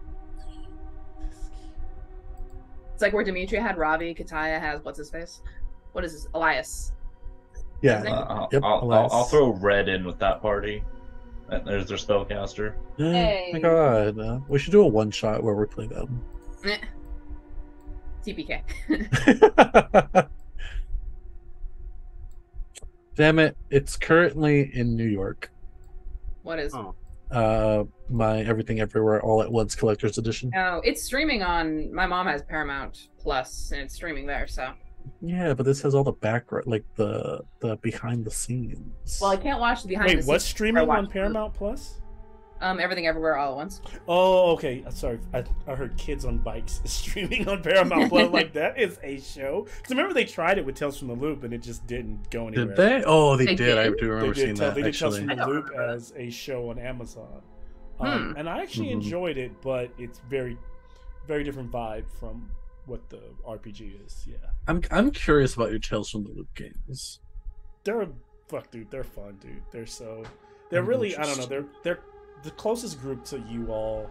It's like where Demetria had Ravi, Kataya has what's his face? What is this? Elias. Yeah. I'll throw Red in with that party. There's their spellcaster. Hey. Oh my god. We should do a one shot where we play them. TPK. Damn it. It's currently in New York. What is? My Everything Everywhere All at Once Collector's Edition. No, it's streaming on. My mom has Paramount Plus, and it's streaming there. So Yeah, but this has all the background, like the behind the scenes. Well, I can't watch the behind the Wait, scenes. what's streaming I watch on Paramount Plus? Everything Everywhere All at Once. Oh, okay. Sorry, I heard Kids on Bikes is streaming on Paramount Plus. Like, that is a show. Because remember they tried it with Tales from the Loop and it just didn't go anywhere. Did they? Oh, they They did. I did? do remember seeing that. They did Tales Actually, from I the don't Loop remember that. as a show on Amazon. Hmm. And I actually Mhm. enjoyed it, but it's very, very different vibe from what the RPG is. Yeah. I'm curious about your Tales from the Loop games. They're they're fun, dude. They're I'm really, I don't know, interested. they're the closest group to you all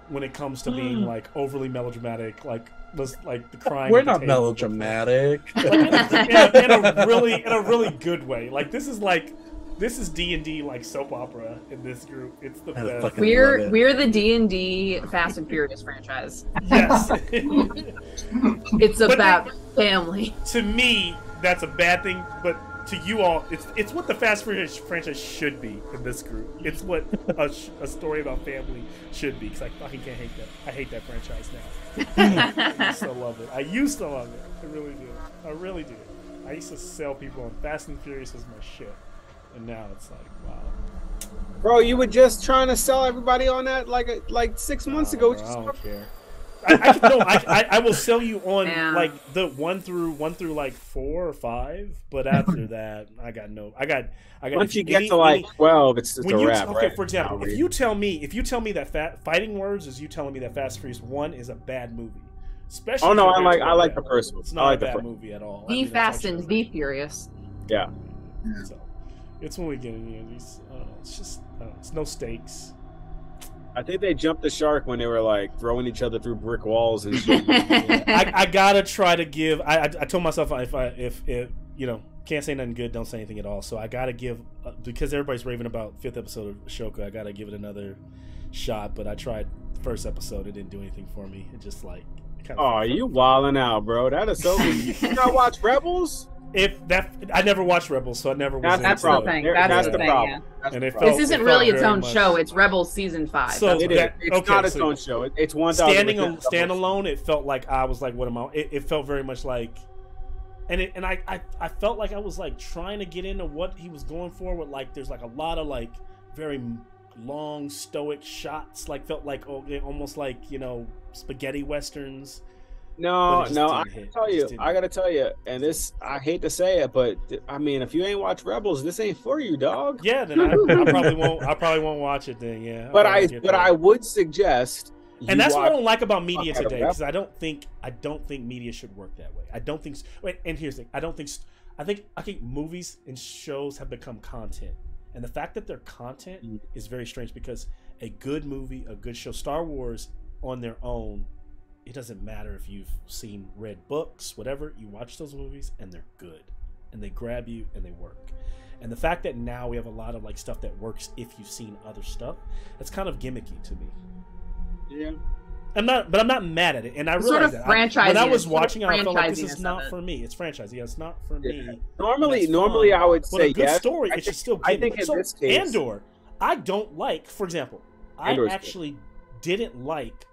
when it comes to being like overly melodramatic, like the crying. We're at the not table. melodramatic. Like, in a really good way. Like this is D&D like soap opera in this group. It's the I best. fucking love it. We're the D&D Fast and Furious franchise. Yes. It's But about family. To me, that's a bad thing, but to you all, it's what the Fast and Furious franchise should be in this group. It's what a story about family should be. Because I fucking can't hate that. I hate that franchise now. I used to love it. I really do. I used to sell people on Fast and Furious was my shit. And now it's like, wow. Bro, you were just trying to sell everybody on that like 6 months ago. Bro, I don't care. I will sell you on Yeah. like the one through like 4 or 5, but after that, I got. Once you get to like 12, it's when a you wrap. okay, right? for example, Now, if you tell me that Fighting Words is you telling me that Fast and Furious 1 is a bad movie, especially. Oh no, compared to I like that. the first one. It's I not like a the bad first. movie at all. I The mean, it's Fast and actually- the Furious. Yeah. So, it's when we get into these. I don't know. It's just it's no stakes. I think they jumped the shark when they were like throwing each other through brick walls and shit. I gotta try to give. I told myself if you know can't say nothing good, don't say anything at all. So I gotta give because everybody's raving about 5th episode of Ashoka. I gotta give it another shot. But I tried the first episode; it didn't do anything for me. It just like. Oh, you wilding out, bro. That is so. You not watch Rebels? If that I never watched Rebels, so I never was. That's into the it. problem. thing. That's the the thing, problem. yeah. That's And the it problem. felt- This isn't it really felt its very own much- show. It's Rebels season 5. So That's It what is. that- It's okay, not its so own show. It's 1,000%. standalone. It felt like I was like, what am I? It felt very much like, and I felt like I was like trying to get into what he was going for. With like, there's like a lot of like very long stoic shots. Like felt like almost like spaghetti westerns. No, But it just no, I didn't hit. tell It you, just didn't I gotta tell you, and this, I hate to say it, but I mean, if you ain't watched Rebels, this ain't for you, dog. Yeah, then I probably won't. I probably won't watch it then. Yeah, But I'll get that. I would suggest, And that's what I watch- don't like about media Fuck out of today, rap. because I don't think media should work that way. I don't think. Wait, and here's the thing: I think movies and shows have become content, and the fact that they're content is very strange because a good movie, a good show, Star Wars on their own, it doesn't matter if you've read books, whatever. You watch those movies and they're good, and they grab you and they work. And the fact that now we have a lot of like stuff that works if you've seen other stuff, that's kind of gimmicky to me. Yeah. I'm not mad at it, and I It's realized sort of that franchising. when I was It's sort of watching it, I felt like this is franchisiness not of it. for me. It's franchise, yeah, it's not for Yeah. me. Normally, That's normally fine. I would But say a good yes. story, I it should think- still. I think in so, this case, Andor, I don't like. For example, Andor's I good. actually didn't like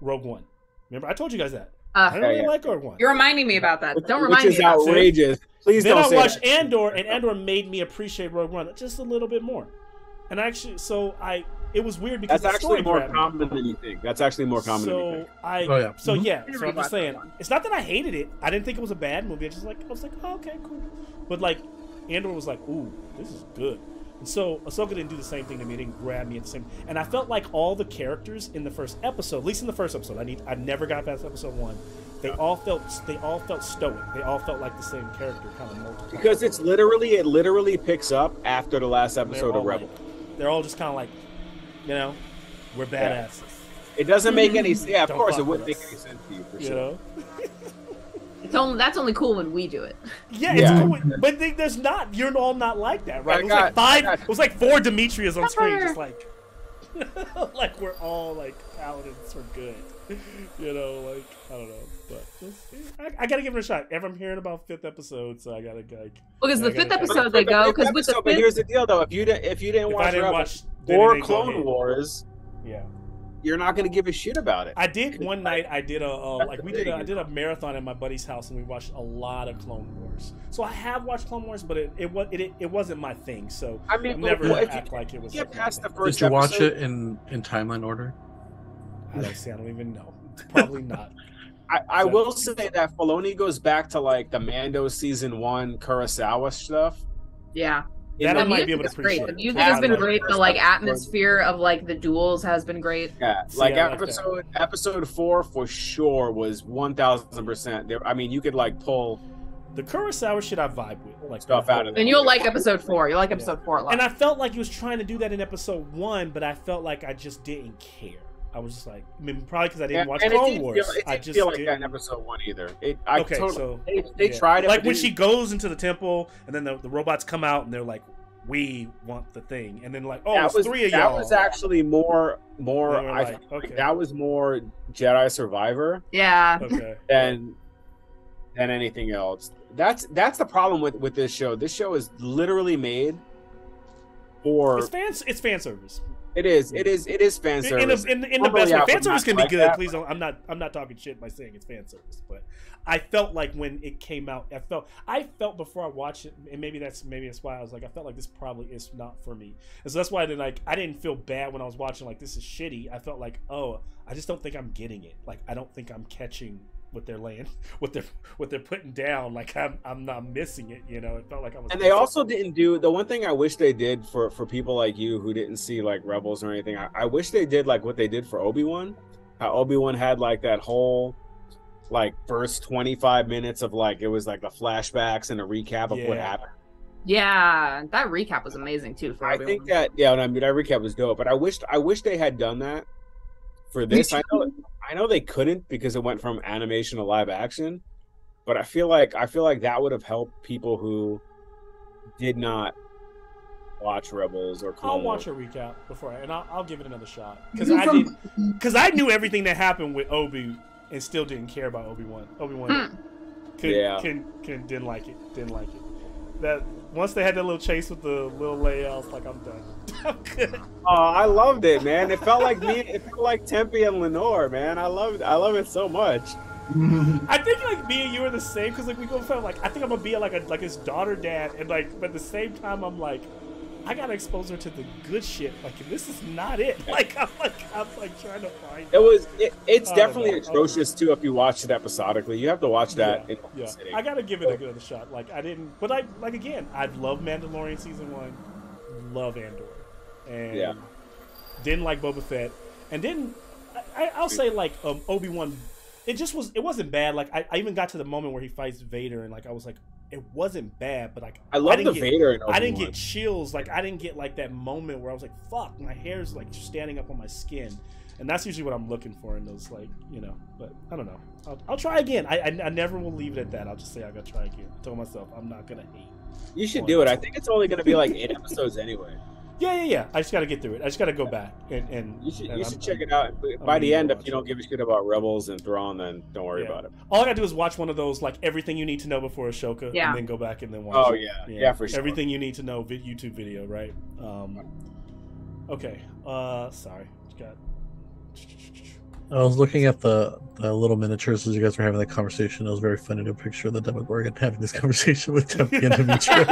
Rogue One. Remember, I told you guys that. Uh, I didn't really yeah. like Rogue One. You're reminding me about that. Don't which remind is me about that. outrageous. Please Then don't I say watched that. Andor, and Andor made me appreciate Rogue One just a little bit more. And actually, it was weird because That's the story actually more grabbed me. common than you think. That's actually more common than you think. Oh, yeah. So Mhm. yeah, You so I'm rewatched just saying, that one. it's not that I hated it. I didn't think it was a bad movie. I was like, oh, okay, cool. But like, Andor was like, ooh, this is good. And so Ahsoka didn't do the same thing to me. It didn't grab me at the same. And I felt like all the characters in the first episode, at least in the first episode, I never got past episode 1. They all felt stoic. They all felt like the same character, kind of multiple. Because it literally picks up after the last episode of Rebel. They're all just kind of like, we're badasses. It doesn't make any sense. Yeah, of Don't course, fuck it wouldn't with make us. any sense to you, for You sure. know? That's only cool when we do it. Yeah, Yeah. it's cool. But there's not. You're all not like that, right? I It was got- like five. I got- It was like 4 Demetrius on screen, Sure. just like, like we're all like paladins for good. Like I don't know, but I gotta give it a shot. I'm hearing about 5th episode, so I gotta like. Because the I gotta 5th check it episode out. they go Fifth because with the episode, but 5th here's the deal, though. If you didn't If watch I didn't Rebels watch then it or ain't go Clone ahead. Wars, Yeah. you're not gonna give a shit about it. I did one night. I did I did a marathon at my buddy's house, and we watched a lot of Clone Wars. So I have watched Clone Wars, but it wasn't my thing. So I mean, I'm never if act like it was. get like past my the thing. first Did you watch episode- it in timeline order? I don't even know. Probably not. I will say that Filoni goes back to like the Mando season 1 Kurosawa stuff. Yeah. That I The might be music able to is great. appreciate. The music Yeah, has been like great. The first like episode. atmosphere of like the duels has been great. Yeah, See, like I like episode 4 for sure was 1000%. I mean, you could like pull The Kurosawa shit I vibe with, like Stuff the out of whole- it. And you'll like episode 4. You'll like episode 4 a lot. And I felt like he was trying to do that in episode 1, but I felt like I just didn't care. I was just like, I mean, probably because I didn't watch and it Clone didn't Wars. Feel, it I didn't just feel like didn't. that in episode 1 either. They Yeah. tried it, like but when it she goes into the temple, and then the robots come out, and they're like, "We want the thing," and then like, "Oh, that it's was 3 of that y'all." was actually more. They were I like, feel like okay. that was more Jedi Survivor yeah. Okay. than anything else. That's the problem with this show. This show is literally made for It's fan service. it is fan service. In the Normally best I way. would Fan service not can be like good. that, Please don't. I'm not talking shit by saying it's fan service, but I felt like when it came out, I felt before I watched it, and maybe that's why I was like, I felt like this probably is not for me, and so that's why I didn't feel bad when I was watching like this is shitty. I felt like, oh, I just don't think I'm getting it. Like I don't think I'm catching what they're laying, what they're putting down. Like I'm not missing it. You know, it felt like I was. And they also didn't do the one thing I wish they did for people like you who didn't see like Rebels or anything. I wish they did like what they did for Obi-Wan. How Obi-Wan had like that whole like first 25 minutes of like it was like the flashbacks and a recap of what Yeah. happened. Yeah. That recap was amazing too for I everyone. think that I mean that recap was dope, but I wish they had done that for this. I know they couldn't because it went from animation to live action, but I feel like that would have helped people who did not watch Rebels or Clone I'll watch Wars. a recap before, and I'll give it another shot From- because I knew everything that happened with Obi and still didn't care about Obi-Wan. Obi-Wan didn't like it. That once they had that little chase with the little Leia, I was like, I'm done. I'm good. Oh, I loved it, man. It felt like me. It felt like Tempe and Lenore, man. I love it so much. I think like me and you are the same because like we go from like I think I'm gonna be like his daughter dad and like but at the same time I'm like I gotta expose her to the good shit. Like this is not it. Like I'm trying to find. It's I don't definitely know. atrocious too if you watch it episodically. You have to watch that. in Yeah, sitting. I gotta give it a good shot. Like I didn't, but again, I love Mandalorian season 1, love Andor, and Yeah. didn't like Boba Fett, and didn't. I'll say like Obi-Wan. It wasn't bad. Like I even got to the moment where he fights Vader, and like I was like, it wasn't bad, but like I love didn't the get- Vader in I didn't Obi-Wan. get chills. Like I didn't get like that moment where I was like, fuck, my hair's like standing up on my skin. And that's usually what I'm looking for in those, like, you know. But I don't know. I'll try again. I never will leave it at that. I'll just say I gotta try again. I told myself I'm not gonna hate. You should do it. I think it's only going to be like 8 episodes anyway. Yeah. I just gotta get through it. I just gotta go back and You should I'm- check it out. By the end, if you don't give a shit about Rebels and Thrawn, then don't worry Yeah. about it. All I gotta do is watch one of those, like everything you need to know before Ashoka, Yeah. and then go back and then watch. Oh it. yeah, for sure. Everything you need to know YouTube video, right? Okay. Sorry. Got. I was looking at the little miniatures as you guys were having that conversation. It was very funny to picture the Demogorgon having this conversation with Tempe and Demetra.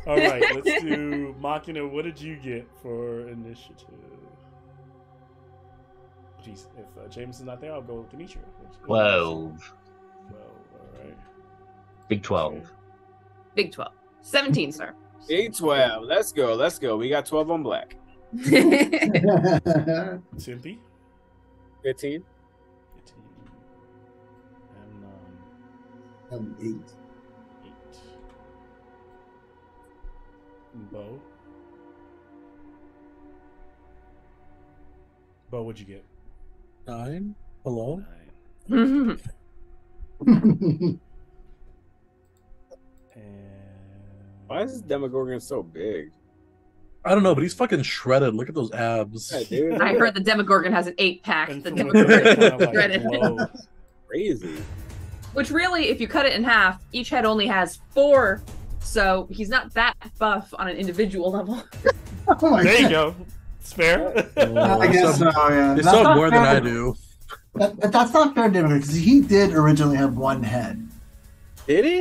All right, let's do Machina. What did you get for initiative? Jeez, if Jameson's not there, I'll go with Demetra. 12. 12, all right. Big 12. Big 12. 17, sir. Big 12. Let's go. We got 12 on black. Simpy. 15. 15. And 8. 8. Bo. Bo, what'd you get? 9? Hello? 9. And Why is this Demogorgon so big? I don't know, but he's fucking shredded. Look at those abs. Yeah, dude. I heard the Demogorgon has an 8-pack. and The from within, Demogorgon kind of is like shredded. glow. Crazy. Which really, if you cut it in half, each head only has 4. So he's not that buff on an individual level. Oh my There you God. go. It's fair. I guess so. Yeah, They That's still have not more than fair. I do. That's not fair, David, because he did originally have one head. Did he?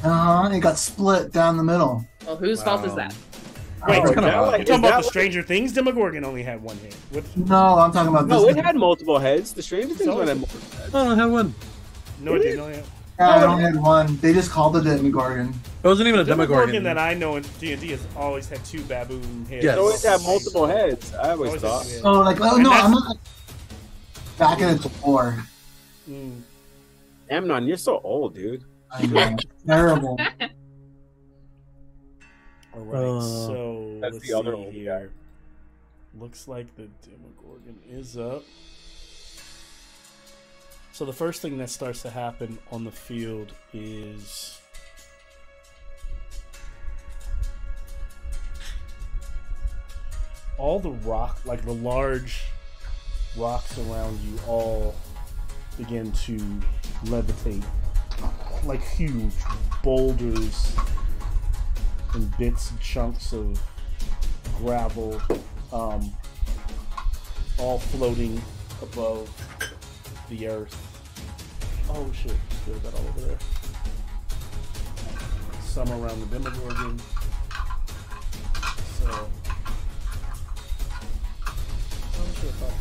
It got split down the middle. Well, whose fault is that? Wait, It's kinda odd. you're talking about the Stranger Things Demogorgon only had one head. What? No, I'm talking about this. No, it had multiple heads. The Stranger Things So- one had multiple heads. Oh, I have one. No, it didn't. No, yeah. Yeah, I only had one. They just called it Demogorgon. It wasn't even a Demogorgon Demogorgon. that I know in D&D has always had two baboon heads. Yes. It always had multiple heads. I always Always thought. had two heads. Oh, like, oh And no, that's- I'm not backing it before. Mm. Amnon, you're so old, dude. I know. Terrible. All right, so That's let's the other see old here. Looks like the Demogorgon is up. So the first thing that starts to happen on the field is all the rock, like the large rocks around you, all begin to levitate, like huge boulders and bits and chunks of gravel, all floating above the earth. Oh shit, still got all over there. Some around the Demogorgon. So.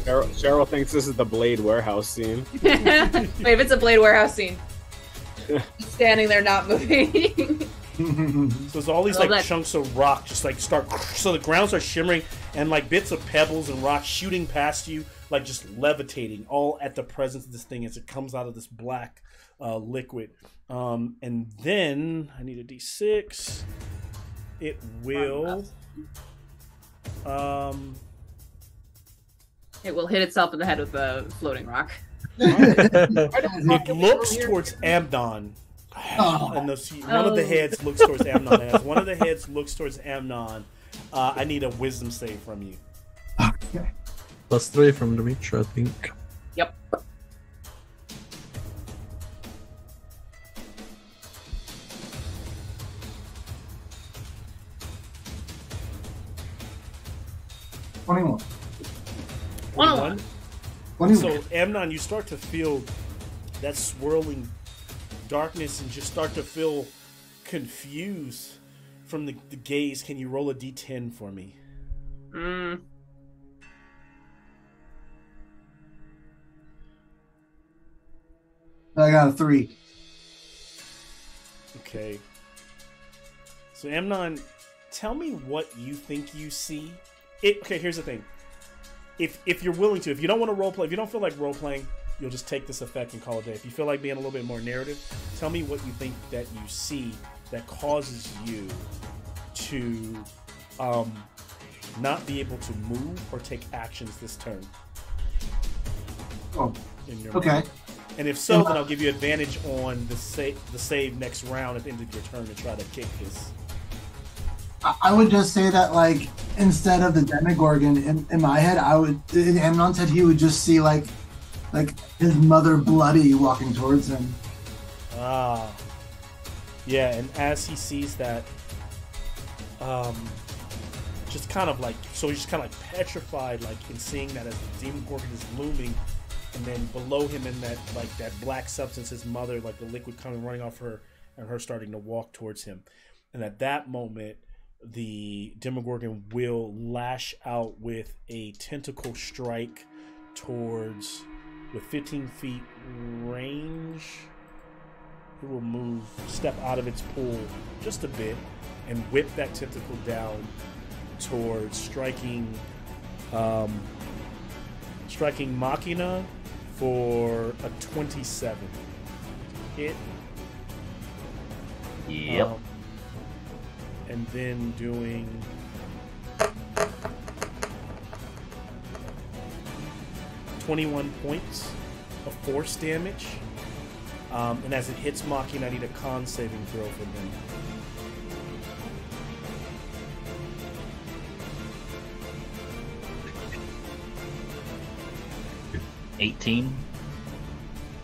Cheryl thinks this is the Blade warehouse scene. Wait, if it's a Blade warehouse scene, just standing there not moving. So there's all these Love like that. chunks of rock just like start, so the ground starts shimmering and like bits of pebbles and rock shooting past you, like just levitating, all at the presence of this thing as it comes out of this black liquid. And then I need a D6. It will. It will hit itself in the head with the floating rock. It looks towards Amnon. Oh. And one of the heads looks towards Amnon. And as one of the heads looks towards Amnon, I need a wisdom save from you. Okay. +3 from Demetra, I think. Yep. Twenty-one. 101. 21. So Amnon, you start to feel that swirling darkness and just start to feel confused from the gaze. Can you roll a D10 for me? I got a 3. Okay. So Amnon, tell me what you think you see. Okay, here's the thing. If you're willing to, if you don't want to role play, if you don't feel like role playing, you'll just take this effect and call it a day. If you feel like being a little bit more narrative, tell me what you think that you see that causes you to not be able to move or take actions this turn. Oh, In your okay. mind. And if so, then I'll give you advantage on the save next round at the end of your turn to try to kick this. I would just say that, like, instead of the Demogorgon, in my head, in Amnon's head, he would just see, like his mother bloody walking towards him. Ah. Yeah, and as he sees that, just kind of like, so he's just kind of like petrified, like in seeing that as the Demogorgon is looming, and then below him in that, like that black substance, his mother, like the liquid coming running off her, and her starting to walk towards him. And at that moment, the Demogorgon will lash out with a tentacle strike towards, with 15 feet range. It will move, step out of its pool just a bit, and whip that tentacle down towards striking Machina for a 27. Hit. Yep. And then doing 21 points of force damage. And as it hits Machina, I need a con saving throw from him. $18.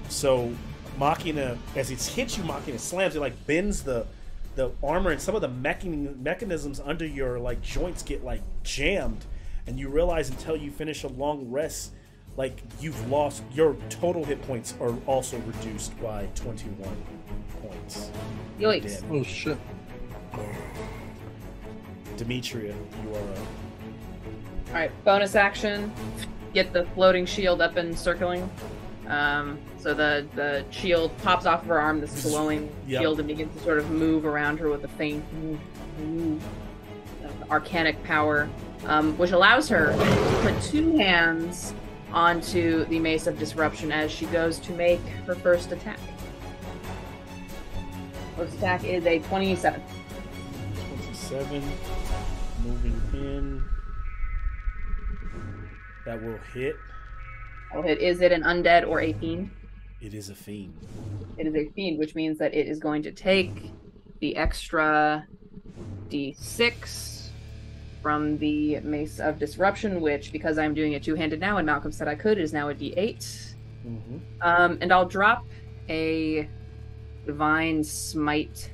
So Machina, as it hits you, Machina slams, it like bends the armor, and some of the mechanisms under your like joints get like jammed, and you realize until you finish a long rest, like you've lost your total hit points are also reduced by 21 points. Yikes. Oh shit. Demetria, you are up. All right, bonus action. Get the floating shield up and circling. So the shield pops off of her arm, this glowing Yep. shield, and begins to sort of move around her with a faint arcanic power, which allows her to put two hands onto the Mace of Disruption as she goes to make her first attack. First attack is a 27. 27. Moving in. That will hit. Is it an undead or a fiend? It is a fiend. It is a fiend, which means that it is going to take the extra d6 from the Mace of Disruption, which, because I'm doing it two-handed now, and Malcolm said I could, is now a d8. And I'll drop a Divine Smite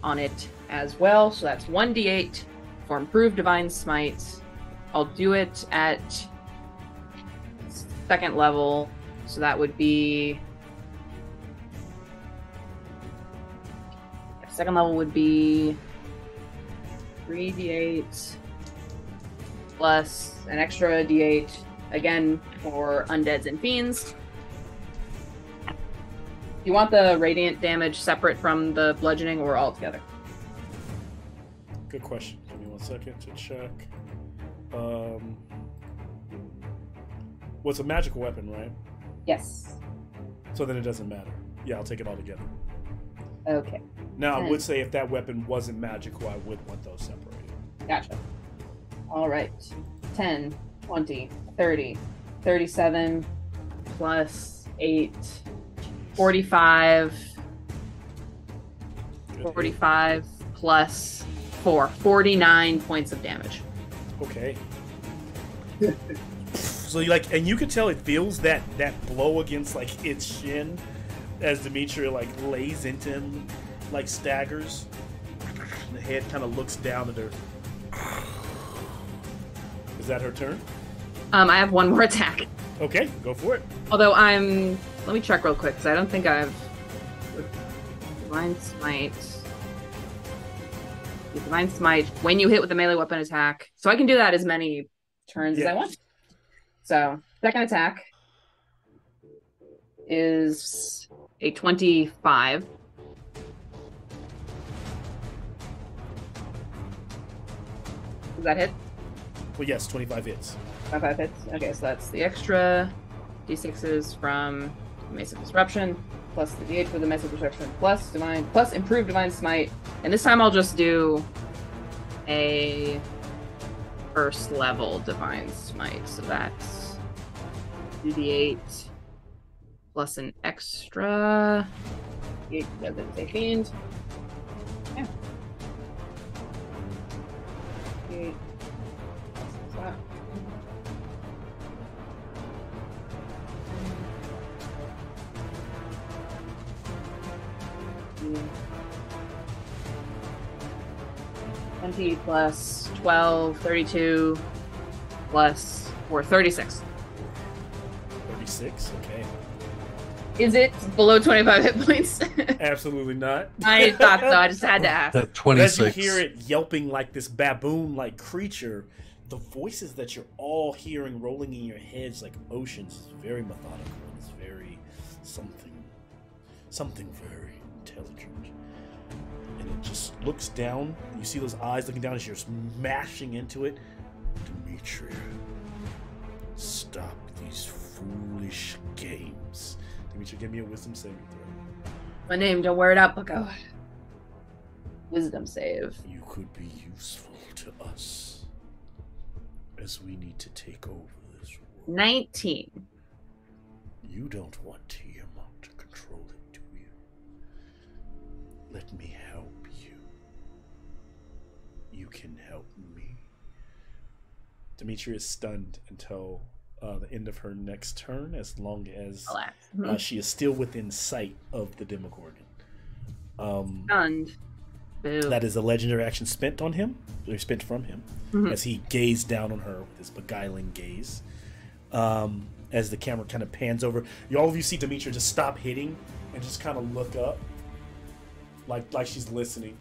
on it as well. So that's 1d8 for improved Divine Smite. I'll do it at second level, so that would be second level would be 3d8 plus an extra d8 again for undeads and fiends. You want the radiant damage separate from the bludgeoning or all together? Good question. Give me 1 second to check. Well, it's a magical weapon, right? Yes. So then it doesn't matter. Yeah, I'll take it all together. Okay. Now, I 10. would say if that weapon wasn't magical, I would want those separated. Gotcha. All right. 10, 20, 30, 37 plus 8, 45, Good. 45 plus 4, 49 points of damage. Okay. So you like, and you can tell it feels that blow against like its shin as Demetria like lays into him, like staggers. The head kind of looks down at her. Is that her turn? I have one more attack. Okay, go for it. Although let me check real quick because I don't think I've Divine Smite. Divine Smite when you hit with a melee weapon attack. So I can do that as many turns as I want. So second attack is a 25. Does that hit? Well, yes, 25 hits. 25 hits. Okay, so that's the extra d6s from Mace of Disruption, plus the d8 for the Mace of Disruption, plus improved Divine Smite. And this time I'll just do a first level Divine Smite. So that's 2d8 plus an extra 8 because it's a fiend. Yeah. 8 plus that. Mm. 20 plus 12, 32 plus 4, 36. 36, okay. Is it below 25 hit points? Absolutely not. I thought so. I just had to ask. That As 26. you hear it yelping like this baboon-like creature, the voices that you're all hearing rolling in your heads like oceans is very methodical. It's very something very intelligent. And it just looks down. You see those eyes looking down as you're smashing into it. Demetria, stop these foolish games. Demetria, give me a wisdom saving throw. My name, don't wear it out, Bucko. Wisdom save. You could be useful to us as we need to take over this world. 19. You don't want Tiamat to control it, do you? Let me help you. You can help me. Demetria is stunned until the end of her next turn, as long as she is still within sight of the Demogorgon. Stunned. Boo. That is a legendary action spent on him, or spent from him, as he gazed down on her with his beguiling gaze. As the camera kind of pans over, all of you see Demetria just stop hitting and just kind of look up, like she's listening.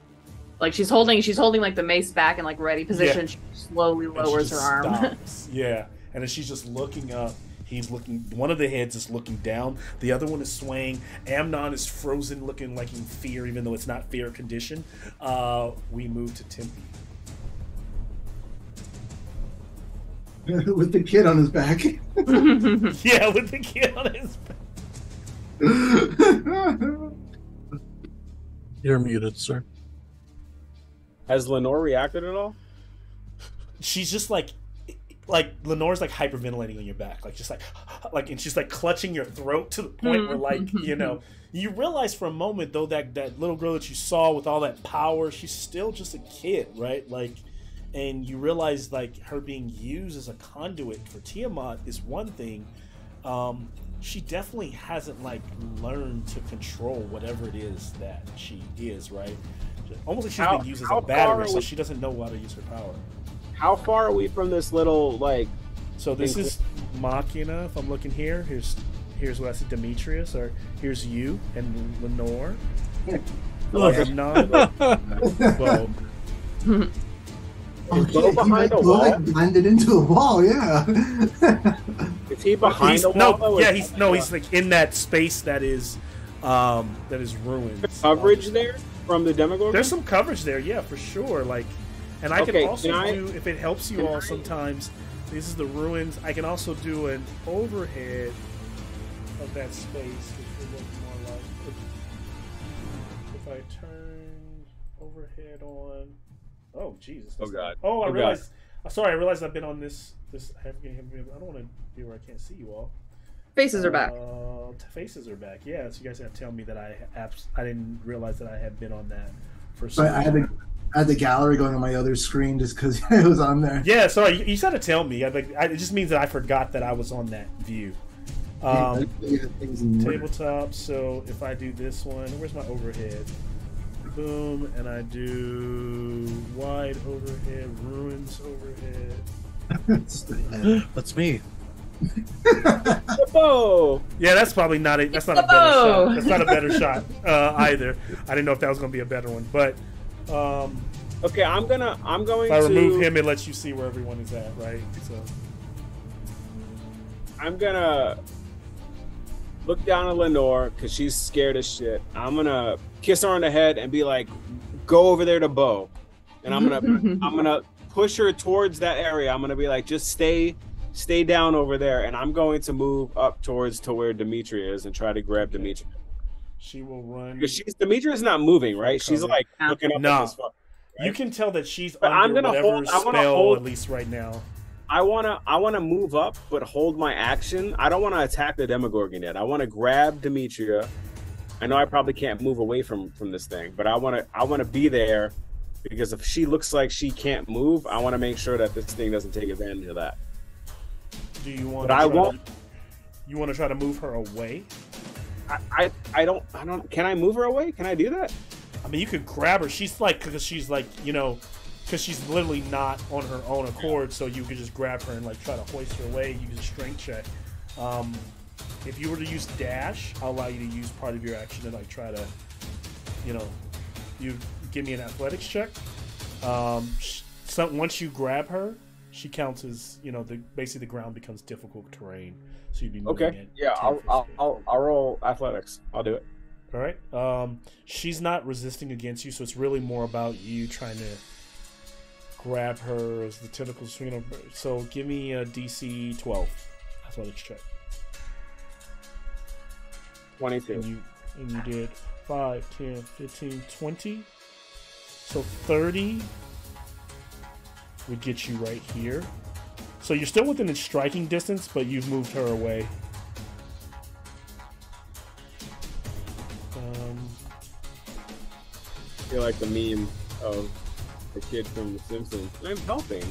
Like she's holding like the mace back in like ready position. Yeah. She slowly lowers her arm. Stops. Yeah, and then she's just looking up. He's looking. One of the heads is looking down. The other one is swaying. Amnon is frozen, looking like in fear, even though it's not fear condition. We move to Tempe. With the kid on his back. Yeah, with the kid on his back. You're muted, sir. Has Lenore reacted at all? She's just like Lenore's like hyperventilating on your back, like just like, and she's like clutching your throat to the point where like you realize for a moment though that little girl that you saw with all that power, she's still just a kid, right? Like, and you realize like her being used as a conduit for Tiamat is one thing. She definitely hasn't like learned to control whatever it is that she is, right? Almost like she's been used as a battery, so she doesn't know how to use her power. How far are we from this little like? So this is Machina. If I'm looking here, here's what I said, Demetrius, or here's you and Lenore. Amnon. Bo. Oh, Bo behind a wall? Like blended into a wall, yeah. Is he behind a wall? He's like in that space that is ruined. Coverage there from the Demogorgon? There's some coverage there, yeah, for sure. Like, and I can also do, if it helps you all sometimes, this is the ruins. I can also do an overhead of that space, which would look more like if I turn overhead on. Oh Jesus! Oh God! Oh, I realized. Sorry, I realized I've been on this. I don't want to be where I can't see you all. Faces are back. Faces are back. Yeah, so you guys have to tell me that I didn't realize that I had been on that for. But I had the gallery going on my other screen just because it was on there. Yeah, sorry. You just had to tell me. It just means that I forgot that I was on that view. Tabletop. So if I do this one, where's my overhead? Boom, and I do wide overhead, ruins overhead. That's me. Oh, yeah, that's probably not a better shot. That's not a better shot either. I didn't know if that was going to be a better one, but okay, I'm going if I remove him, it lets you see where everyone is at, right? So I'm gonna look down at Lenore because she's scared as shit. I'm gonna kiss her on the head and be like, "Go over there to Bo," and I'm gonna push her towards that area. I'm gonna be like, "Just stay down over there," and I'm going to move up towards to where Demetria is and try to grab Demetria. She will run because Demetria's not moving, right? She's like looking up at this fuck. Right? You can tell that she's but under whatever spell, at least right now. I wanna move up, but hold my action. I don't want to attack the Demogorgon yet. I want to grab Demetria. I know I probably can't move away from this thing, but I wanna be there because if she looks like she can't move, I want to make sure that this thing doesn't take advantage of that. Do you want? But I won't. You want to try to move her away? I don't. Can I move her away? Can I do that? I mean, you could grab her. She's like, because she's literally not on her own accord. So you could just grab her and like try to hoist her away. You can strength check. If you were to use dash, I'll allow you to use part of your action to like try to, you give me an athletics check. Once you grab her, she counts as basically the ground becomes difficult terrain. So you'd be moving okay. Yeah, I'll roll athletics. I'll do it. All right. She's not resisting against you, so it's really more about you trying to grab her as the tentacles swinging over. So give me a DC 12 athletics check. 22. And you did 5, 10, 15, 20. So 30 would get you right here. So you're still within striking distance, but you've moved her away. I feel like the meme of the kid from The Simpsons. I'm helping.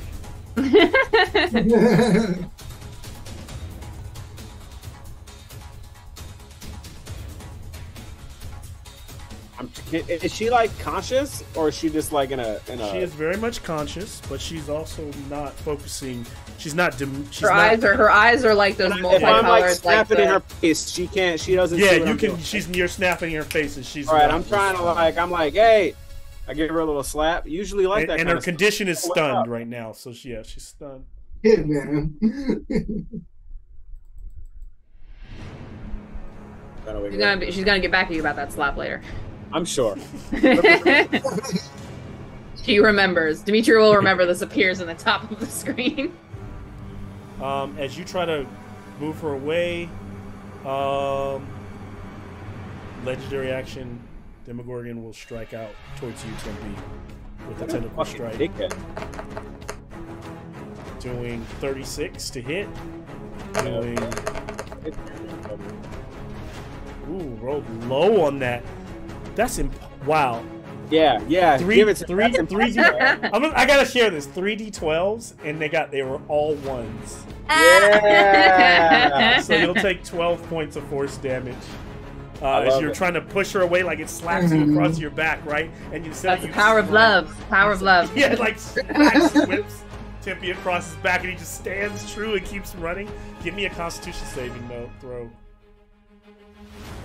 Is she like conscious, or is she just like in a? She is very much conscious, but she's also not focusing. She's not. Her eyes are like those multicolored. If I'm like snapping in her face, she can't. She doesn't. Yeah, see what you I'm can. doing. You're snapping in her face, and she's. All right, I'm trying to I'm like, hey. I give her a little slap. Usually like that. And kind her of condition stuff. is stunned right now, so she's stunned. Yeah, man. She's gonna get back at you about that slap later. I'm sure. She remembers. Dimitri will remember this appears in the top of the screen. As you try to move her away, legendary action, Demogorgon will strike out towards you, Tempe, with a tentacle strike. Doing 36 to hit. Doing. Ooh, rolled low on that. That's wow. Yeah. Three. I gotta share this. 3d12s, and they were all ones. Yeah. So you'll take 12 points of force damage. As you're trying to push her away, like it slaps you across your back, right? And That's the power of love. Power of love. Yeah, like whips Tempe across his back, and he just stands true and keeps running. Give me a Constitution saving throw.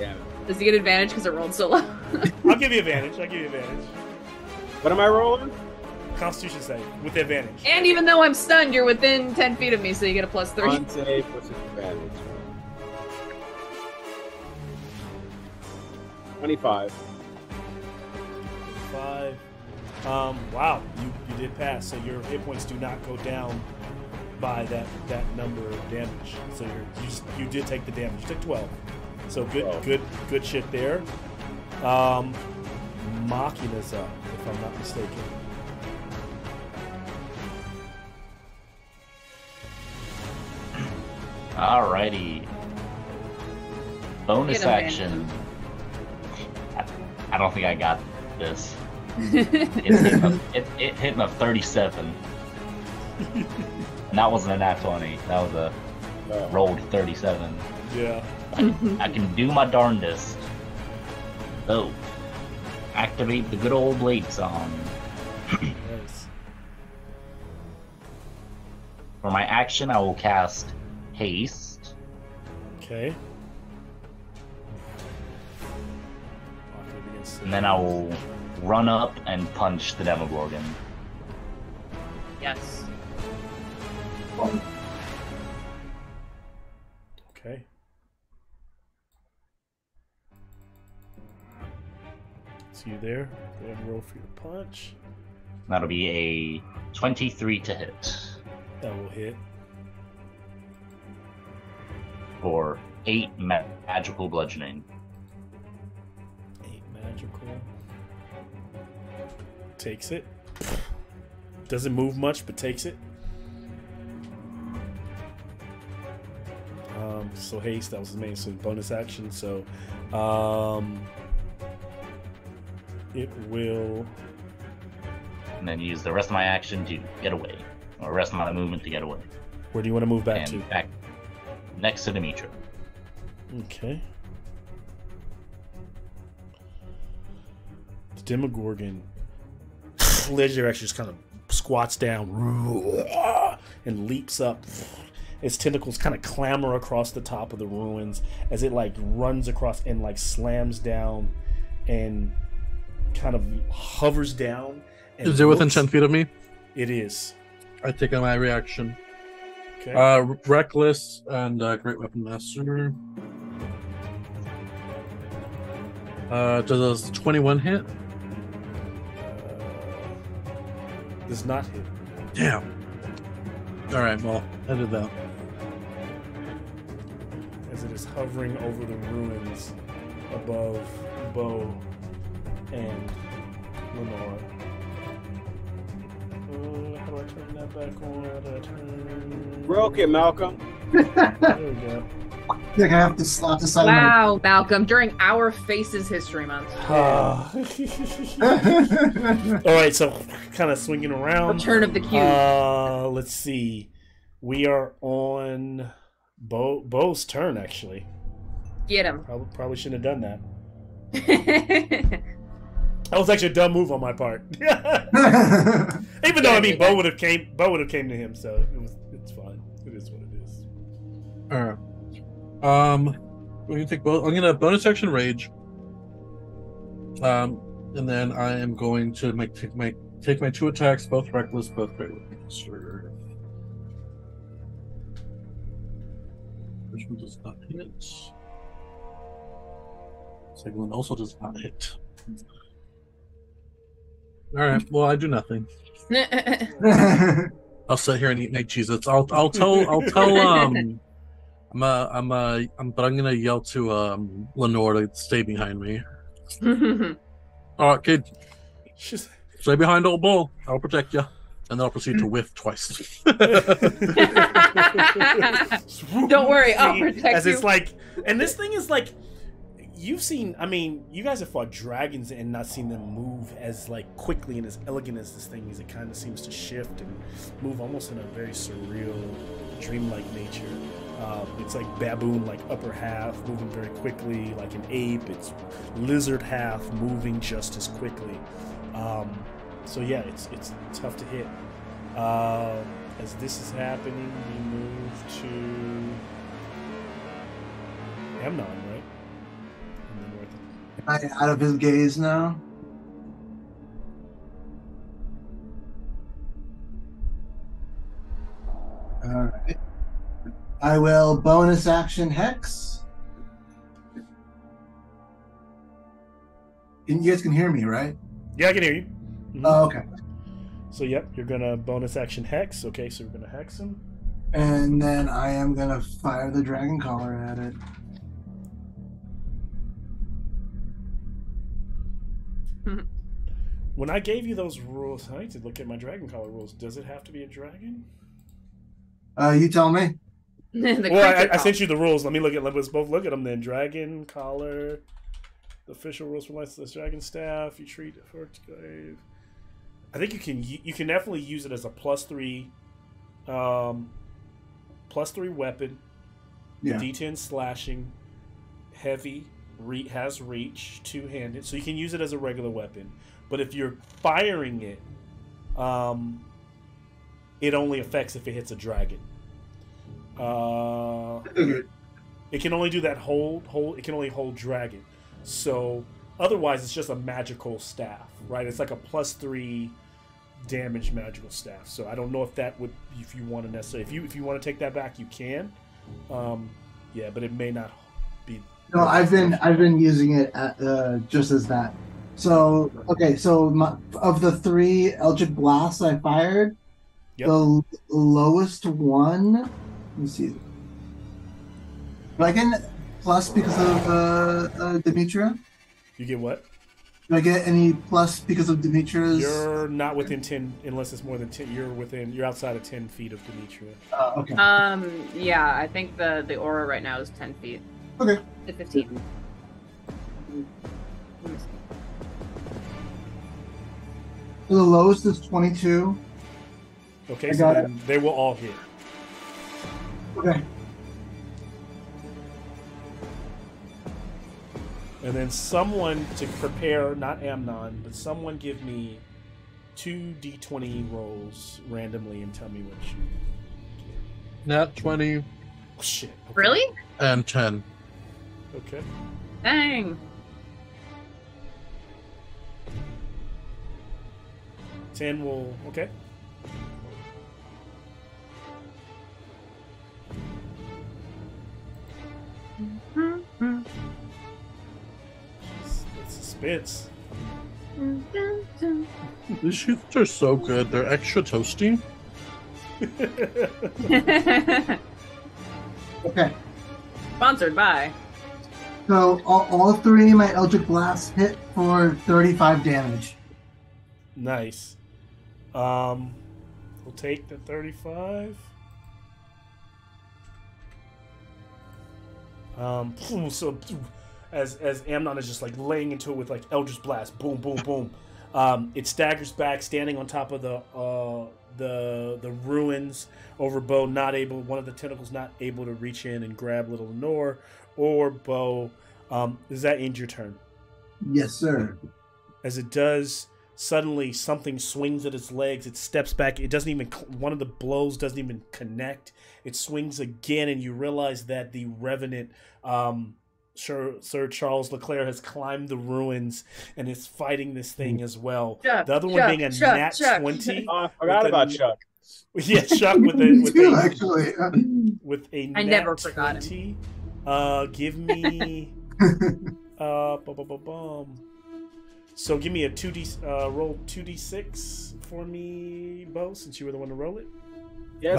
Yeah. Does he get advantage because it rolled so low? I'll give you advantage. What am I rolling? Constitution save with advantage. And even though I'm stunned, you're within 10 feet of me, so you get a +3. One save plus advantage. 25. 5. Wow, you did pass. So your hit points do not go down by that number of damage. So you did take the damage. You took 12. So good shit there. Machina's up, if I'm not mistaken. Alrighty. Bonus action. I don't think I got this. It hit a 37. And that wasn't a nat 20. That was a rolled 37. Yeah. I can do my darndest. So, activate the good old blade song. Nice. For my action, I will cast haste. Okay. And then I will run up and punch the Demogorgon. Yes. Okay. See you there. Go ahead and roll for your punch. That'll be a 23 to hit. That will hit. For 8 magical bludgeoning. 8 magical. Takes it. Doesn't move much, but takes it. So haste, that was his main bonus action. So it will. And then use the rest of my action to get away. Or the rest of my movement to get away. Where do you want to move back to? Back next to Dimitri. Okay. The Demogorgon legendary actually just kind of squats down and leaps up. Its tentacles kind of clamber across the top of the ruins as it like runs across and like slams down and kind of hovers down. And is it within 10 feet of me? It is. I take my reaction. Okay. Reckless and Great Weapon Master. Does 21 hit? Does not hit. Damn. Alright, well, I did that. As it is hovering over the ruins above Bo and Lenore. How do I turn that back on? How do I turn? Broke it, Malcolm. There we go. You're gonna have to slap the side. Wow, Malcolm, during our Faces History Month. All right, so kind of swinging around. Return of the Cube. Let's see. We are on Bo's turn, actually. Get him. Probably shouldn't have done that. That was actually a dumb move on my part. Even though Bo would have came to him, so it's fine. It is what it is. All right. We're gonna take both. I'm gonna bonus action rage. And then I am going to take my 2 attacks, both reckless, both great weapons. Sure. Which one does not hit? Second one also does not hit. All right. Well, I do nothing. I'll sit here and eat my Cheez-Its. I'll tell but I'm gonna yell to Lenore to stay behind me. All right, kid. Stay behind old Bull. I'll protect you. And then I'll proceed to whiff twice. Don't worry, I'll protect As you. it's like, and this thing is like, you've seen, I mean, you guys have fought dragons and not seen them move as like quickly and as elegant as this thing is. It kind of seems to shift and move almost in a very surreal, dreamlike nature. It's like baboon, like upper half, moving very quickly, like an ape. It's lizard half, moving just as quickly. So yeah, it's tough to hit. As this is happening, we move to Amnon, right? And then we're at Am I out of his gaze now? All right. I will bonus action Hex. You guys can hear me, right? Yeah, I can hear you. Mm-hmm. Oh, okay. So, yep, you're going to bonus action Hex. Okay, so we're going to Hex him. And then I am going to fire the Dragon Collar at it. When I gave you those rules, I need to look at my Dragon Collar rules. Does it have to be a dragon? You tell me. Well, I sent you the rules. Let me look at. Let's both look at them then. Dragon Collar, the official rules for license Dragon Staff. You treat for slave. I think you can definitely use it as a +3 weapon. Yeah. D10 slashing, heavy, has reach, 2-handed, so you can use it as a regular weapon. But if you're firing it, it only affects if it hits a dragon. It can only do that hold. It can only hold dragon. So otherwise, it's just a magical staff, right? It's like a +3 damage magical staff. So I don't know if that would, if you want to necessarily, if you want to take that back, you can. Yeah, but it may not be. No, I've been using it just as that. So okay, so of the 3 Eldritch Blasts I fired, yep. The lowest one. Let me see. Do I get plus because of Demetria? You get what? Do I get any plus because of Demetria's? You're not within 10 unless it's more than 10. You're outside of 10 feet of Demetria. Okay. Yeah, I think the aura right now is 10 feet. Okay. To 15. So the lowest is 22. Okay, so then they will all hit. Okay. And then someone to prepare, not Amnon, but someone give me 2 D20 rolls randomly and tell me what you get. Nat 20. Oh, shit. Okay. Really? And 10. Okay. Dang. 10 will... Okay. It's suspense. These sheets are so good. They're extra toasty. Okay. Sponsored by. So all 3 of my Eldritch Blasts hit for 35 damage. Nice. We'll take the 35. So as Amnon is just like laying into it with like Eldritch Blast, boom, boom, boom. It staggers back, standing on top of the ruins over Bo, not able. One of the tentacles not able to reach in and grab little Lenore or Bo. Does that end your turn? Yes, sir. As it does, suddenly something swings at its legs. It steps back. It doesn't even, one of the blows doesn't even connect. It swings again, and you realize that the Revenant, Sir Charles Leclerc, has climbed the ruins and is fighting this thing as well. Chuck, The other one Chuck, being a Chuck, nat Chuck. 20. Oh, I forgot about Chuck. Yeah, Chuck with Too, a actually. with a I nat never forgot 20. Give me So give me a 2d roll 2d6 for me, Bo, since you were the one to roll it. Yes,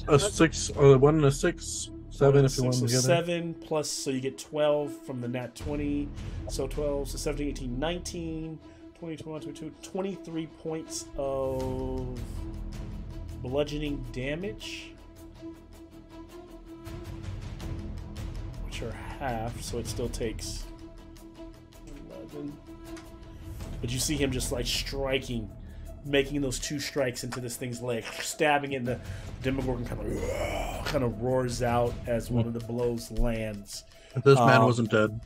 A 6, 1 and a 6, 7 if you want So them together. 7 plus, so you get 12 from the nat 20. So 12, so 17, 18, 19, 20, 21, 22, 23 points of bludgeoning damage, which are half, so it still takes 11. But you see him just like striking, making those 2 strikes into this thing's leg, stabbing it, and the Demogorgon kind of roars out as one of the blows lands. If this man wasn't dead.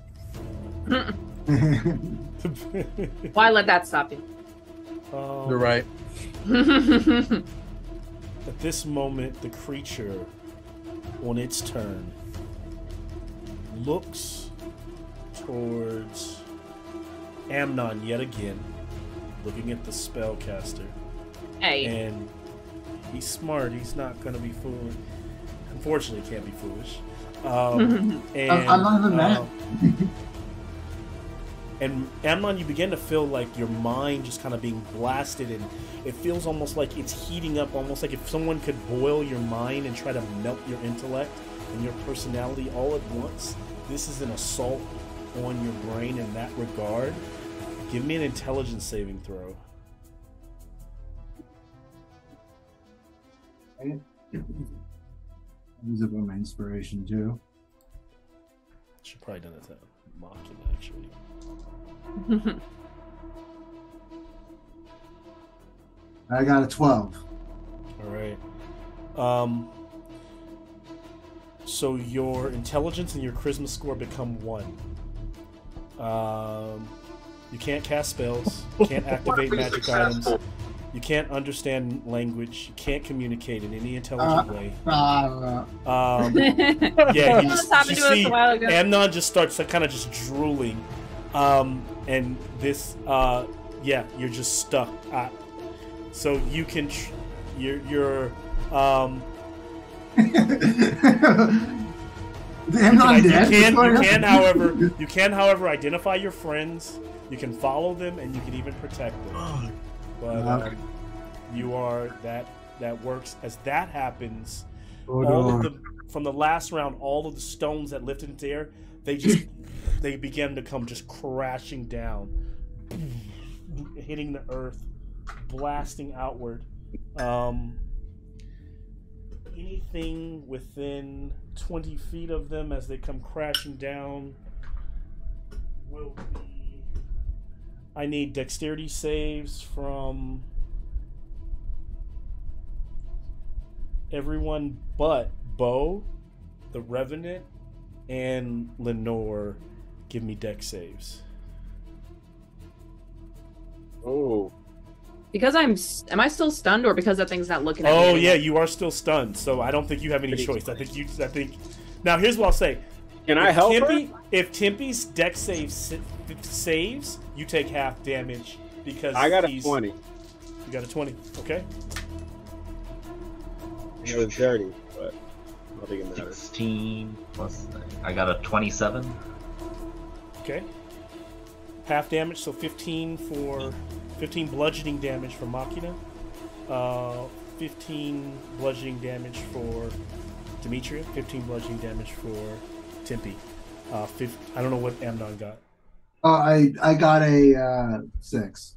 Why let that stop you? You're right. At this moment, the creature, on its turn, looks towards Amnon yet again, looking at the spellcaster. Hey. And he's smart. He's not going to be foolish. Unfortunately, he can't be foolish. And, I'm not even mad. And Amnon, you begin to feel like your mind just kind of being blasted, and it feels almost like it's heating up, almost like if someone could boil your mind and try to melt your intellect and your personality all at once. This is an assault on your brain in that regard. Give me an intelligence saving throw. Use up my inspiration too. Should probably done it to Mocking, actually. I got a 12. All right. So your intelligence and your charisma score become 1. You can't cast spells. You can't activate magic items. You can't understand language. You can't communicate in any intelligent way. Yeah, you see Amnon just starts like, kind of just drooling. And this, yeah, you're just stuck. So you can, you're you can, however, identify your friends. You can follow them, and you can even protect them. But you are that works. As that happens, from the last round, all of the stones that lifted into the air, they begin to come just crashing down, hitting the earth, blasting outward. Anything within 20 feet of them as they come crashing down will be... I need dexterity saves from everyone but Bo, the Revenant, and Lenore. Give me dex saves. Oh. Because am I still stunned, or because that thing's not looking at me? Oh yeah, you are still stunned, so I don't think you have any choice. I think now here's what I'll say. Can I help her? If Timpy's dex saves, you take half damage because I got a 20. You got a 20, okay? It was dirty, but I don't think it matters. 16 plus, I got a 27. Okay. Half damage, so 15 bludgeoning damage for Machina. 15 bludgeoning damage for Demetria. 15 bludgeoning damage for Timpy. I don't know what Amnon got. I got a 6.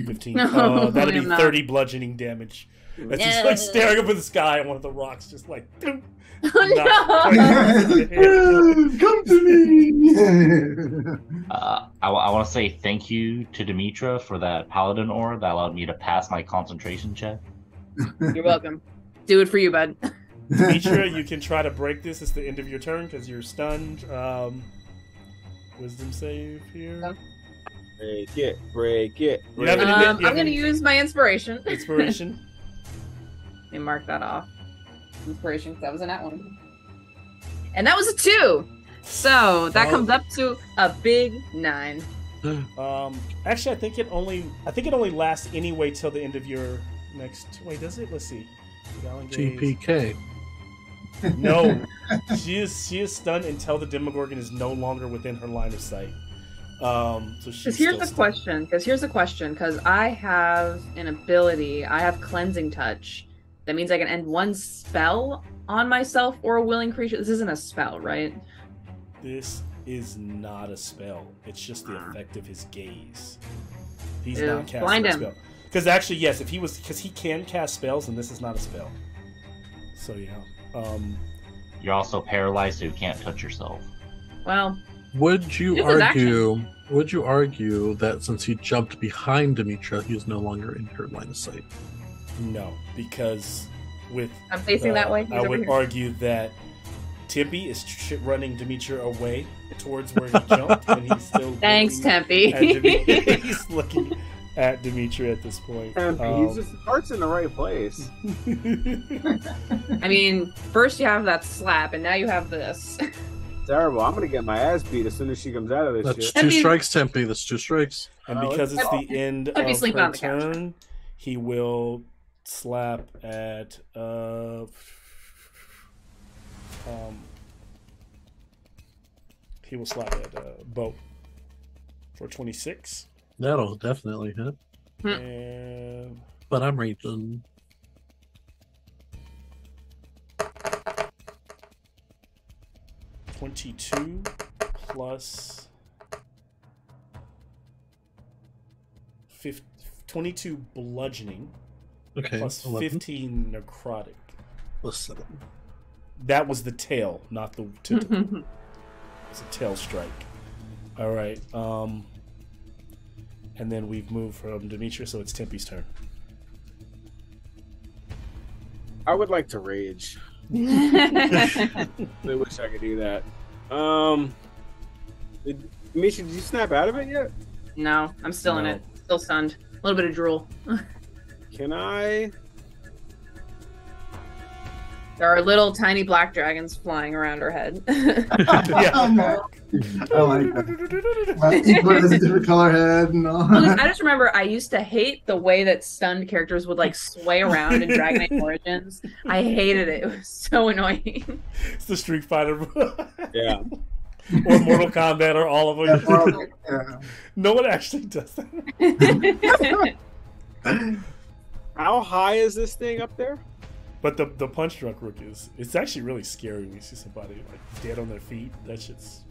15. That'd be 30 bludgeoning damage. As he's like staring up at the sky, and one of the rocks just like. Oh, Come to me. I want to say thank you to Demetra for that paladin ore that allowed me to pass my concentration check. You're welcome. Do it for you, bud. Demetra, you can try to break this. It's the end of your turn because you're stunned. Wisdom save here. Break it. You have any- I'm gonna use my inspiration. Inspiration. Let me mark that off. Inspiration, 'cause that was a nat one. And that was a 2. So that comes up to a big 9. Actually, I think it only lasts anyway till the end of your next. Wait, does it? Let's see. TPK. No, she is stunned until the Demogorgon is no longer within her line of sight. So she's Because here's still the question. Because I have an ability. I have Cleansing Touch. That means I can end one spell on myself or a willing creature. This isn't a spell, right? This is not a spell. It's just the effect of his gaze. He's Ew. not casting Blind a him. spell. Because actually, yes, if he was, because he can cast spells, and this is not a spell. So yeah. You're also paralyzed, so you can't touch yourself. Well, Would you Use his argue? Would you argue that since he jumped behind Demetra, he is no longer in her line of sight? No, because with I'm facing that way. He's I over would here. argue that Tempe is running Demetra away towards where he jumped, and he's still. Thanks, looking Tempe. at Demetra. He's looking at Demetra at this point. He's just heart's in the right place. I mean, first you have that slap, and now you have this. Terrible. I'm gonna get my ass beat as soon as she comes out of this That's shit. two strikes, Tempe. That's 2 strikes. And because it's the end I'd be of sleeping her on the couch. turn, he will slap at he will slap at Boat for 26. That'll definitely hit. And But I'm raging. $22 plus 22 bludgeoning Okay. plus 11 15 necrotic. plus 7. That was the tail, not the tentacle. It's a tail strike. All right. And then we've moved from Demetra, so it's Tempe's turn. I would like to rage. I wish I could do that. Misha, did you snap out of it yet? No, I'm still in No. it. Still stunned. A little bit of drool. Can I? There are little tiny black dragons flying around her head. Yeah. Oh, no. I like that. Each one has a different color head and all. I just remember I used to hate the way that stunned characters would like sway around in Dragon Age Origins. I hated it. It was so annoying. It's the Street Fighter. Yeah. Or Mortal Kombat or all of them. Yeah. No one actually does that. How high is this thing up there? But the punch drunk rook it's actually really scary when you see somebody like dead on their feet. That shit's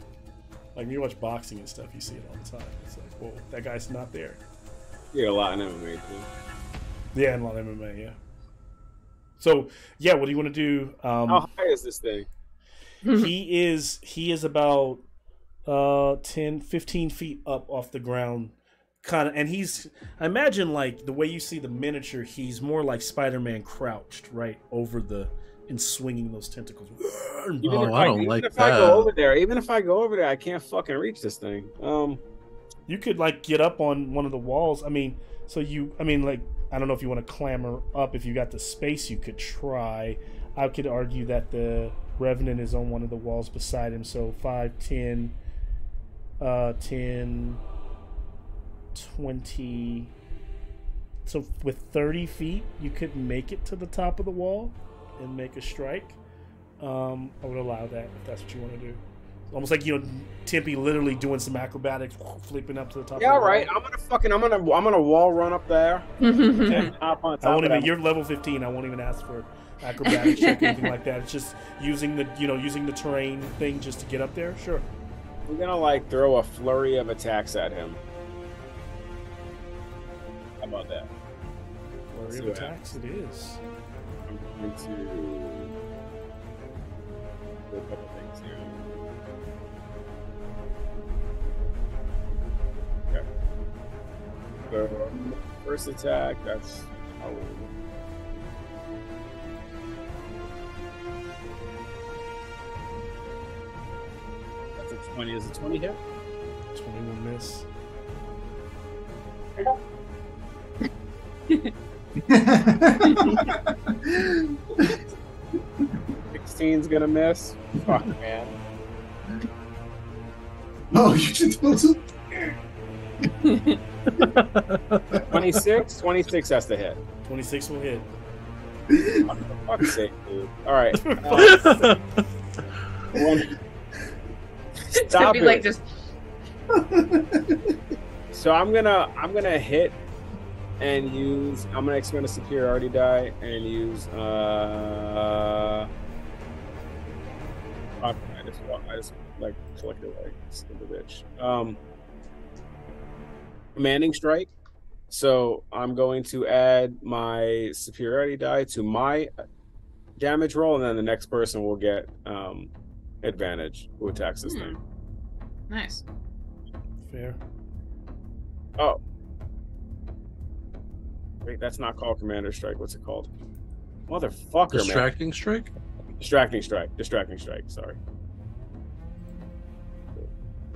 like when you watch boxing and stuff, you see it all the time. It's like, whoa, that guy's not there. Yeah, a lot in MMA too. Yeah, and a lot of MMA, yeah. So yeah, what do you want to do? How high is this thing? He is about 10, 15 feet up off the ground. Kind of, and I imagine like the way you see the miniature, he's more like Spider-Man crouched right over and swinging those tentacles. Even Oh, if I don't even like if I that. go over there, I can't fucking reach this thing. You could like get up on one of the walls. I mean, like I don't know if you want to clamber up. If you got the space, you could try. I could argue that the Revenant is on one of the walls beside him. So 5, 10, 10, 20. So with 30 feet, you could make it to the top of the wall and make a strike. I would allow that if that's what you want to do. Almost like Tempe literally doing some acrobatics, flipping up to the top. Yeah, of the right. wall. I'm gonna wall run up there. And hop on top I won't of even. that. You're level 15. I won't even ask for acrobatics check or anything like that. It's just using the terrain thing just to get up there. Sure. We're gonna like throw a flurry of attacks at him. How about that? Flurry See of what attacks. It is. I'm going to do a couple things here. Okay. So, first attack, that's how that's a 20. Is a 20 hit? 20 will miss. Sixteen's gonna miss. Fuck, man. Oh, you should also. 26? 26 has to hit. 26 will hit. For fuck's sake, dude. All right. Stop Be it. like just So I'm gonna hit and use. I'm gonna expend a superiority die and use. I just like collected like the bitch. Commanding strike. So I'm going to add my superiority die to my damage roll, and then the next person will get advantage who attacks this thing. nice. Fair. Oh. Wait, that's not called Commander Strike. What's it called? Motherfucker, Distracting strike? man. Distracting Strike. Distracting Strike, sorry.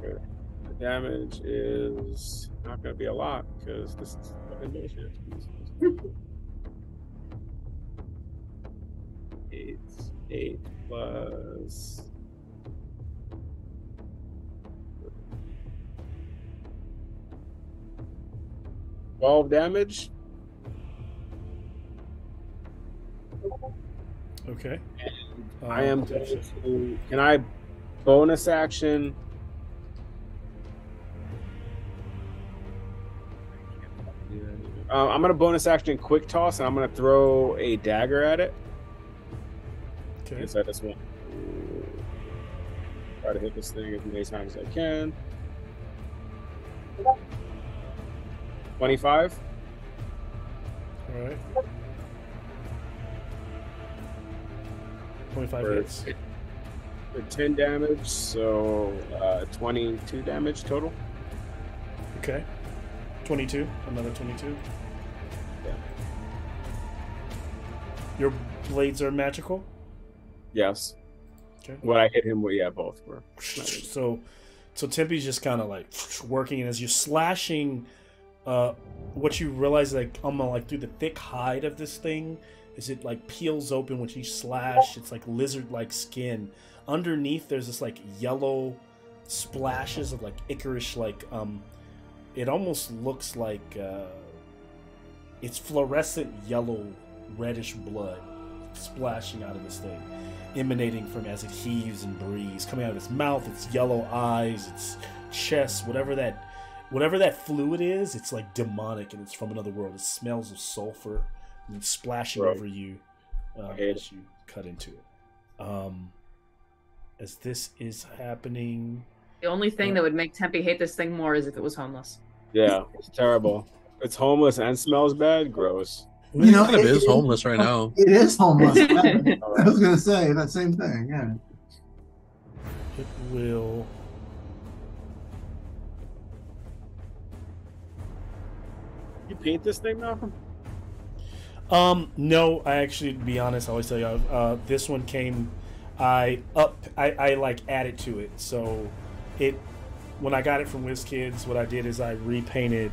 The damage is not going to be a lot because this is fucking bullshit. 8 plus... 12 damage. Okay. I am going to. Can I bonus action? I'm going to bonus action quick toss, and I'm going to throw a dagger at it. Okay. So I just want to try to hit this thing as many times as I can. 25. All right. 25 hits. For 10 damage, so 22 damage total. Okay. 22. Another 22. Yeah. Your blades are magical? Yes. Okay. What I hit him with, yeah, both were. So Tempe's just kind of like working, and as you're slashing, what you realize, like, like through the thick hide of this thing, is it like peels open with each slash. It's like lizard-like skin. Underneath, there's this like yellow splashes of like Icarish, like it almost looks like it's fluorescent yellow, reddish blood splashing out of this thing, emanating from as it heaves and breathes, coming out of its mouth, its yellow eyes, its chest, whatever that fluid is. It's like demonic, and it's from another world. It smells of sulfur. And it's splashing over you as you cut into it. As this is happening, The only thing that would make Tempe hate this thing more is if it was homeless. Yeah, it's terrible. It's homeless and smells bad. Gross. You know, it is homeless right now. It is homeless. I was gonna say that same thing. Yeah. it will. You paint this thing, Malcolm? No, I actually, to be honest, I always tell you, this one came, I like added to it. So when I got it from WizKids, what I did is I repainted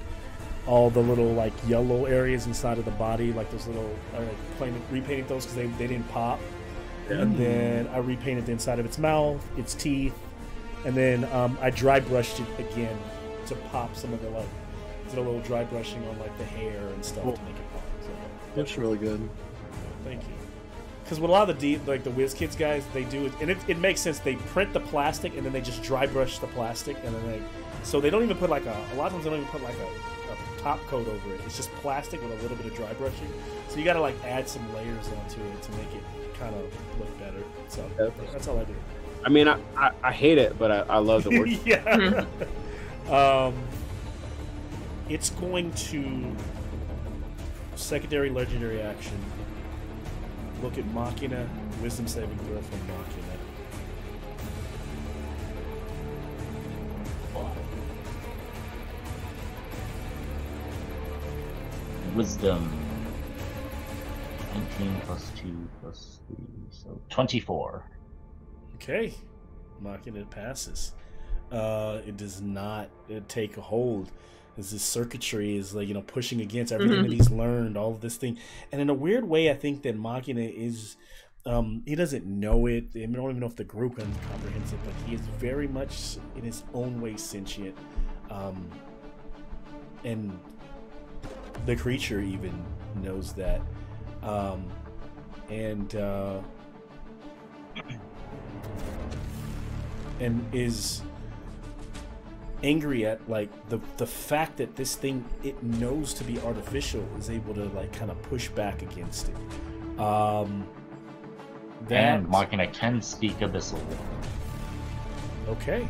all the little like yellow areas inside of the body, like those little, repainted those because they didn't pop. Yeah. And then I repainted the inside of its mouth, its teeth, and then I dry brushed it again to pop some of the like, did a little dry brushing on like the hair and stuff to make it pop. So, looks really good. Thank you. Because what a lot of the WizKids guys, they do it, and it makes sense. They print the plastic and then they just dry brush the plastic, and then so they don't even put like a lot of times they don't even put like a top coat over it. It's just plastic with a little bit of dry brushing. So you got to like add some layers onto it to make it kind of look better. So that's all I do. I mean, I hate it, but I love the work. Yeah. It's going to secondary legendary action. Look at Machina. Wisdom saving throw from Machina. Wisdom. 19 plus 2 plus 3, so 24. Okay. Machina passes. It does not take a hold. is this circuitry is like, you know, pushing against everything that he's learned, all of this thing. And in a weird way, I think that Machina is, he doesn't know it. I don't even know if the group comprehends it, but he is very much in his own way sentient. And the creature even knows that. And is angry at like the fact that this thing it knows to be artificial is able to like kind of push back against it. And Machina can speak Abyssal. Okay.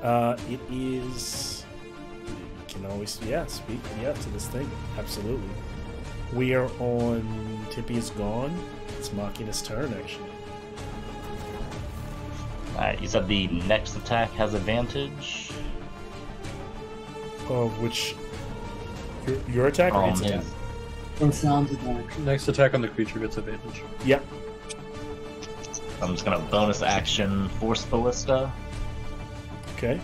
It is. You can always speak to this thing. Absolutely. We are on. Tippy is gone. It's Machina's turn actually. Alright, you said the next attack has advantage. Which your attack or its attack? From sounds attack. Next attack on the creature gets advantage. Yep. I'm just gonna bonus action Force Ballista. Okay.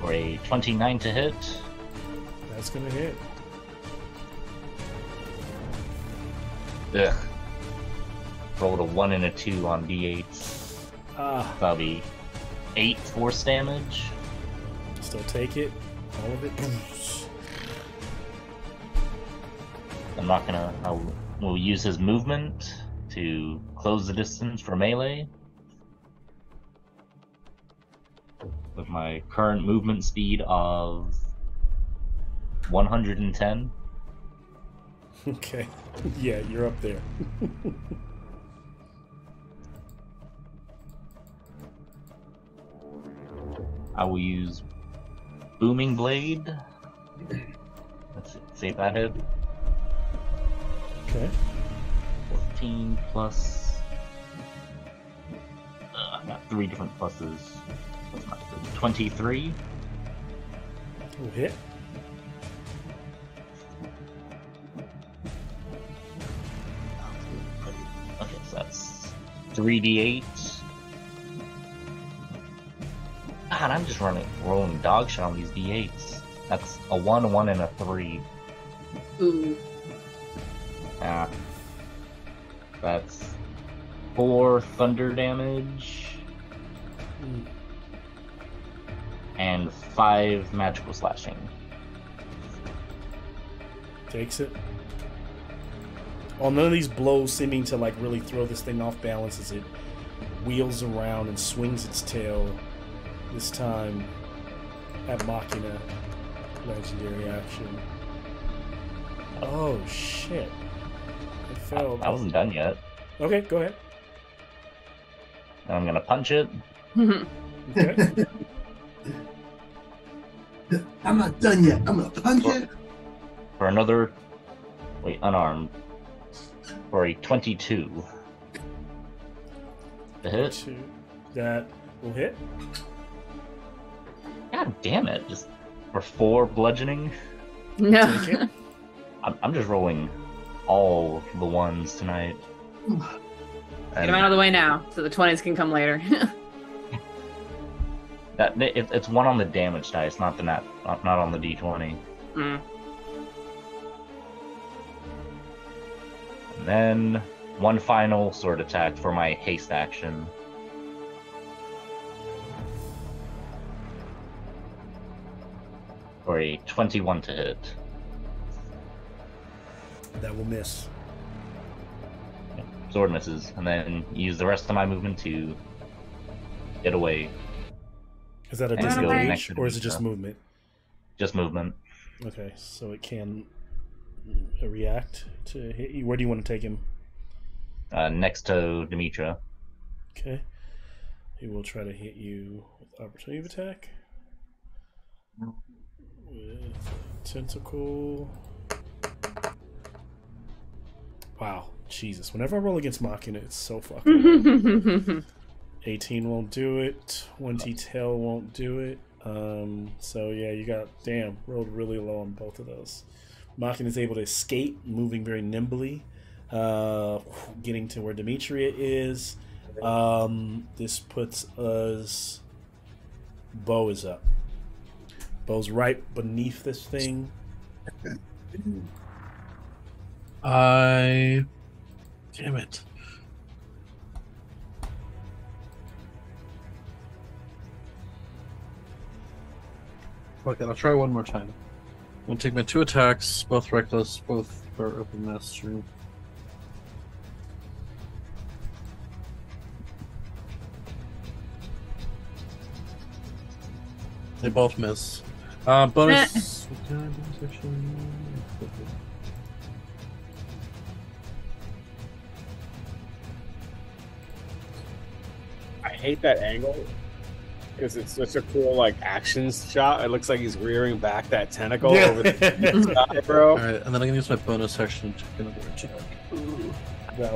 For a 29 to hit. That's gonna hit. Ugh. Rolled a 1 and a 2 on d8s. That'll be 8 force damage. Still take it. All of it. I'm not gonna. We'll use his movement to close the distance for melee. With my current movement speed of 110. Okay. Yeah, you're up there. I will use Booming Blade. Let's see if that hit. Okay. 14 plus. I got 3 different pluses. That's not good. 23. Will hit. Okay, so that's 3d8. God, I'm just rolling dog shit on these d8s. That's a 1, a 1, and a 3. Ooh. Yeah. That's 4 thunder damage. And 5 magical slashing. Takes it. Oh, none of these blows seeming to like really throw this thing off balance as it wheels around and swings its tail. This time at Machina. Legendary action. Oh shit. It failed. I wasn't done yet. Okay, go ahead. Now I'm gonna punch it. Okay. I'm not done yet. I'm gonna punch it. For another. Wait, unarmed. For a 22. The hit? That will hit. God damn it. Just for 4 bludgeoning. No. Take it. I'm just rolling all the ones tonight. Get them out of the way now, so the 20s can come later. It's 1 on the damage dice, not on the d20. Mm. And then 1 final sword attack for my haste action. For a 21 to hit. That will miss. Sword misses, and then use the rest of my movement to get away. Is that a And go next disengage to or is it just Demetra. movement? Just movement. Okay, so it can react to hit you. Where do you want to take him? Next to Demetra. Okay. He will try to hit you with opportunity of attack. With tentacle. Wow, Jesus. Whenever I roll against Machina, it's so fucking 18 won't do it. 20 tail won't do it. So yeah, you got rolled really low on both of those. Machina is able to escape, moving very nimbly, getting to where Demetria is. This puts us. Bo is up. Bo's right beneath this thing. Damn it. Okay, I'll try one more time. I'm gonna take my 2 attacks, both reckless, both for open mastery. They both miss. Bonus. I hate that angle because it's such a cool like action shot. It looks like he's rearing back that tentacle over the sky, bro. All right, and then I can use my bonus action to get another attack. That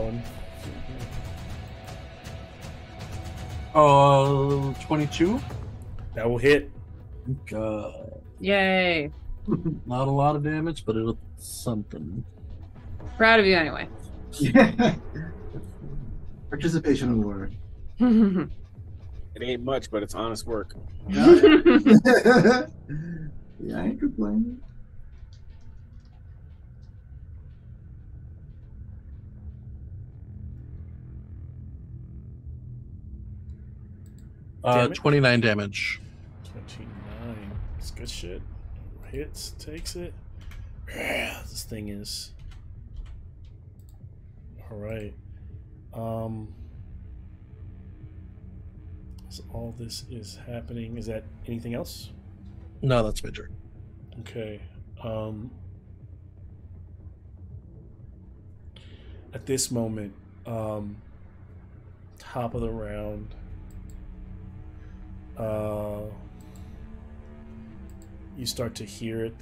one. 22. That will hit. God. Yay. Not a lot of damage, but it'll something. Proud of you anyway. Participation award. It ain't much, but it's honest work. Yeah, I ain't complaining. Damn it. 29 damage. 29. It's good shit. Hits, takes it. This thing is. Alright. So all this is happening. Is that anything else? No, that's my turn. Okay. At this moment, top of the round, you start to hear it,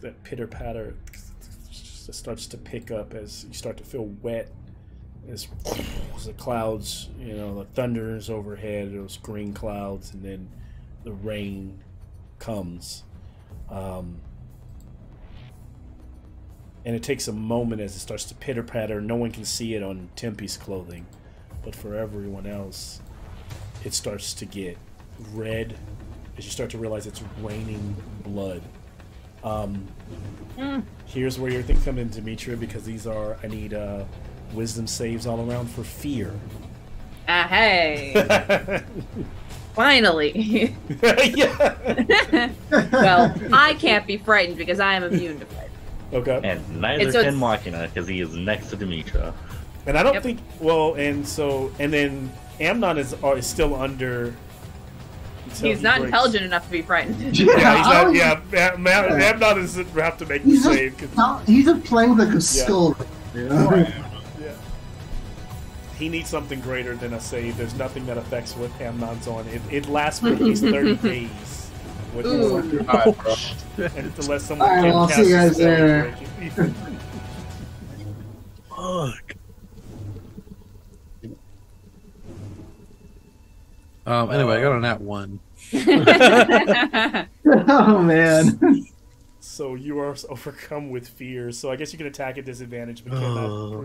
that pitter patter starts to pick up as you start to feel wet as the clouds, the thunder is overhead, those green clouds, and then the rain comes. And it takes a moment as it starts to pitter patter. No one can see it on Tempe's clothing, but for everyone else, it starts to get red as you start to realize it's raining blood. Here's where your things come in, Demetra, because I need wisdom saves all around for fear. Hey. Finally. Yeah. Well, I can't be frightened because I am immune to fright. Okay. And neither so can it's- Machina because he is next to Demetra. And I don't Yep. think. Well, and then Amnon is still under. until He's he not breaks. intelligent enough to be frightened. Yeah, he's not. Yeah, Amnon doesn't have to make the He's save. he's just playing like a skull. You know? Yeah. He needs something greater than a save. There's nothing that affects what Amnon's on. It lasts for at least 30 days. What he's Ooh. on. And unless someone All right, can well, I'll cast see you a guys spell to there. break it. Fuck. Anyway, I got a nat 1. Oh man. So you are overcome with fear. So I guess you can attack at disadvantage, but cannot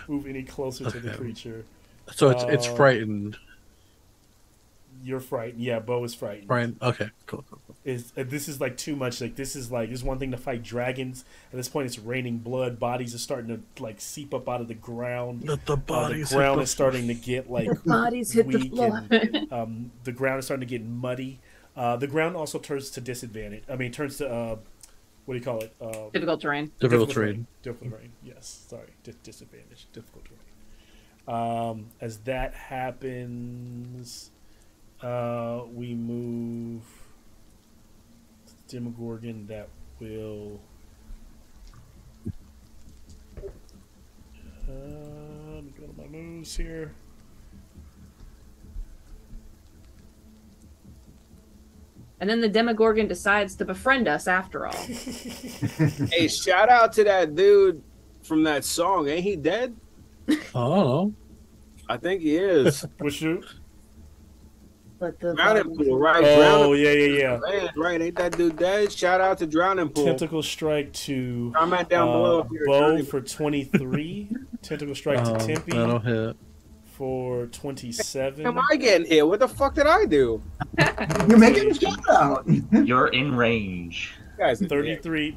move any closer to the Okay. creature. So it's frightened. You're frightened. Yeah, Bo is frightened. Frightened. Okay, cool. This is like too much. Like this is one thing to fight dragons. At this point, it's raining blood. Bodies are starting to like seep up out of the ground. Let the bodies the ground hit is starting to get like Bodies hit the weak floor. and the ground is starting to get muddy. The ground also turns to disadvantage. I mean, turns to what do you call it? Difficult terrain. Difficult terrain. Difficult terrain. Yes. Sorry. Disadvantage. Difficult terrain. As that happens, we move Demogorgon. That will. Let me go to my moves here. And then the Demogorgon decides to befriend us after all. Hey, shout out to that dude from that song. Ain't he dead? I don't know. I think he is. Which you? But the Drowning Pool, right? Oh, Drowning yeah. Man, right? Ain't that dude dead? Shout out to Drowning Pool. Tentacle strike to Comment down below if you're a Bo Drowning for 23. Tentacle strike to Tempe That'll hit. for 27. Am I getting hit? What the fuck did I do? You're making a shout out. You're in range. You guys are 33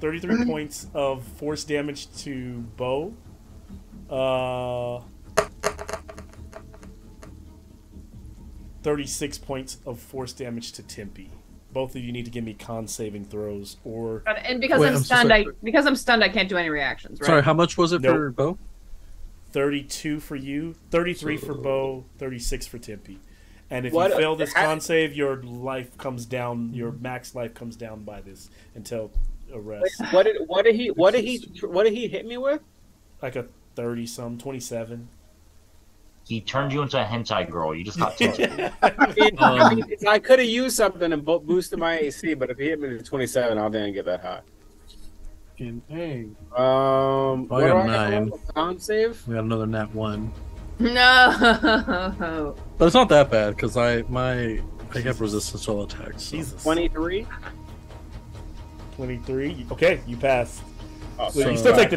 points of force damage to Bo. 36 points of force damage to Tempe. Both of you need to give me con saving throws, or And because Wait, I'm I'm so stunned, sorry. because I'm stunned, I can't do any reactions. Right? Sorry, how much was it Nope. for Bo? 32 for you, 33 for Bo, 36 for Tempe. And if What- you fail this how- con save, your life comes down. Your max life comes down by this until arrest. What did he hit me with? Like a 27. He turned you into a hentai girl. You just got tilted. I mean, I could have used something and boosted my AC, but if he hit me to 27, I didn't get that high. Hey. What got do I 9. have? Con save? We got another nat 1. No. But it's not that bad because I have resistance to all attacks. So. Jesus. 23. 23. Okay, you passed. Oh, So So- you still take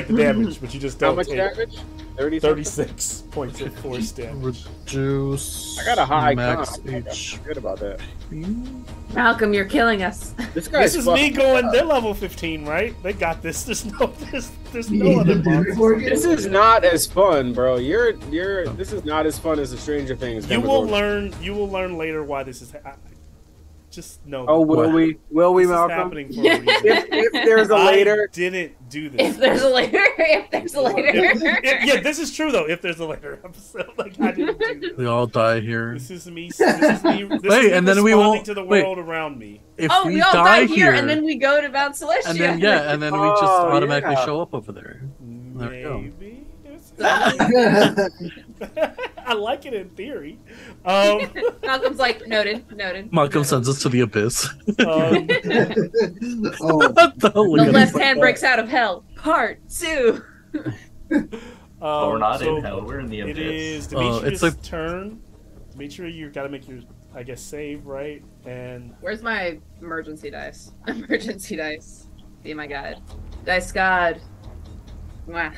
the damage, but you just How don't much take damage? 30. 36 points of force damage. Reduce. I got a high max con. I'm HP. good about that. Malcolm, you're killing us. This guy's This is me fucking going. up. They're level 15, right? They got this. There's no other monsters. This is not as fun, bro. This is not as fun as the Stranger Things. You will Demogorgon. learn later why this is. Just know. Oh, will What? we? Will we, this is Malcolm? happening for a reason. If there's a later, I didn't do this. If there's a later, Yeah, this is true though. If there's a later episode, like I didn't do this. We all die here. This is me. This is me and then we responding won't- to the wait. world around me. If oh, we we all die die here, and then we go to Mount Celestia. and then we just Oh, automatically yeah. show up over there. There we go. Maybe. I like it in theory. Malcolm's like, noted. Malcolm sends us to the abyss. Um, Oh, The left hand breaks out of hell. Part 2. But we're not so in hell. We're in the It abyss. is Oh, Demetrius' it's like- turn. Demetrius, you got to make your, I guess, save, right? And Where's my emergency dice? Emergency dice. Be my guide. Dice God. Mwah.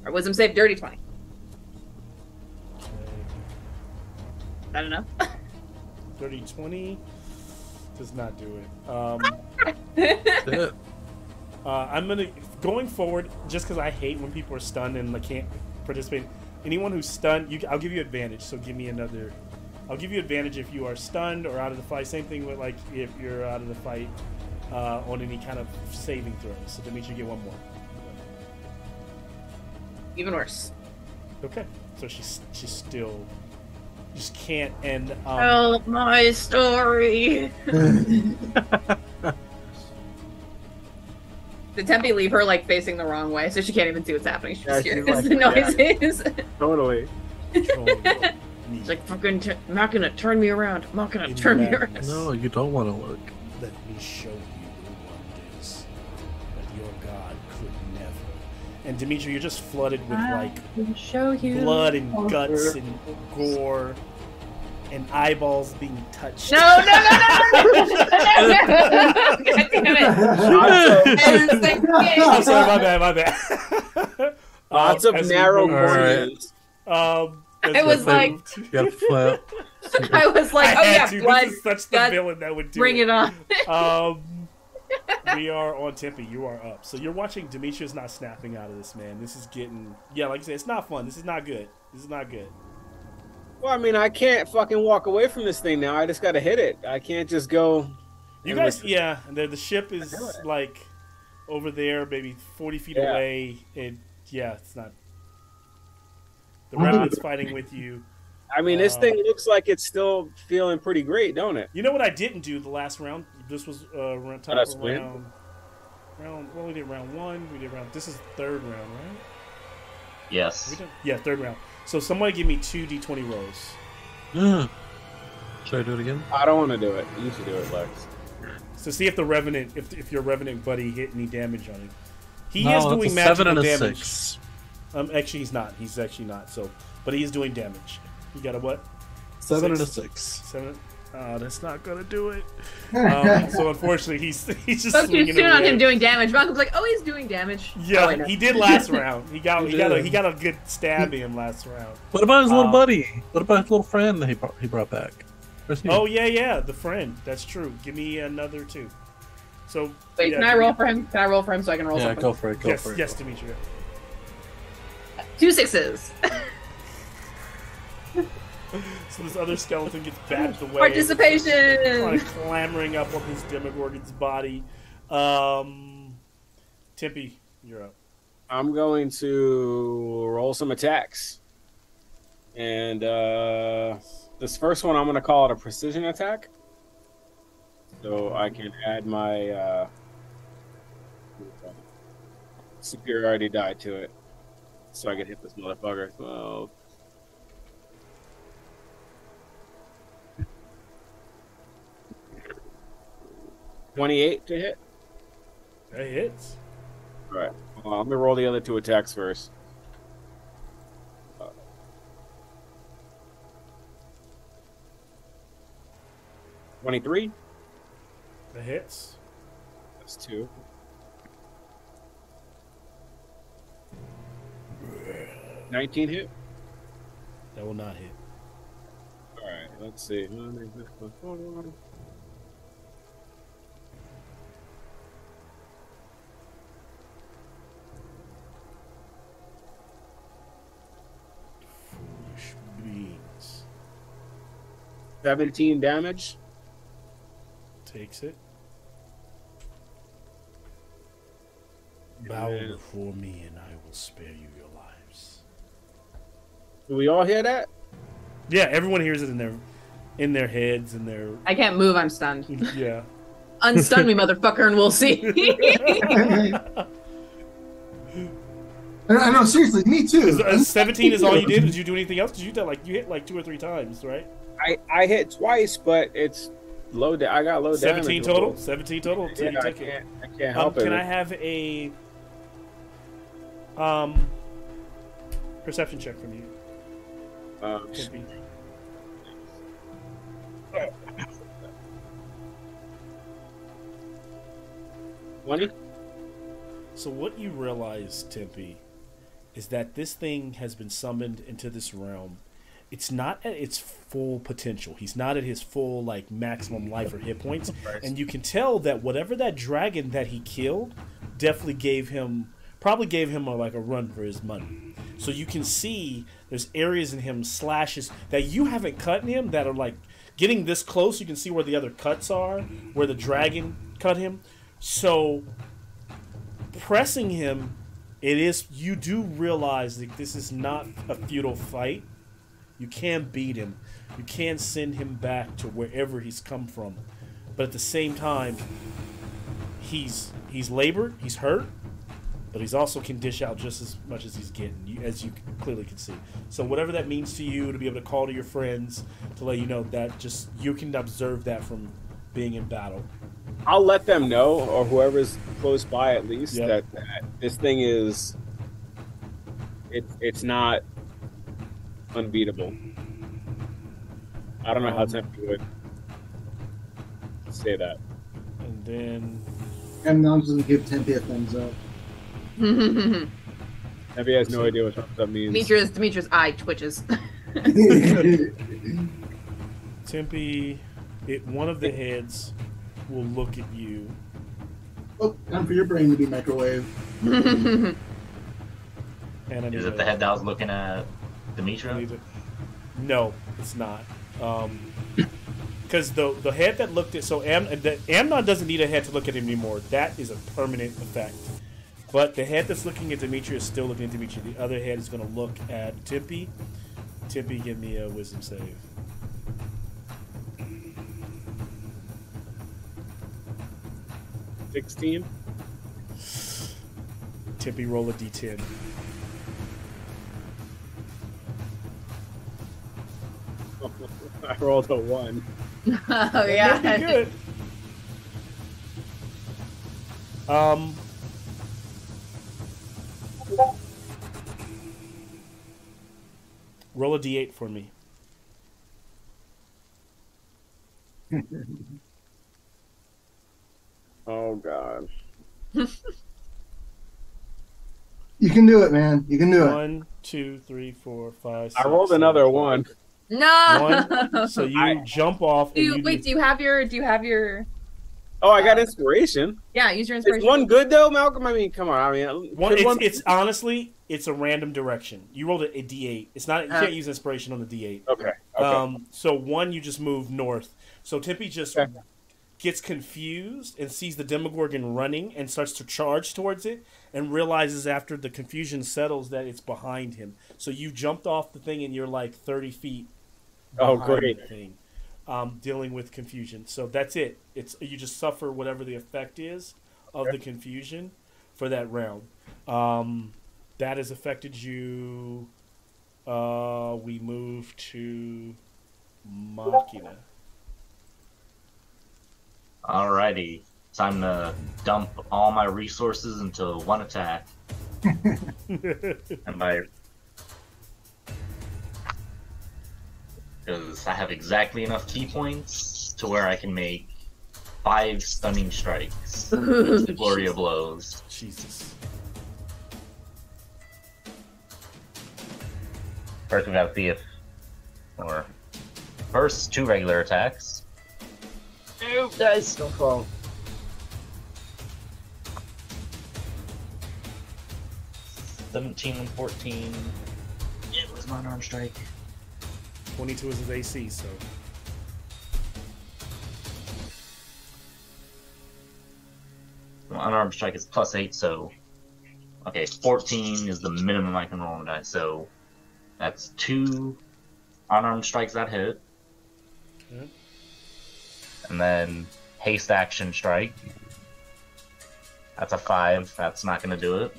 Our wisdom save dirty 20. I don't know. 30-20 does not do it. Yeah. I'm gonna going forward just because I hate when people are stunned and like can't participate. Anyone who's stunned, I'll give you advantage. So give me another. I'll give you advantage if you are stunned or out of the fight. Same thing with like if you're out of the fight on any kind of saving throws. So Demetri, you get one more. Even worse. Okay. So she's still just can't end. Tell my story. Did Tempe leave her like facing the wrong way, so she can't even see what's happening? She's just Yeah, hearing she's the like- noises. totally. She's like, fucking, I'm not gonna turn me around. I'm not gonna turn me around. No, you don't want to look. Let me show you wonders that your god could never. And Dimitri, you're just flooded with like Show you. blood and guts and gore and eyeballs being touched. No. God damn it. I'm sorry, my bad. Lots of as we narrow move- corners. as I we was like- moved- You have to flip. I was like, I oh had yeah, to. blood. This is such the God, villain that would do Bring it on. We are on Tempe. You are up. So you're watching Demetrius not snapping out of this, man. This is getting, like I said, it's not fun. This is not good. This is not good. Well, I mean, I can't fucking walk away from this thing now. I just gotta hit it. I can't just go. You and guys, like- the ship is like over there, maybe 40 feet Yeah. away. It's not. The Revenant's fighting with you. I mean, this thing looks like it's still feeling pretty great, don't it? You know what I didn't do the last round? This was round. That's weird. Well, we did round 1. We did round. This is third round, right? Yes. Third round. So somebody give me 2 d20 rolls. Should I do it again? I don't want to do it. You should do it, Lex. So see if the Revenant, if your Revenant buddy hit any damage on him. He No, is it's doing a magical 7 and a damage. 6. Actually, he's not. He's actually not. So, but he is doing damage. You got a what? 7 and a 6. 6. 7. Oh, that's not gonna do it. So unfortunately, he's just Focus swinging tune on away. him doing damage. Malcolm's like, oh, he's doing damage. Yeah, Oh, wait, no. he did last round. He got a good stab in last round. What about his little buddy? What about his little friend that he brought back? Where's he? Oh yeah, the friend. That's true. Give me another 2. So Wait, can I roll for him? Can I roll for him so I can roll Yeah, something? go for it. Go Yes, for it. yes, Demetria. 2 6s. So this other skeleton gets batted away. Participation. Kind of clambering up on his Demogorgon's body. Timpy, you're up. I'm going to roll some attacks. And this first one, I'm going to call it a precision attack. So I can add my superiority die to it. So I can hit this motherfucker. 12. 28 to hit. That hits. All right. Let me roll the other 2 attacks first. 23. That hits. That's 2. $19 hit. That will not hit. All right. Let's see. Foolish beings. 17 damage. Takes it. Bow Yeah. before me, and I will spare you your lives. Do we all hear that? Yeah, everyone hears it in their heads and their I can't move. I'm stunned. yeah. Unstun me, motherfucker, and we'll see. I know, seriously, me too. 17 is all you did? Did you do anything else? Did you hit like 2 or 3 times, right? I hit twice, but it's low. I got low 17 damage. total. 17 total. So Yeah, you take it. I can't help it. Can I have a perception check from you? Timpy? 20? So what you realize, Timpy, is that this thing has been summoned into this realm. It's not at its full potential. He's not at his full like maximum life or hit points. And you can tell that whatever that dragon that he killed definitely gave him like a run for his money. So you can see there's areas in him, slashes that you haven't cut in him that are like getting this close. You can see where the other cuts are, where the dragon cut him. So pressing him, you do realize that this is not a futile fight. You can beat him. You can send him back to wherever he's come from. But at the same time, he's labored, he's hurt, but he's also can dish out just as much as he's getting, as you clearly can see. So whatever that means to you, to be able to call to your friends, to let you know that just you can observe that from being in battle. I'll let them know, or whoever's close by at least, Yep. that this thing is it's not unbeatable. I don't know how Tempe would say that. And then And I'm just gonna give Tempe a thumbs up. Tempe has no idea what thumbs up means. Demetrius' eye twitches. Tempe, one of the heads will look at you. Oh, time for your brain to be microwave. And I Is it the head that was looking at Demetria? No, it's not. Because the head that looked at Amnon doesn't need a head to look at him anymore. That is a permanent effect. But the head that's looking at Demetria is still looking at Demetria. The other head is going to look at Timpy. Timpy, give me a wisdom save. $16. Timpy, roll a d10. I rolled a 1. Oh yeah. That'd be good. Roll a d8 for me. Oh God. You can do it, man. You can do it. 1, 2, 3, 4, 5, 6, I rolled 7, another 8. one. No. One. So you jump off. Do you, wait, do you have your? Oh, I got inspiration. Yeah, use your Is inspiration. one good though, Malcolm? I mean, come on. I mean, It's honestly, it's a random direction. You rolled a D8. It's not. You can't use inspiration on the D8. Okay. So 1, you just move north. So Tippy just gets confused and sees the Demogorgon running and starts to charge towards it, and realizes after the confusion settles that it's behind him. So you jumped off the thing and you're like 30 feet. Oh, behind great. the thing. Dealing with confusion. So that's it. It's you just suffer whatever the effect is of the confusion for that round. That has affected you. We move to Machina. Alrighty. Time to dump all my resources into one attack. And by... Because I have exactly enough key points to where I can make 5 stunning strikes. Flurry of blows. Jesus. First we gotta see if... Or... First, 2 regular attacks. Nope, dice. Don't fall. $17 and 14. It was my unarmed strike. 22 is his AC, so. My unarmed strike is +8, so. Okay, 14 is the minimum I can roll on a die, so. That's 2 unarmed strikes that hit. Okay. And then haste action strike. That's a 5. That's not going to do it.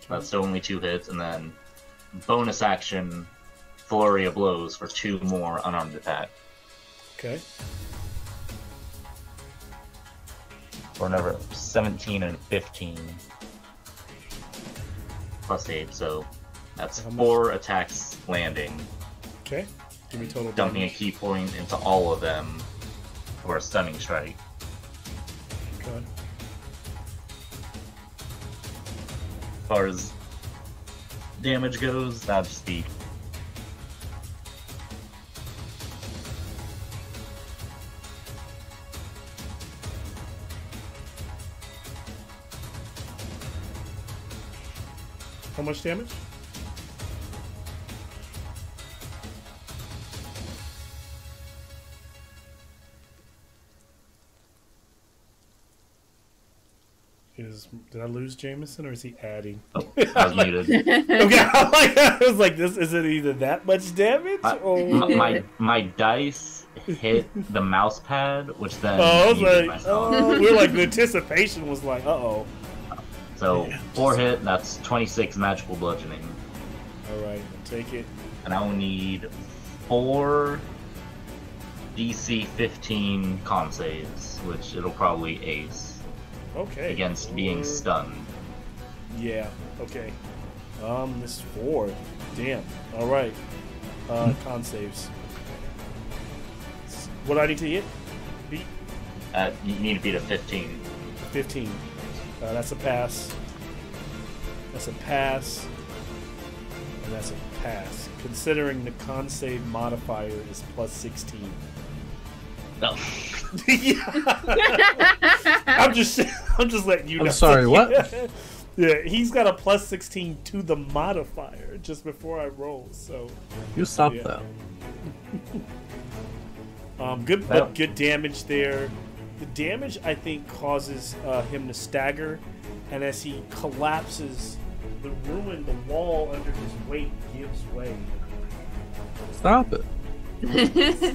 That's still only 2 hits. And then bonus action flurry of blows for 2 more unarmed attack. Okay. For another 17 and 15. +8, so that's 4 attacks landing. Okay. Give me total Dumping a damage. key point into all of them for a stunning strike. Okay. As far as damage goes, that'd just be How much damage? Did I lose Jameson or is he adding? Oh, I was muted. Okay, I was like, this is it either that much damage or My dice hit the mouse pad, which then I was muted like, myself. we're like the anticipation was like, uh-oh. So 4 hit, that's 26 magical bludgeoning, All right, I'll take it. and I will need 4 DC 15 con saves, which it'll probably ace Okay. against being stunned. Yeah. Okay. This 4. Damn. All right. Con saves. What do I need to hit? Beat You need to beat a 15. 15. That's a pass. That's a pass. And that's a pass. Considering the con save modifier is +16. No. I'm just letting you know. I'm sorry, what? Yeah, he's got a +16 to the modifier just before I roll. So You stop Yeah. that. good, but good damage there. The damage I think causes him to stagger, and as he collapses, the wall under his weight gives way. Stop it.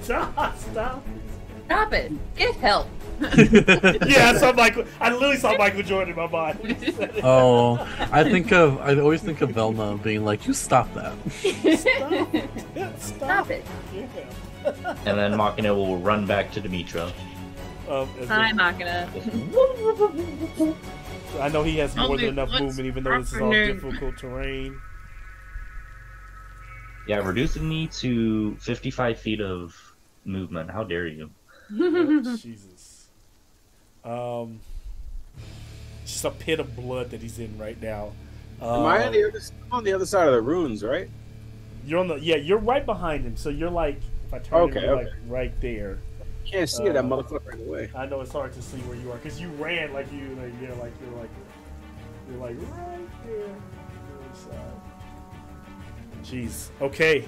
Stop! Stop it. Get help. Yeah, I literally saw Michael Jordan in my mind. Oh, I always think of Velma being like, "You stop that." Stop it. Yeah. And then Machina will run back to Demetra. Hi, Machina. I know he has more than Only enough once movement, even though this is all afternoon. difficult terrain. Yeah, reducing me to 55 feet of movement. How dare you? Oh, Jesus. Just a pit of blood that he's in right now. Am I on the other side of the ruins, right? You're on the you're right behind him. So you're like, if I turn you're like right there. Can't see that motherfucker right away. I know it's hard to see where you are because you ran like you're right there. Jeez. Okay.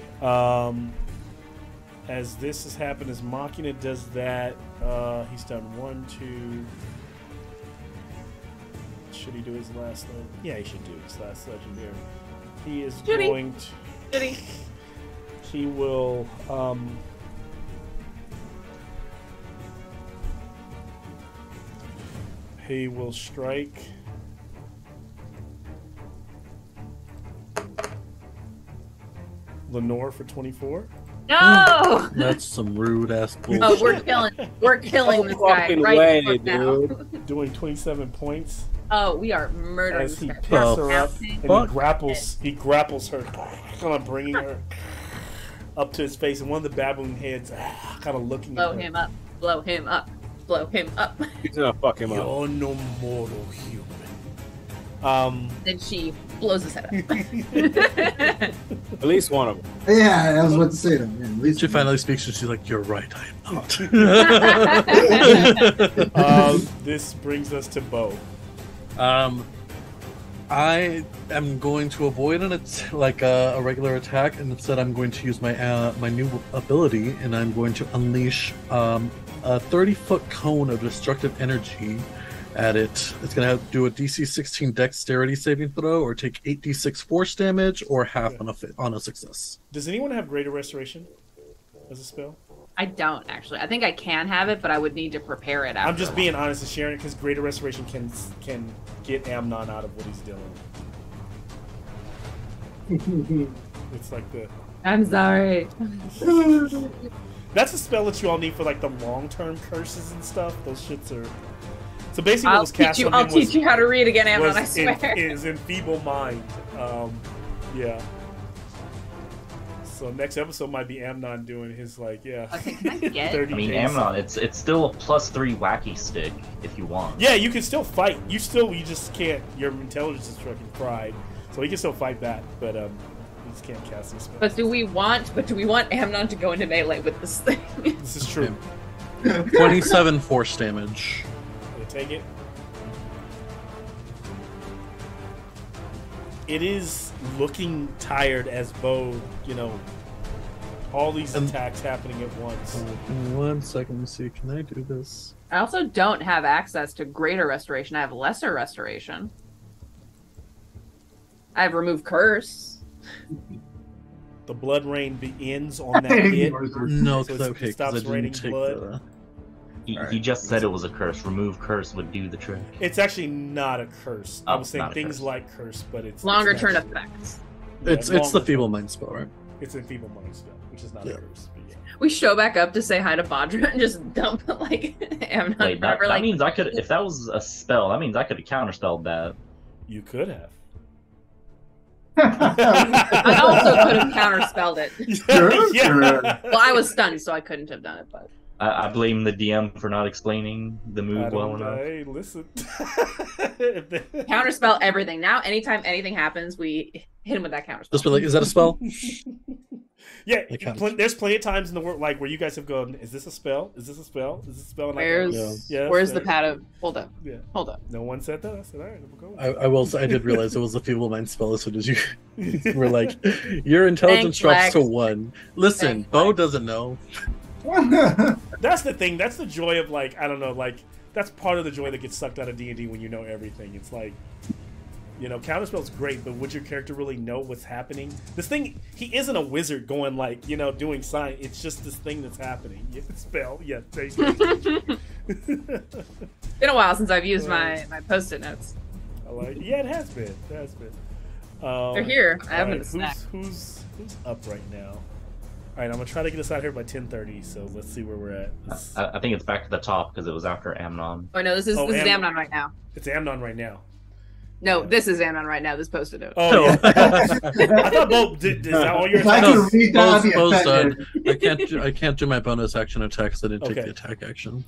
As this has happened, as Machina does that, he's done 1, 2. Should he do his last one? Yeah, he should do his last legendary. He is going to. He will. He will strike. Lenore for 24. No. That's some rude ass bullshit. Oh, we're killing this guy right now. Doing 27 points. Oh, we are murdering as he this picks guy. her up and he grapples her, kind of bringing her up to his face, and one of the baboon heads kind of looking Blow at her. him up. Blow him up. Blow him up. He's gonna fuck him up. You're no mortal human. Then she blows his head up. At least one of them. Yeah, I was about to say that. Yeah, at least She finally speaks and she's like, "You're right, I am not." This brings us to Bo. I am going to avoid a regular attack, and instead I'm going to use my my new ability, and I'm going to unleash a 30-foot cone of destructive energy at it. It's going to have to do a DC 16 Dexterity saving throw, or take 8d6 force damage, or half on a success. Does anyone have Greater Restoration as a spell? I don't actually. I think I can have it, but I would need to prepare it. I'm just being honest and sharing it because Greater Restoration can get Amnon out of what he's doing. It's like the. I'm sorry. That's a spell that you all need for like the long-term curses and stuff. Those shits are. So basically, what was cast on him I'll teach you how to read again, Amnon. I swear. Is Enfeeble Mind. Yeah. So next episode might be Amnon doing his Okay, can I get? I mean, Amnon, it's still a +3 wacky stick if you want. Yeah, you can still fight. You just can't. Your intelligence is fucking fried, so he can still fight that. But you just can't cast these spells. But do we want Amnon to go into melee with this thing? This is true. 27 force damage. You take it. It is looking tired as Bo, all these attacks happening at once. 1 second, let me see. Can I do this? I also don't have access to Greater Restoration. I have Lesser Restoration. I have Remove Curse. The blood rain ends on that hit. No, So because it stops raining blood. He just said it was a curse. Remove curse would do the trick. It's actually not a curse. I Oh, was saying not a things curse. like curse, but it's Longer it's turn not- effects. Yeah, It's the longer Feeble turn. Mind spell, right? It's a feeble mind spell, which is not a curse. But yeah. We show back up to say hi to Badra and just dump Amnon. Wait, that forever, means I could. If that was a spell, that means I could have counterspelled that. You could have. I also could have counterspelled it. Yeah. Well, I was stunned, so I couldn't have done it. But I blame the DM for not explaining the move well enough. Hey, listen. counterspell everything. Now, anytime anything happens, we hit him with that counterspell. Just be like, is that a spell? Yeah, Like how- there's plenty of times in the world like where you guys have gone, is this a spell? Is this a spell? Is this a spell? And I go, Where's yes, where's the yes. pad of? Hold up. Yeah. Hold up. No one said that. I said, all right, we'll go with I will say, I did realize it was a Feeble Mind spell as soon as you were like, your intelligence Thanks, drops to Lex. 1. Listen, Thanks, Bo Lex. doesn't know. That's the thing. That's the joy of like, I don't know, like that's part of the joy that gets sucked out of D&D when you know everything. It's like, counterspell's great, but would your character really know what's happening? This thing, he isn't a wizard going like, doing sign. It's just this thing that's happening. Yeah, spell. Yeah, take it. Been a while since I've used my post-it notes. I like. Yeah, it has been. It has been. They're here. I have them in the Alright, snack. Who's up right now? All right, I'm gonna try to get us out here by 10:30. So let's see where we're at. I think it's back to the top because it was after Amnon. Oh no, this is Oh, Amnon Amnon. right now. It's Amnon right now. No, this is Amnon right now. This posted it. Oh yeah. I thought Bob is that all your If I attacks? could read that, I'd be Bo's offended. done. I can't do my bonus action attacks. I didn't take Okay. the attack action.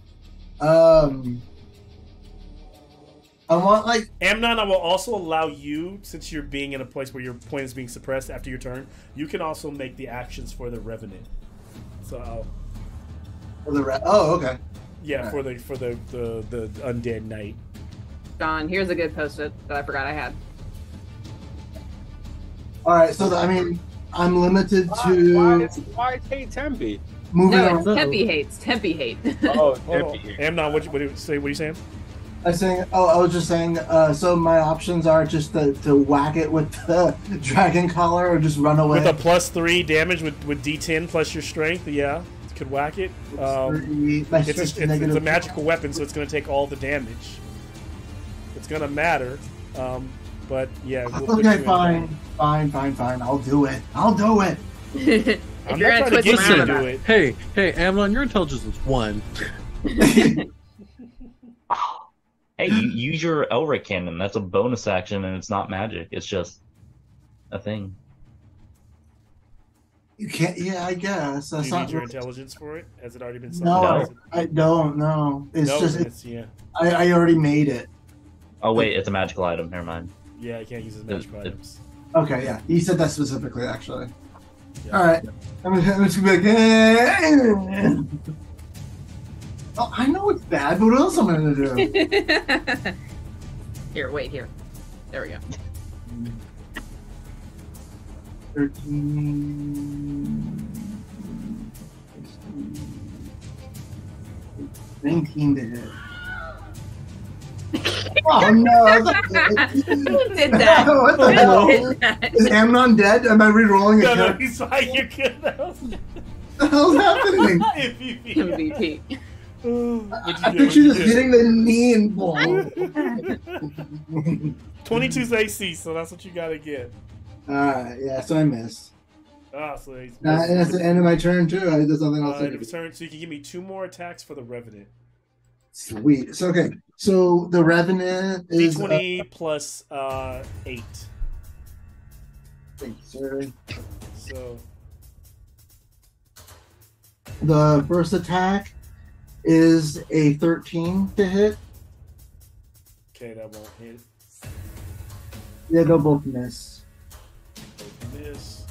I want like Amnon, I will also allow you, since you're being in a place where your point is being suppressed after your turn, you can also make the actions for the Revenant. So for the oh, okay. yeah, for the undead knight. John, here's a good post-it that I forgot I had. All right, so I mean, I'm limited to Why hate Tempe? moving No, on. it's Tempe hates. Tempe hate. Oh, Oh, Tempe. Amnon, what you say? What are you saying? I was just saying. So my options are just to whack it with the dragon collar, or just run away. With a +3 damage with D10 plus your strength, yeah, you could whack it. My It's strength's a negative. magical weapon, so it's going to take all the damage. It's going to matter, but yeah. We'll put you Okay, in fine. I'll do it. If I'm you're not gonna trying to twist get my you to arm do about it. Hey, Amnon, your intelligence is 1. Hey, you use your Elric cannon. That's a bonus action, and it's not magic. It's just a thing. You can't. Yeah, I guess Do that's you not. need your intelligence for it? Has it already been No, summoned? I don't know. It's No, just then it's, yeah. I already made it. Oh wait, it's a magical item. Never mind. Yeah, you can't use it as magical items. Okay, yeah, he said that specifically, actually. Yeah. All right, I'm just gonna be like, eh. Oh, I know it's bad, but what else am I gonna do? it. Here, wait, here. There we go. 13, 19 to hit. Oh no! Who did that? What the Who hell? did that? Is Amnon dead? Am I re-rolling a No, character? he's fine. You're good. What the hell's happening? MVP. MVP. I picture just hitting the knee and ball. 22's AC, so that's what you gotta get. Alright, yeah, so I missed. Ah, so he's And that's the end of my turn too. I did something else. I end could of do. turn, so you can give me 2 more attacks for the Revenant. Sweet. So okay. So the Revenant is D20 plus 8. sorry. So The first attack is a 13 to hit. okay, that won't hit. Yeah, they'll both miss. Open this.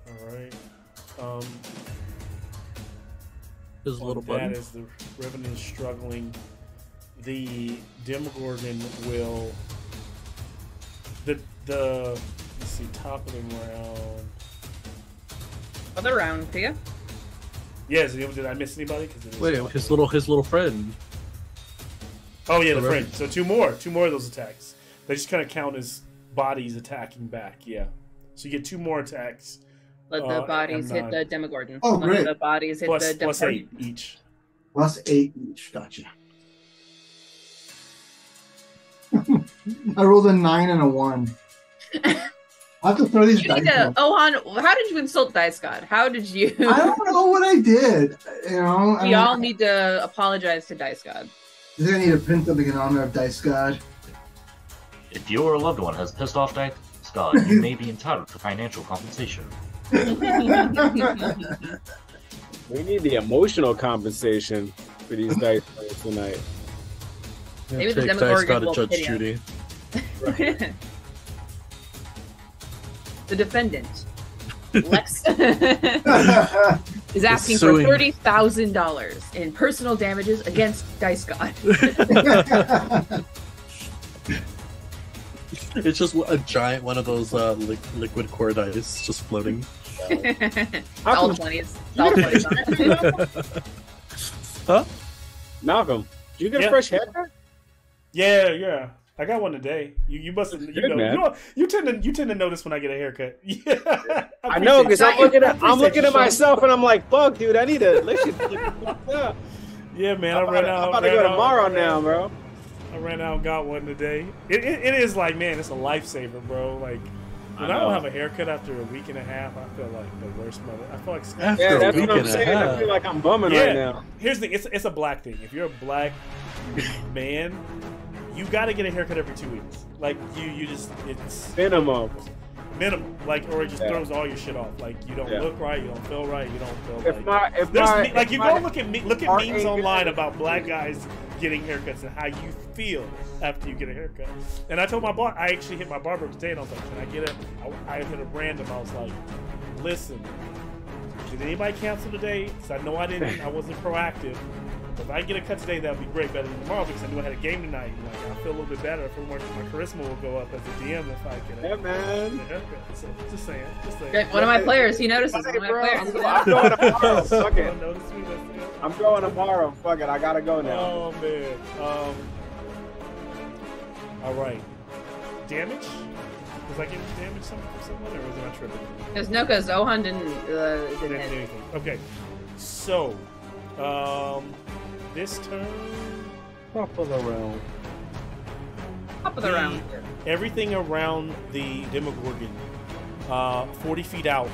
All right. His On little that, button. as the Revenant is struggling, the Demogorgon will the let's see, top of the round. Other round for you. Yes, did I miss anybody? 'Cause it is Wait, his little friend. Oh yeah, the the friend. So two more of those attacks. They just kind of count as bodies attacking back. Yeah. So you get 2 more attacks. Let the bodies I'm hit not- the Demogorgon. Oh, Let great. the bodies hit Plus the plus 8 Demogorgon. each. Plus 8 each. Gotcha. I rolled a 9 and a 1. I have to throw these You dice. need to, out. Ohan, how did you insult Dice God? How did you? I don't know what I did. You know, We all need to apologize to Dice God. I think I need to print something in honor of Dice God. If your loved one has pissed off Dice God, you may be entitled to financial compensation. We need the emotional compensation for these dice players tonight. Maybe the Take Dice Demogorgon God to will Judge pity Judy. The defendant, Lex, is asking for suing. $30,000 in personal damages against Dice God. It's just a giant one of those liquid core dice just floating. All 20s. All 20s. Huh? Malcolm, did you get Yeah. a fresh haircut? Yeah. I got one today. You must have. Good, man. You tend to notice when I get a haircut. Yeah. I know, because I'm looking at appreciate you, myself and I'm like, fuck, dude, I need to listen. Yeah, man. I'm about to go tomorrow now, bro. I ran out and got one today. It is like, man, it's a lifesaver, bro. Like, when I don't have a haircut after a week and a half, I feel like the worst mother. I feel like After Yeah, a that's week what I'm and a saying. I half. feel like I'm bumming Yeah. right now. Here's the thing. It's a black thing. If you're a black man, you got to get a haircut every 2 weeks. Like you just it's Minimum. Like, or it just throws all your shit off. Like you don't look right, you don't feel right, you don't feel you go look at memes online about black guys getting haircuts and how you feel after you get a haircut. And I told I actually hit my barber today and I was like, can I get it? I hit a random. I was like, listen, did anybody cancel today? Because I know I wasn't proactive. If I get a cut today, that would be great, better than tomorrow, because I knew I had a game tonight. Like, I feel a little bit better. I feel more, my charisma will go up as a DM if I get Yeah, man. So, just saying. One of my players, he notices. Hey, One of my players. I'm going tomorrow. Fuck it. Notice me, I'm going tomorrow. Fuck it. I gotta go now. Oh, man. All right. Damage? Was I getting damage from someone, or was I not tripping? Because no, because Ohan didn't Didn't hit. do anything. Okay. So, this turn, Top of the round. Top of the round. everything around the Demogorgon, 40 feet out,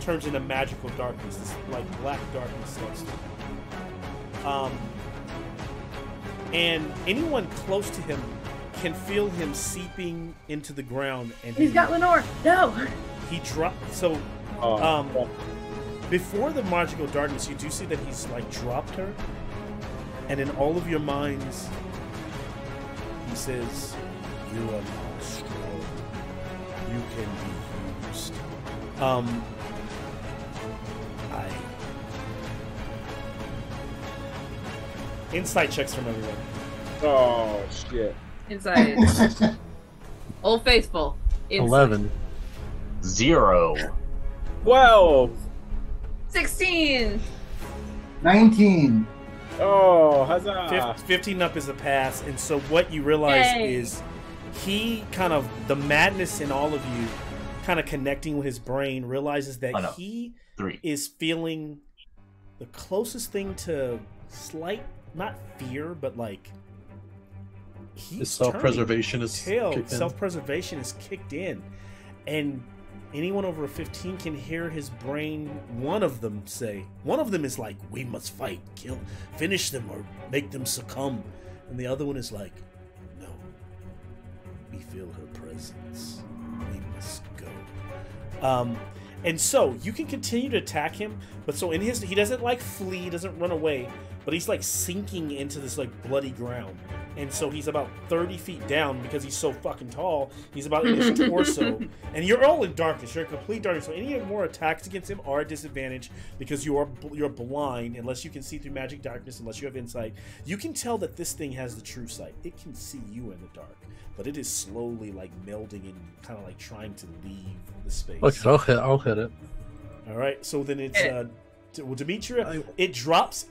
turns into magical darkness. This, like, black darkness starts to. And anyone close to him can feel him seeping into the ground, and He's got Lenore. No. he dropped. So, before the magical darkness, you do see that he's like dropped her, and in all of your minds, he says, "You are now strong. You can be used." Insight checks from everyone. Oh shit. Inside. Old Faithful. Inside. 11. 0. 12. 16. 19. Oh, huzzah. 15 up is a pass, and so what you realize Yay. is he kind of, the madness in all of you kind of connecting with his brain, realizes that he 3. is feeling the closest thing to slight, not fear, but like His self-preservation is kicked in. Self-preservation is kicked in, and anyone over a 15 can hear his brain. One of them is like, "We must fight, kill, finish them, or make them succumb," and the other one is like, "No, we feel her presence. We must go." And so you can continue to attack him, but so he doesn't like flee, he doesn't run away, but he's like sinking into this like bloody ground. And so he's about 30 feet down because he's so fucking tall. He's about in his torso. And you're all in darkness. You're in complete darkness. So any more attacks against him are a disadvantage because you're blind unless you can see through magic darkness, unless you have insight. You can tell that this thing has the true sight. It can see you in the dark, but it is slowly like melding and kind of like trying to leave the space. Okay, I'll hit it. All right. So then it's Demetria. It drops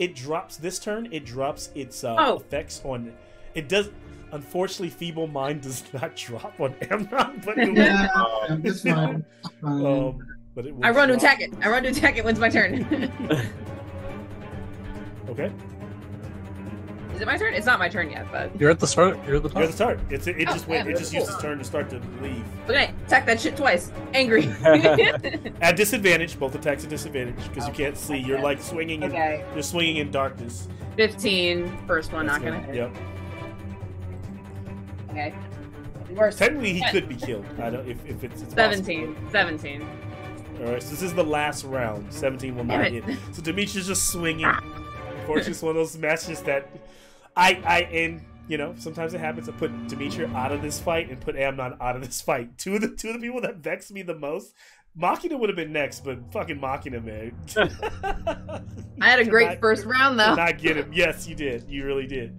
this turn. It drops its effects on. It does. Unfortunately, Feeble Mind does not drop on Amnon, but it will. It's fine. But it will I run to drop. attack it. I run to attack it when it's my turn. Okay. Is it my turn? It's not my turn yet, but You're at the start. You're at the top. You're the start. It just went. It just used its turn to start to leave. okay, attack that shit twice. Angry. At disadvantage, both attacks at disadvantage because you can't see. You're like swinging. Okay. You're swinging in darkness. 15. First one, That's not gonna hit. Yep. Okay. Worse. Technically, he could be killed. I don't. If it's 17. possible. 17. All right. So this is the last round. 17 will not Damn hit. it. So Demetrius just swinging. Unfortunately, it's one of those matches that and you know, sometimes it happens. I put Demetria out of this fight and put Amnon out of this fight. Two of the people that vex me the most. Machina would have been next, but fucking Machina, man. I had a great first round, though. Did not get him. Yes, you did. You really did.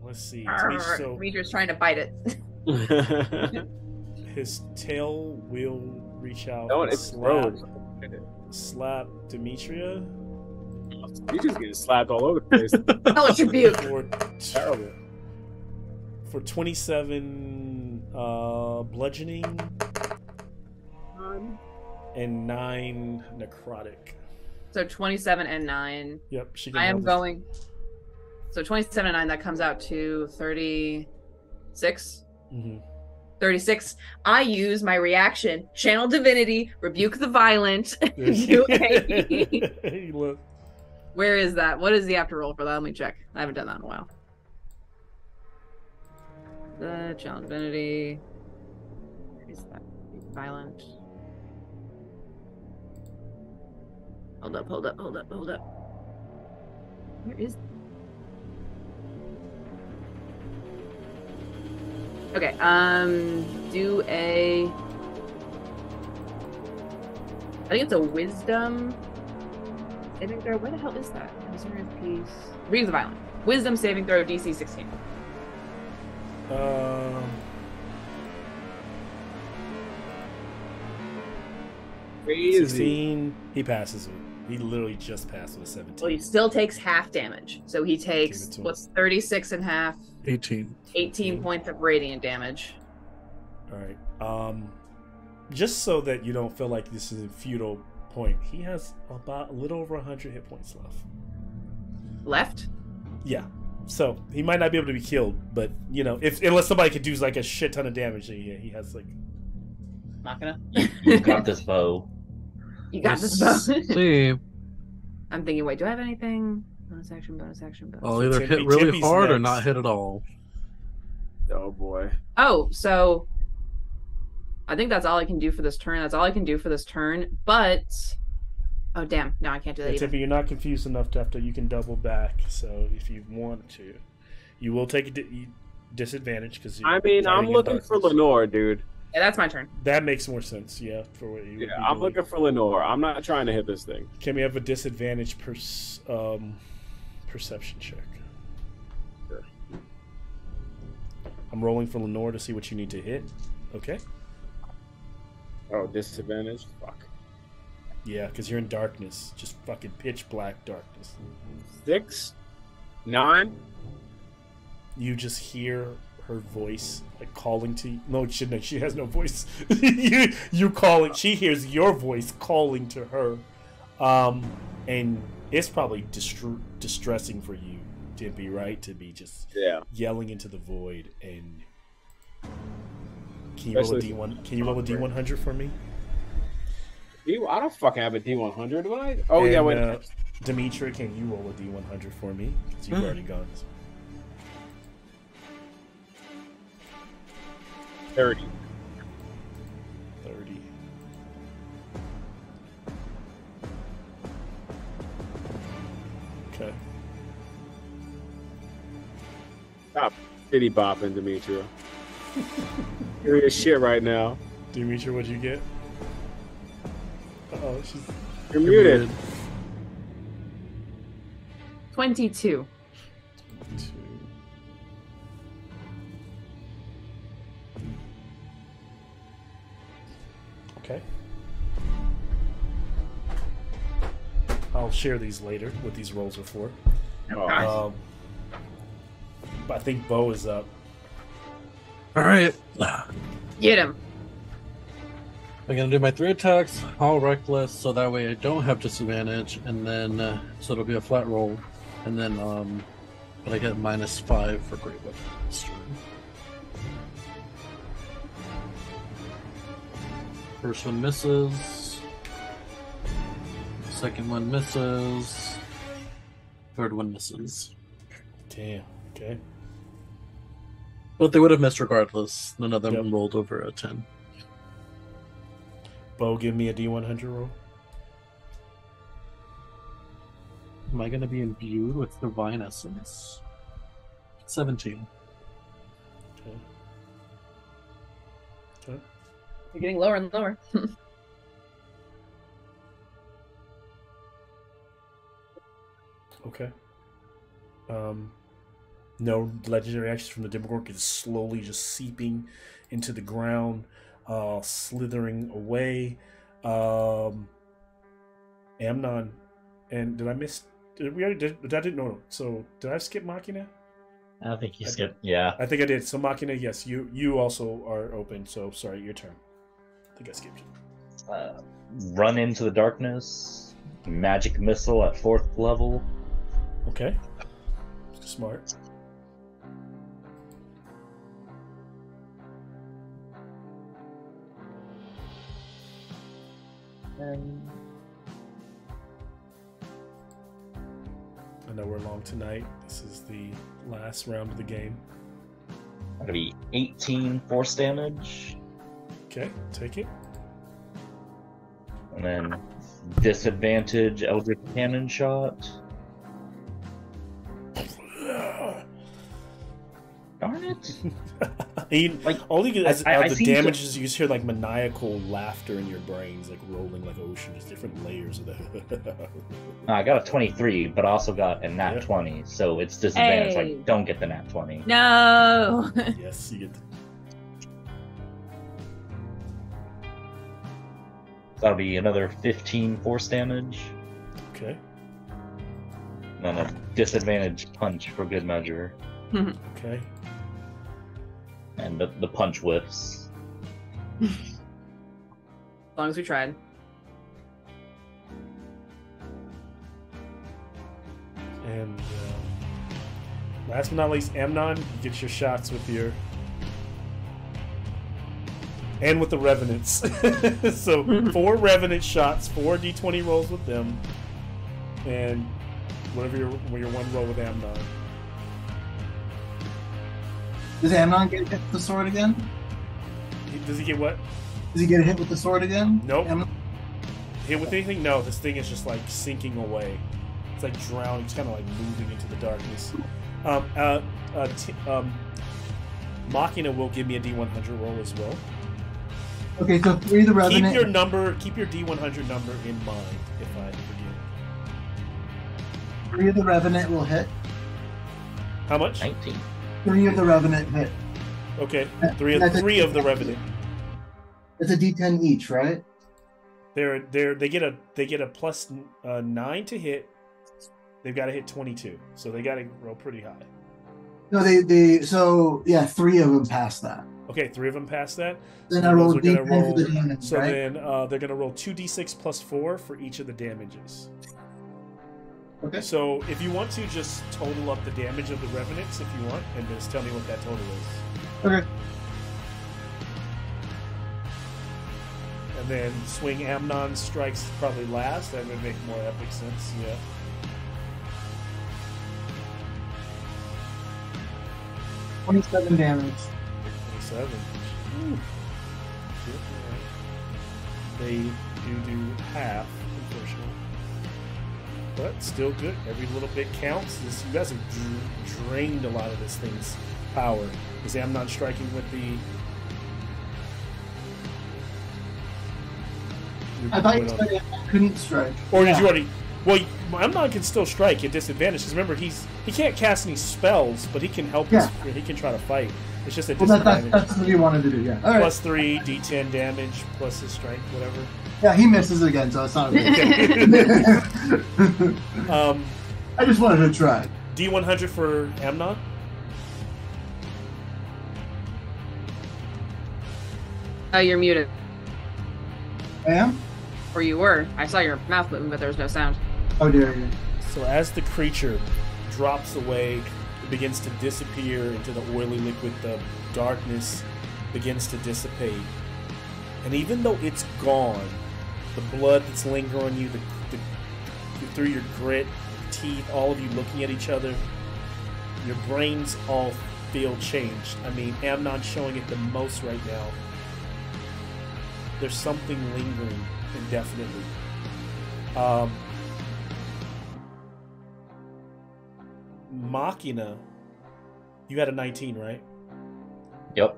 Let's see. Demetria's trying to bite it. His tail will reach out No, and it's slap Demetria You just getting slapped all over the place. Hellish rebuke. Terrible. For 27 bludgeoning and 9 necrotic. So 27 and 9. Yep, she can I am have going. So 27 and 9, that comes out to 36. Mm-hmm. 36. I use my reaction, Channel Divinity, Rebuke the Violent, do a Where is that? What is the after roll for that? Let me check. I haven't done that in a while. The challenge divinity. Where is that? Violent. Hold up. Where is? Okay. Do a. I think it's a wisdom saving throw. Where the hell is that? Prisoner of Peace. Read the violent. Wisdom saving throw, DC 16. Crazy. 16. He passes it. He literally just passed with a 17. Well, he still takes half damage. So he takes, Give it to what's 36 and half? 18. 18 points of radiant damage. All right. Just so that you don't feel like this is a futile point, he has about a little over 100 hit points left. Left? Yeah. So he might not be able to be killed, but you know, if unless somebody could do like a shit ton of damage, he has like. Not gonna. You got this, Bo. You got this, Bo. See, I'm thinking, wait, do I have anything? Bonus action. I'll either hit Tippy- really Tippy's hard or next. not hit at all. Oh boy. Oh, so I think that's all I can do for this turn. But oh damn, no, I can't do that Yeah, either. Tippy, you're not confused enough to have to. You can double back. So if you want to, you will take a disadvantage because. I mean, I'm looking for Lenore, dude. Yeah, that's my turn. That makes more sense. Yeah, for what you. would Yeah, be I'm doing. looking for Lenore. I'm not trying to hit this thing. Can we have a disadvantage perception check? Sure. I'm rolling for Lenore to see what you need to hit. Okay. Oh, disadvantage? Fuck. Yeah, because you're in darkness. Just fucking pitch black darkness. 6? 9? You just hear her voice like calling to you. No, she has no voice. you calling. She hears your voice calling to her. And it's probably distressing for you, Tippy, right? To be just yelling into the void. And can you roll a D1? Can you roll a D100 for me? I don't fucking have a D100, do I? Oh, yeah, wait. Demetra, can you roll a D100 for me? Because you've already gone. 30. 30. Okay. Stop bitty bopping, Demetria. You're your shit right now. Demetra, what'd you get? Uh-oh, You're muted. 22. 2. Okay. I'll share these later, what these rolls are for. Oh, But I think Bo is up. All right. Get him. I'm gonna do my 3 attacks, all reckless, so that way I don't have disadvantage, and then so it'll be a flat roll, and then but I get -5 for great weapons. First one misses. Second one misses. Third one misses. Damn. Okay. But they would have missed regardless. None of them Yep. rolled over a 10. Bo, give me a D100 roll. Am I going to be imbued with divine essence? 17. Okay. Okay. You're getting lower and lower. Okay. No legendary actions from the Demogorgon is slowly just seeping into the ground, slithering away. Amnon, and did I miss? Did we already? I didn't know. So did I skip Machina? I think you skipped. Yeah. I think I did. So Machina, yes, you also are open. So sorry, your turn. I think I skipped you. Run into the darkness. Magic missile at 4th level. Okay. Smart. know we're long tonight. This is the last round of the game. That'll be 18 force damage. Okay, take it. And then disadvantage Eldritch Cannon shot. Darn it. Only as I the seem damages, you just hear like maniacal laughter in your brains, like rolling like oceans, different layers of the. I got a 23, but I also got a nat 20, so it's disadvantage. Hey. Like, don't get the nat 20. No. Yes, you get. That'll be another 15 force damage. Okay. And then a disadvantage punch for good measure. Okay. And the punch whiffs. As long as we tried. And last but not least, Amnon, you get your shots with your. And with the Revenants. So 4 Revenant shots, 4 d20 rolls with them, and whatever your one roll with Amnon. Does Amnon get hit with the sword again? Does he get what? Does he get hit with the sword again? Nope. Amnon? Hit with anything? No, this thing is just like sinking away. It's like drowning. It's kind of like moving into the darkness. Machina will give me a D100 roll as well. Okay, so 3 the Revenant. Keep your D100 number in mind if I forget. 3 of the Revenant will hit. How much? 19. 3 of the Revenant hit. Okay, That's three of the Revenant. It's a D10 each, right? They get a plus 9 to hit. They've got to hit 22, so they got to roll pretty high. No, so yeah, 3 of them passed that. Okay, 3 of them pass that. Then So I roll those are gonna D10 for the damage, So right? then they're gonna roll 2d6 plus 4 for each of the damages. Okay. So if you want to, just total up the damage of the Revenants if you want, and just tell me what that total is. Okay. And then swing Amnon strikes probably last. That would make more epic sense. Yeah. $27 damage. 27. Ooh. They do half, unfortunately. But still good. Every little bit counts. You guys have drained a lot of this thing's power. Is Amnon striking with the... I thought you said I couldn't strike. Or did you already... Well, Amnon can still strike at disadvantage. Because remember, he can't cast any spells, but he can help. He can try to fight. It's just a disadvantage. That's what you wanted to do, yeah. All right. Plus 3 d10 damage, plus his strength, whatever. Yeah, he misses again, so it's not a big I just wanted to try. D100 for Amnon. Oh, you're muted. I am? Or you were. I saw your mouth moving, but there was no sound. Oh, dear. So as the creature drops away, it begins to disappear into the oily liquid. The darkness begins to dissipate. And even though it's gone, the blood that's lingering on you, through your grit, teeth, all of you looking at each other, your brains all feel changed. I mean, Amnon's showing it the most right now. There's something lingering indefinitely. Machina, you had a 19, right? Yep.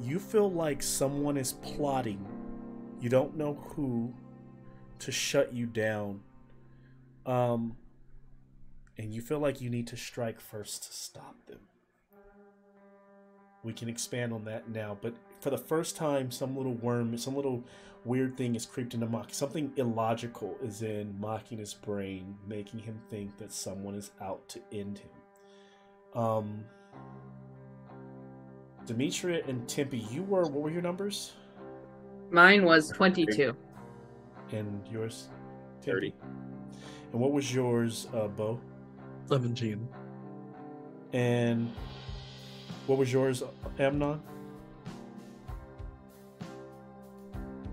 You feel like someone is plotting, you don't know who, to shut you down. And you feel like you need to strike first to stop them. We can expand on that now, but for the first time, some little worm, some little weird thing is creeped into Machina. Something illogical is in Machina's brain, making him think that someone is out to end him. Demetria and Tempe, what were your numbers? Mine was 22. And yours? Tempe? 30. And what was yours, Bo? 17. And what was yours, Amnon?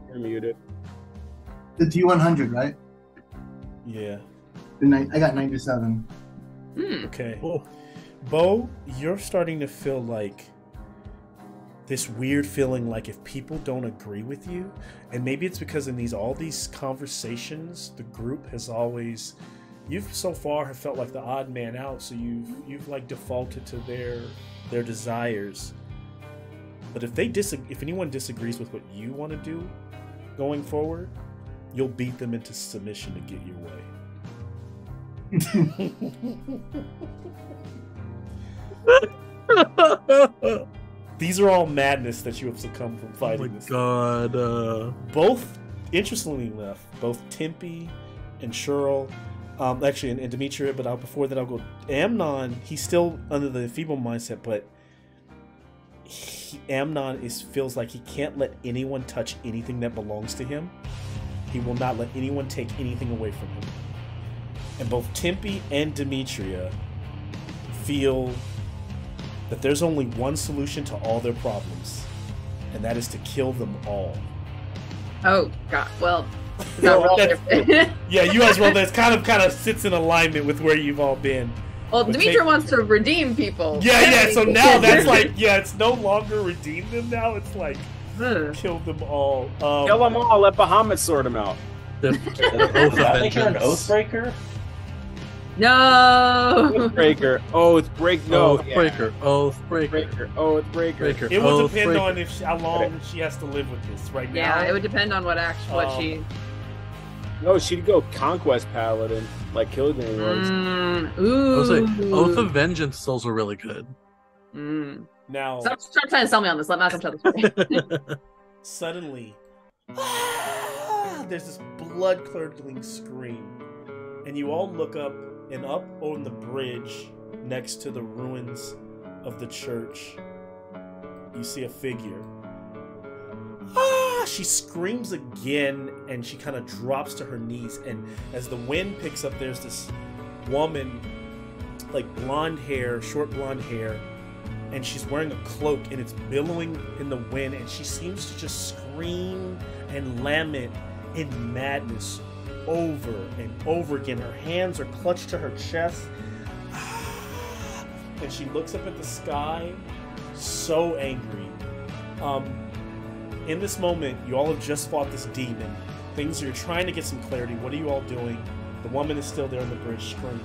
You're muted. The D100, right? Yeah. I got 97. Okay. Oh. Bo, you're starting to feel like this weird feeling like if people don't agree with you, and maybe it's because in all these conversations, the group has always, you've so far have felt like the odd man out, so you've like defaulted to their desires. But if anyone disagrees with what you want to do going forward, you'll beat them into submission to get your way. These are all madness that you have succumbed from fighting this. Oh my god. Both, interestingly enough, both Tempe and Cheryl, actually, and Demetria, but before that I'll go Amnon. He's still under the feeble mindset, but Amnon feels like he can't let anyone touch anything that belongs to him. He will not let anyone take anything away from him. And both Tempe and Demetria feel that there's only one solution to all their problems, and that is to kill them all. Oh God! Well, yeah, you guys roll that. It kind of sits in alignment with where you've all been. Well, Demetria wants to redeem people. Yeah. So now that's like, it's no longer redeem them. Now it's like kill them all. Kill them all. Let Bahamut sort them out. The Oath of I think you're an Oathbreaker. No. Oathbreaker. Oathbreaker. No. Oathbreaker. Oathbreaker. Oathbreaker. It would depend on how long she has to live with this. Right now. Yeah, it would depend on what she. No, she'd go Conquest Paladin, like Kilgrave was. Ooh. I was like, Oath of Vengeance is also really good. Now, stop trying to sell me on this. Let Malcolm tell this. Suddenly, there's this blood-curdling scream, and you all look up, and up on the bridge next to the ruins of the church, you see a figure. She screams again, and she kind of drops to her knees, and as the wind picks up, there's this woman, like blonde hair, short blonde hair, and she's wearing a cloak, and it's billowing in the wind, and she seems to just scream and lament in madness over and over again. Her hands are clutched to her chest, and she looks up at the sky, so angry. In this moment, you all have just fought this demon. You're trying to get some clarity. What are you all doing? The woman is still there on the bridge screaming.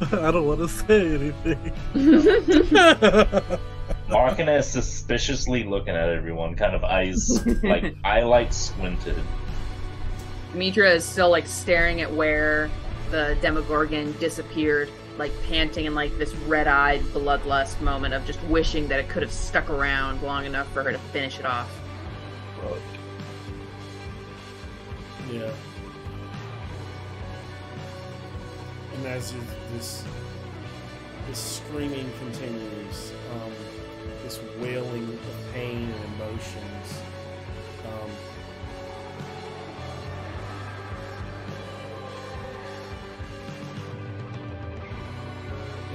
I don't want to say anything. Markin is suspiciously looking at everyone, kind of eyes, like eye-light squinted. Demetria is still like staring at where the Demogorgon disappeared, like panting in like this red-eyed bloodlust moment of just wishing that it could have stuck around long enough for her to finish it off. Yeah. And as this screaming continues, this wailing of pain and emotions,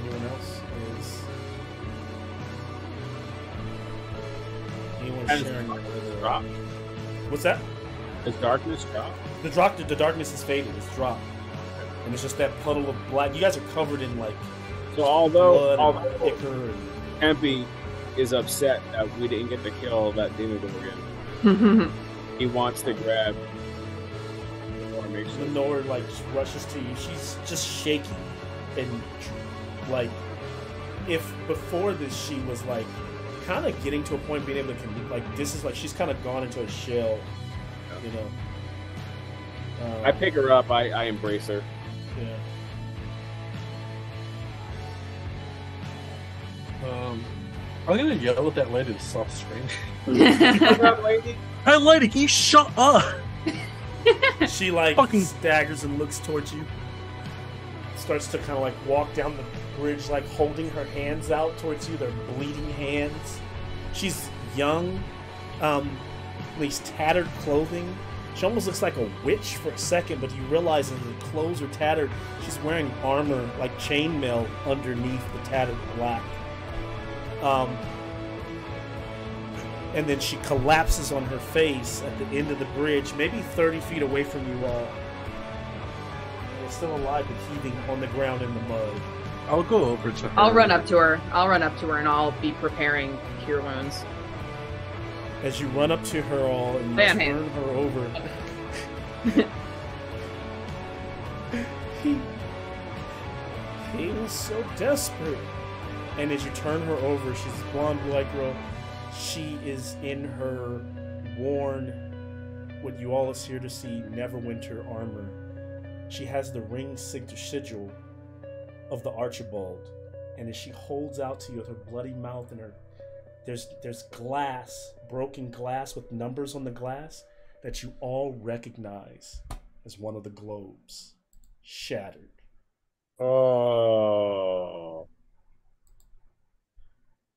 anyone else? Anyone sharing? Drop. What's that? Is darkness drop? The darkness is faded. It's dropped, and it's just that puddle of black. You guys are covered in like. So although ichor and Tempe is upset that we didn't get to kill that Demogorgon, he wants to grab Lenore like just rushes to you. She's just shaking, and like if before this she was like kind of getting to a point of being able to like this is like she's kind of gone into a shell, you know. I pick her up. I embrace her. Yeah. I'm gonna yell at that lady to stop screaming. That lady? Hey, lady, can you shut up? She like staggers and looks towards you. Starts to kind of like walk down the bridge, like holding her hands out towards you. They're bleeding hands. She's young, these tattered clothing. She almost looks like a witch for a second, but you realize that the clothes are tattered. She's wearing armor, like chainmail, underneath the tattered black. and then she collapses on her face at the end of the bridge, maybe 30 feet away from you all. You're still alive but heaving on the ground in the mud. I'll go over to her. I'll run up to her. And I'll be preparing cure wounds. As you run up to her all and you turn her over. He was so desperate. And as you turn her over, she's a blonde black girl. She is in her worn, what you all is here to see, Neverwinter armor. She has the ring sigil of the Archibald. And as she holds out to you with her bloody mouth and her, there's glass, broken glass with numbers on the glass that you all recognize as one of the globes. Shattered. Oh.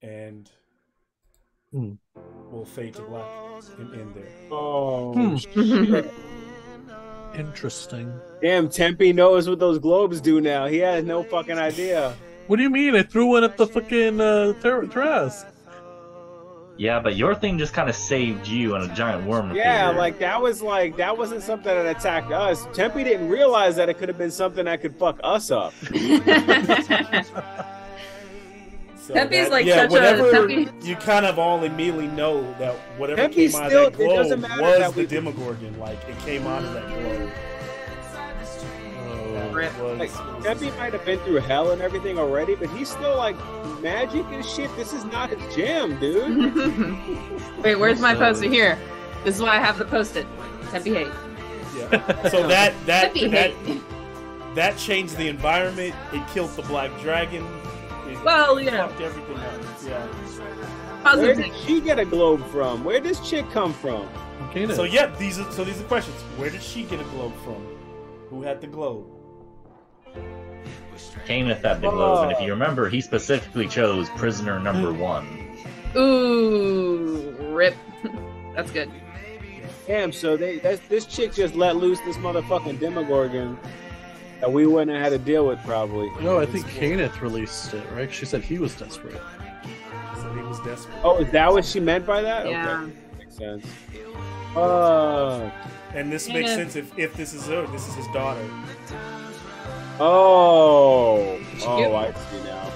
And we'll fade to black and end there. Oh, shit. Interesting. Damn, Tempe knows what those globes do now. He has no fucking idea. What do you mean? I threw one at the fucking Trask. Yeah, but your thing just kind of saved you and a giant worm. Yeah, that wasn't something that attacked us. Tempe didn't realize that it could have been something that could fuck us up. So Tempe's like such Tempe, you kind of all immediately know that whatever Tempe came out of that globe was the we... Demogorgon. Like, it came out of that globe. Tempe might have been through hell and everything already, but he's still like, magic and shit, this is not his jam, dude. Wait, where's my post-it? Here. This is why I have the post-it. Tempe hate. Yeah. So that changed the environment. It killed the black dragon. Fucked everything up. Yeah. Where did she get a globe from? Where does chick come from? So these are questions. Where did she get a globe from? Who had the globe? Kenneth had the globe, and if you remember, he specifically chose prisoner number 1. Ooh, rip. That's good. Damn, so this chick just let loose this motherfucking Demogorgon that we wouldn't have had to deal with, probably. No, I think Kenneth released it, right? She said he was desperate. So he was desperate. Oh, is that what she meant by that? Yeah. Okay. Makes sense. And this makes sense if this is her. This is his daughter. Oh, I see now.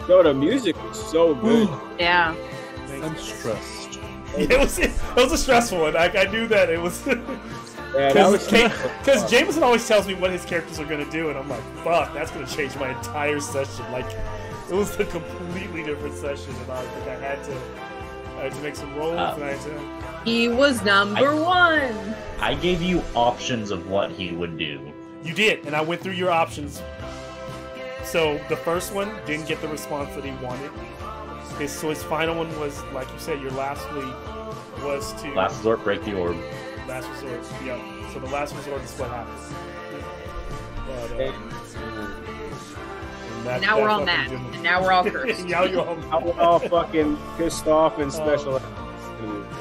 So the music was so good. Yeah. I'm stressed. It was a stressful one. I knew that it was. Because Jameson always tells me what his characters are gonna do, and I'm like, fuck, that's gonna change my entire session. Like, it was a completely different session, and I think I had to make some rolls, and I had to. He was number 1. I gave you options of what he would do. You did, and I went through your options. So the first one didn't get the response that he wanted. So his final one was, like you said, your last plea was to... Last resort, break the orb. Last resort, yeah. So the last resort is what happens. But, now we're all mad. And now we're all cursed. Now we're all fucking pissed off and special.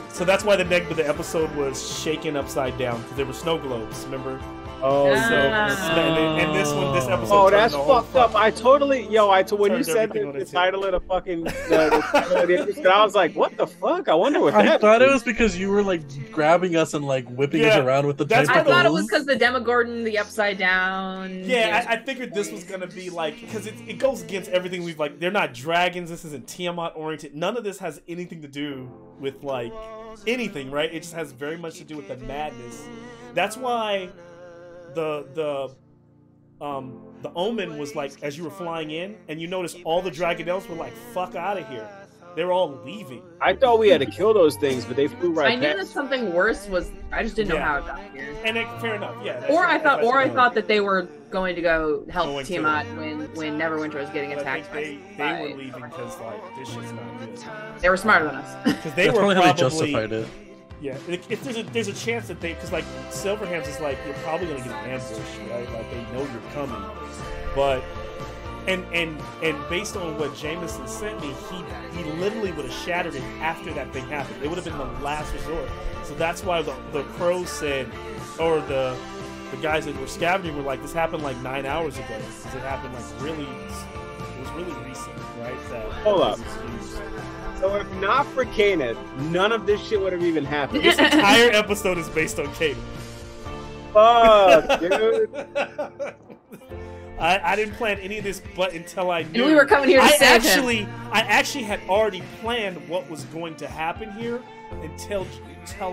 So that's why the episode was shaken upside down, because there were snow globes, remember? Oh, and this episode. Oh, that's fucked up. I totally, when you said the title of the fucking episode, I was like, what the fuck? I wonder what that. I thought it was because you were like grabbing us and like whipping us around with the. I thought it was because the Demogorgon, the upside down. Yeah, I figured this was gonna be like, because it goes against everything we've like. They're not dragons. This isn't Tiamat oriented. None of this has anything to do with like anything, right? It just has very much to do with the madness. That's why. The Omen was like, as you were flying in, and you notice all the Dragonels were like, fuck out of here. They were all leaving. I thought we had to kill those things, but they flew right past. I knew that something worse was, I just didn't know how it got here. And fair enough, yeah. I thought that they were going to go help Tiamat when Neverwinter was getting attacked. They were leaving because like, this shit's not good. They were smarter than us. Because they were probably how they justified it. Yeah, if there's a chance that because like Silverhands is like, you're probably gonna get an ambush, right? Like they know you're coming, but and based on what Jameson sent me, he literally would have shattered it after that thing happened. It would have been the last resort. So that's why the crow said, or the the guys that were scavenging were like, this happened like 9 hours ago. Because it happened like it was really recent, right? Hold up. So if not for Kenneth, none of this shit would have even happened. This entire episode is based on Kate. Fuck, dude. I didn't plan any of this, but until I knew. And we were coming here to save him. I actually had already planned what was going to happen here until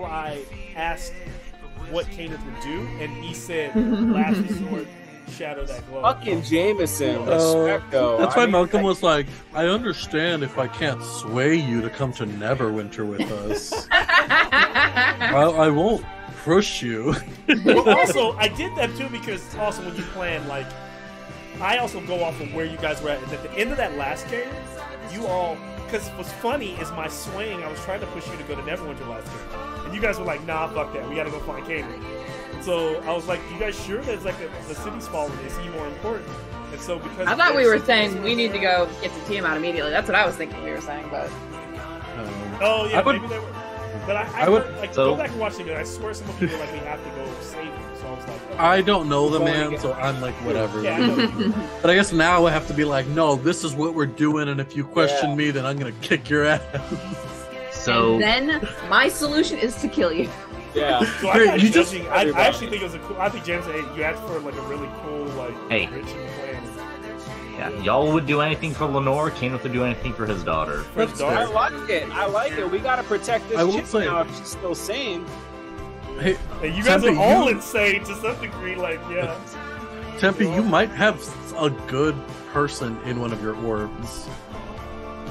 I asked what Kenneth would do, and he said, "Last resort, shadow that glow." Fucking Jameson, respect though. That's why Malcolm was like, "I understand if I can't sway you to come to Neverwinter with us. I won't push you." Well, also, I did that too because also when you plan, like, I also go off of where you guys were at. And at the end of that last game, you all, because what's funny is my swaying, I was trying to push you to go to Neverwinter last game. And you guys were like, nah, fuck that. We gotta go find Kaden. So I was like, you guys sure there's like the city's falling? Is he more important? And so because I thought we were saying we need to go get to Tiamat immediately. That's what I was thinking we were saying, but. Oh, yeah, maybe they were. But I would would, like so, go back and watch it. I swear some of you were like, we have to go save him. So I was like, okay. I don't know the man, so I'm like, whatever. Yeah, I know. But I guess now I have to be like, no, this is what we're doing, and if you question me, then I'm gonna kick your ass. So And then my solution is to kill you. Yeah. So I'm not You just- judging. I actually think it was a cool. I think James said, hey, you asked for like a really cool, like, Hey. rich and plan. yeah, y'all would do anything for Lenore. Kenneth would do anything for his daughter. For his That's fair. I daughter. like it. I like it. We gotta protect this I will chick say- now if she's still sane. Hey, And you guys Tempe, are all you- insane to some degree. Like, yeah. Tempe, you might have a good person in one of your orbs.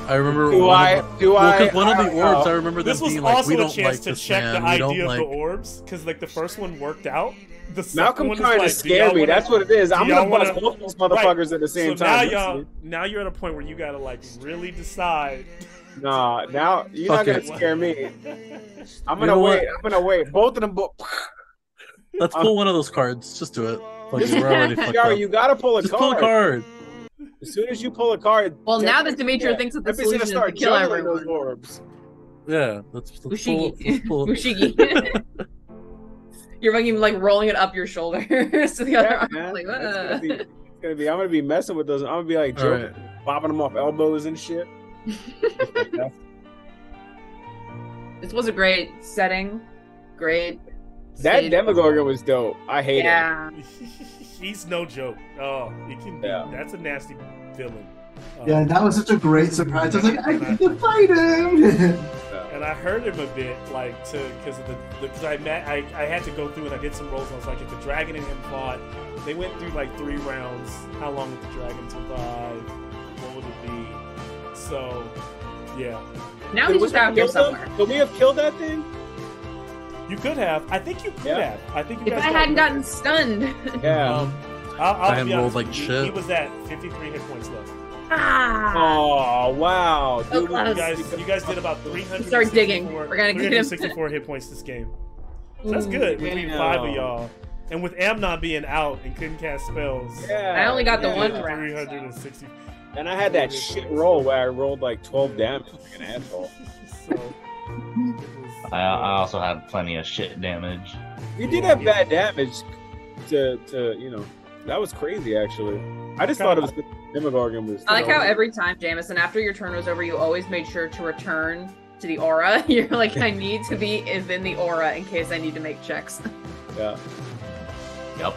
I remember Do one I? of the, Do well, I? 'cause one of the don't orbs, know. I remember them This was being like, also we a don't chance like to this check man. the We don't idea of like... the orbs because, like, the first one worked out. The second Malcolm one is trying to like, do scare y'all me. wanna- That's what it is. I'm do y'all gonna bust wanna- both those motherfuckers at the same so time. now you're at a point where you gotta like really decide. Nah, now you're Fuck not it. gonna scare me. I'm You gonna know wait. what? I'm gonna wait. Both of them. Let's pull one of those cards. Just do it. Fuck it, we're already fucked Yo, up. you gotta pull a Just card. pull a card. As soon as you pull a card. Well, now that Tempe's Demetra gonna- thinks that the Tempe's gonna solution is to start kill juggling those everyone. orbs. Yeah, let's pull. Ushigi. pull- Ushigi. You're fucking like rolling it up your shoulders to the other Yeah, arm. man. Like, It's gonna be. I'm gonna be messing with those. I'm gonna be like All joking, right. popping them off elbows and shit. This was a great setting. Great. That stage. Demogorgon was dope. I hate it. Yeah. He's no joke. Oh, it can be. Yeah. That's a nasty villain. Yeah, that was such a great surprise. I was like, I get to fight him. And I heard him a bit, like, because of because I had to go through and I did some rolls. And I was like, if the dragon and him fought, they went through like 3 rounds. How long would the dragon survive? What would it be? So, yeah, Now he's just out here somewhere. Could we have killed that thing? you could have. I think you could Yeah. have. I think you If guys I got hadn't it. gotten stunned. Yeah. I'll I hadn't be rolled honest like with you. shit. He was at 53 hit points left. Ah. Oh wow, So dude. close. You guys did about 300. Start digging. We're gonna get him. 364 hit points this game. So that's Ooh. good between Damn. 5 of y'all. And with Amnon being out and couldn't cast spells, Yeah. I only got the yeah. one did round. 360. And I had that shit roll where I rolled like 12 damage like an asshole. So, it was, I also had plenty of shit damage. You did have bad damage to you know. That was crazy actually. I just thought it was Demogorgon was. I like how every time, Jameson, after your turn was over, you always made sure to return to the aura. You're like, I need to be within the aura in case I need to make checks. Yeah. Yep.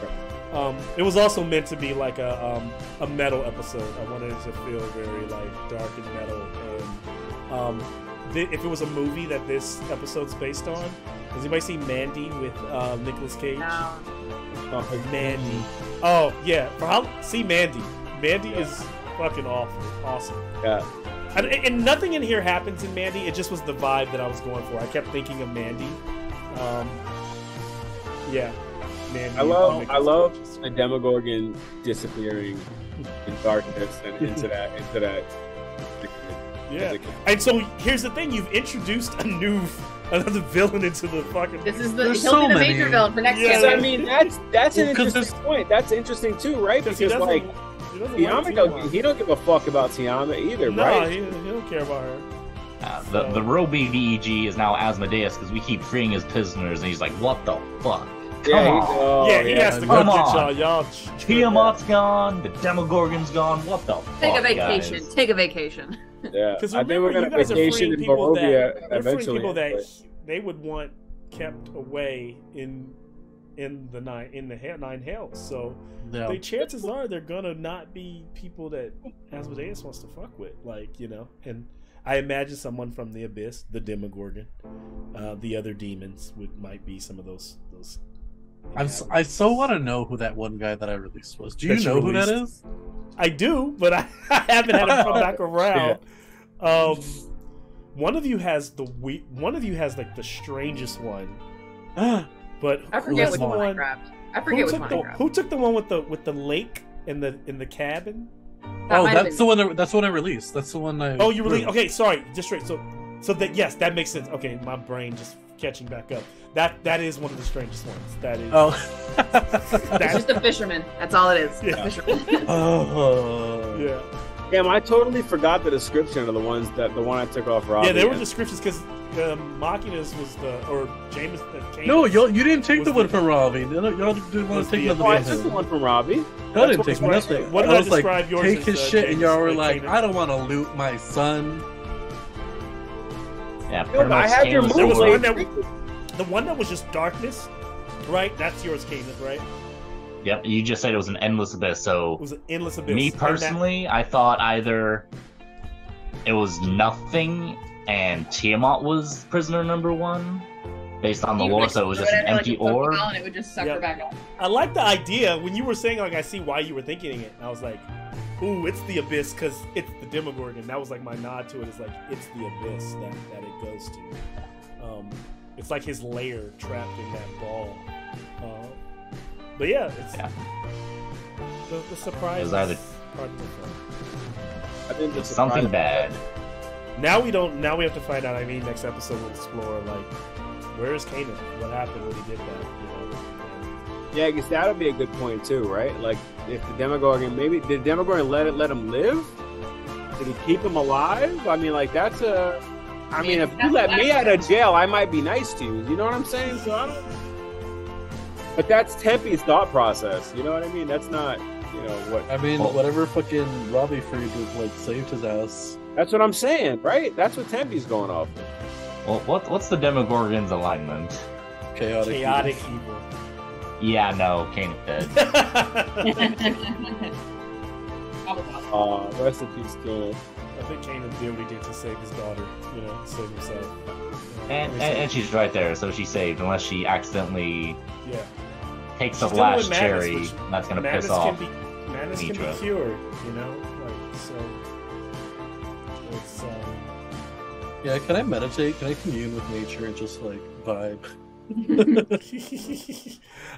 it was also meant to be like a metal episode. I wanted it to feel very like dark and metal. And if it was a movie that this episode's based on, does anybody see Mandy with Nicolas Cage? Mandy. Oh yeah, see Mandy. Mandy is fucking awesome. Yeah. And nothing in here happens in Mandy. It just was the vibe that I was going for. I kept thinking of Mandy. Yeah, Mandy. I love a Demogorgon disappearing in darkness and into that. Yeah. And so here's the thing: you've introduced another villain into the fucking. This is There's he'll so be the many. major villain for next Yeah. So, I campaign. mean, that's an Well, 'cause interesting point. That's interesting too, right? Because Because like he doesn't Tiamat, like he don't give a fuck about Tiamat either, No, right? he don't care about her. The Roby VEG is now Asmodeus because we keep freeing his prisoners, and he's like, "What the fuck?" Yeah, he has to go Come get on. y'all. Tiamat's gone. The Demogorgon's gone. What the fuck, Take a vacation. guys? Take a vacation. Yeah, Because I think we're you gonna guys are vacation freeing in people Barovia that you're freeing eventually. people that they would want kept away in the nine hells. So Yeah. the chances are they're gonna not be people that Asmodeus wants to fuck with, like, you know. And I imagine someone from the Abyss, the Demogorgon, the other demons might be some of those. I so want to know who that one guy that I released was. Do you That you know who that released? is? I do, but I haven't had him come back around. One of you has like the strangest one. But I who forget was which the one? Minecraft. I forget which Minecraft. Who took the one with the lake in the cabin? That Oh, might have that's been- the one. That's what I released. That's the one I. Oh, you really? Okay, sorry. Just straight. So that, yes, that makes sense. Okay, my brain just catching back up. That is one of the strangest ones. That is. Oh. It's just a fisherman. That's all it is. Yeah. A fisherman. Oh. Yeah. Damn, I totally forgot the description of the one I took off Robbie. Yeah, they were descriptions because Machinus was or James. No, you didn't take was the one the- from Robbie. Y'all didn't want was to take the- another Oh, I one. took the one from Robbie. Y'all didn't That's take what- nothing. what did I I was like, describe yours take as, his shit, and James, y'all were like, like, Kanan? I don't want to loot my son. Yeah, Yo, pretty but I much had your Canis There was Like- one that the one that was just darkness, right? That's yours, Kenneth, right? Yep, you just said it was an endless abyss, so It was an endless abyss. me And that- personally, I thought either it was nothing and Tiamat was prisoner number one, based on the You lore, would so it was throw just it an at, empty like, a orb. Pokeball and it would just suck Yeah. her back up. I like the idea when you were saying, like, I see why you were thinking it. I was like, ooh, it's the abyss because it's the Demogorgon. That was like my nod to it. Is like it's the abyss that it goes to. It's like his lair trapped in that ball. But yeah, it's the surprise. It was either- is part of the fun. I think the It's something surprise- bad. Now we don't. Now we have to find out. I mean, next episode we'll explore like where is Kanan? What happened when he did that? You know. Yeah, I guess that'll be a good point too, right? Like if the Demogorgon, maybe did Demogorgon let him live? Did he keep him alive? I mean, like that's a. I mean, if you let me out of jail, I might be nice to you. You know what I'm saying? So I don't. But that's Tempe's thought process. You know what I mean? That's not, you know, what. I mean, Well- whatever fucking Robbie freed like saved his ass. That's what I'm saying, right? That's what Tempe's going off. Well, what's the Demogorgon's alignment? Chaotic. Chaotic evil. evil. Yeah, no, Canis dead. Rest in peace, Kanan. I think Kanan did what he did to save his daughter. You know, save himself. And she's right there, so she's saved, unless she accidentally Yeah. takes the She's dealing last with madness, cherry. which That's gonna madness piss off. Madness can be Mitra. cured. You know, like so. It's Yeah, can I meditate? Can I commune with nature and just like vibe?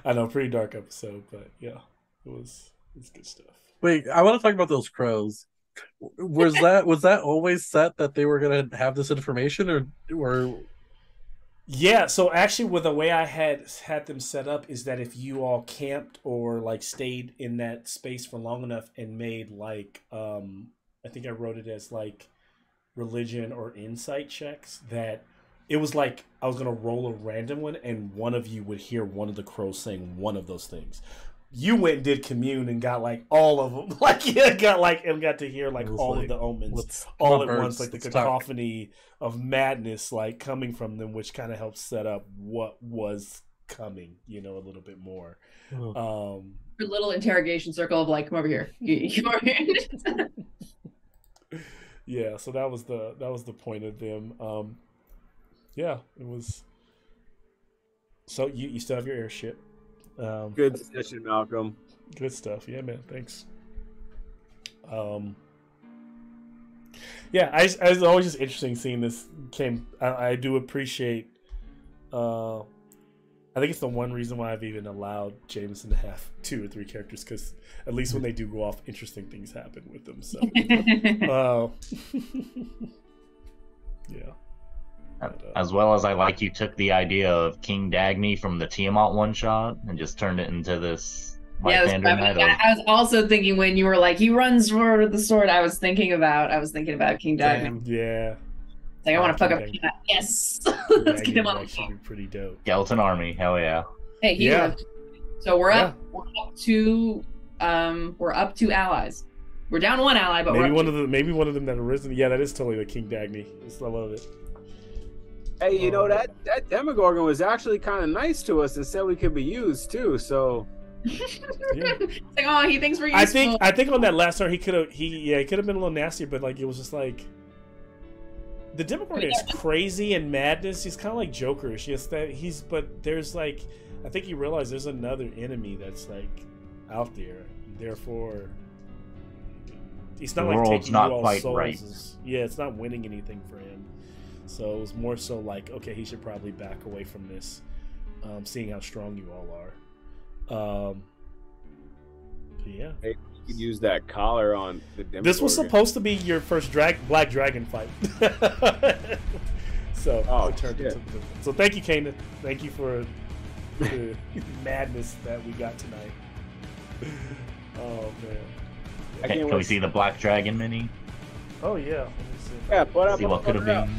I know, pretty dark episode, but yeah, it's good stuff. Wait, I want to talk about those crows. Was that always set that they were gonna have this information, or Yeah, so actually, with the way I had them set up is that if you all camped or like stayed in that space for long enough and made like I think I wrote it as like religion or insight checks, that it was like I was gonna roll a random one and one of you would hear one of the crows saying one of those things. You went and did commune and got like all of them, like got to hear like all of the omens all at once, like the cacophony of madness like coming from them, which kind of helps set up what was coming, you know, a little bit more. Your little interrogation circle of like, come over here. You over here. Yeah, so that was the point of them. Yeah, it was. So you still have your airship. Good session, Malcolm. Good stuff. Yeah, man. Thanks. Yeah, I was always just interesting seeing this came. I do appreciate. I think it's the one reason why I've even allowed Jameson to have 2 or 3 characters, because at least when they do go off, interesting things happen with them. So, yeah. As well as I like you took the idea of King Dagny from the Tiamat one shot and just turned it into this Yeah, I was also thinking when you were like, he runs for the sword. I was thinking about King Dagny. Yeah. Like, I want to fuck up King Dagny. Yes. Let's get him on the Actually, be pretty dope. Skeleton Army, hell yeah. Hey, he Yeah. lived. So we're up to allies. We're down one ally, but maybe one of them that arisen. Yeah, that is totally the King Dagny. I love it. Hey, you know that Demogorgon was actually kind of nice to us and said we could be used too. So Yeah. It's like, oh, he thinks we're useful. I think on that last turn he could have been a little nastier, but like it was just like the Demogorgon is crazy and madness. He's kind of like Jokerish. But there's like I think he realized there's another enemy that's like out there. Therefore, it's not The like world's taking not you all quite souls. right. Yeah, it's not winning anything for him. So it was more so like, okay, he should probably back away from this, seeing how strong you all are. But yeah. hey, you could use that collar on the Demogorgon. This was supposed to be your first Black Dragon fight. So Oh, it turned shit. into so thank you, Kanan. Thank you for the madness that we got tonight. Oh man. I Can can't we wait. see the Black Dragon mini? Oh yeah. Let me see. Yeah, put up. See what could have put it up. been.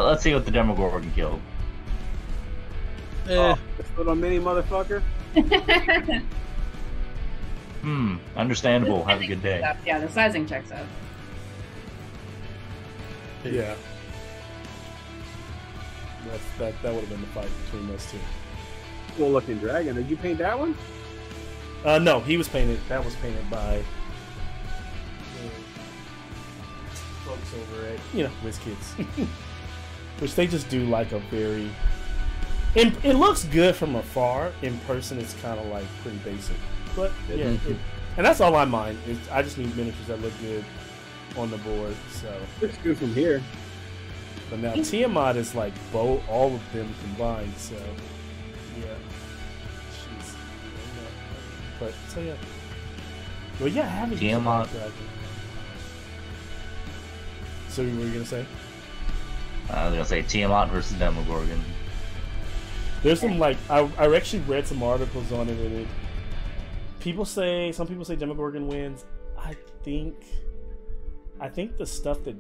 Let's see what the Demogorgon killed. Oh, this little mini motherfucker. Understandable. Have a good day. Yeah, the sizing checks out. Yeah. That would have been the fight between those two. Cool looking dragon. Did you paint that one? No, he was painted. That was painted by folks over at WizKids, which they just do like a very. It looks good from afar. In person, it's kind of like pretty basic. But yeah, and that's all I mind. I just need miniatures that look good on the board. So Looks good from here. but now Tiamat is like both all of them combined. So yeah, she's. But so yeah. Well, yeah, I haven't used a Tiamat. Black Dragon. So what were you gonna say? I was gonna say Tiamat versus Demogorgon. There's some like I actually read some articles on it, and some people say Demogorgon wins. I think the stuff that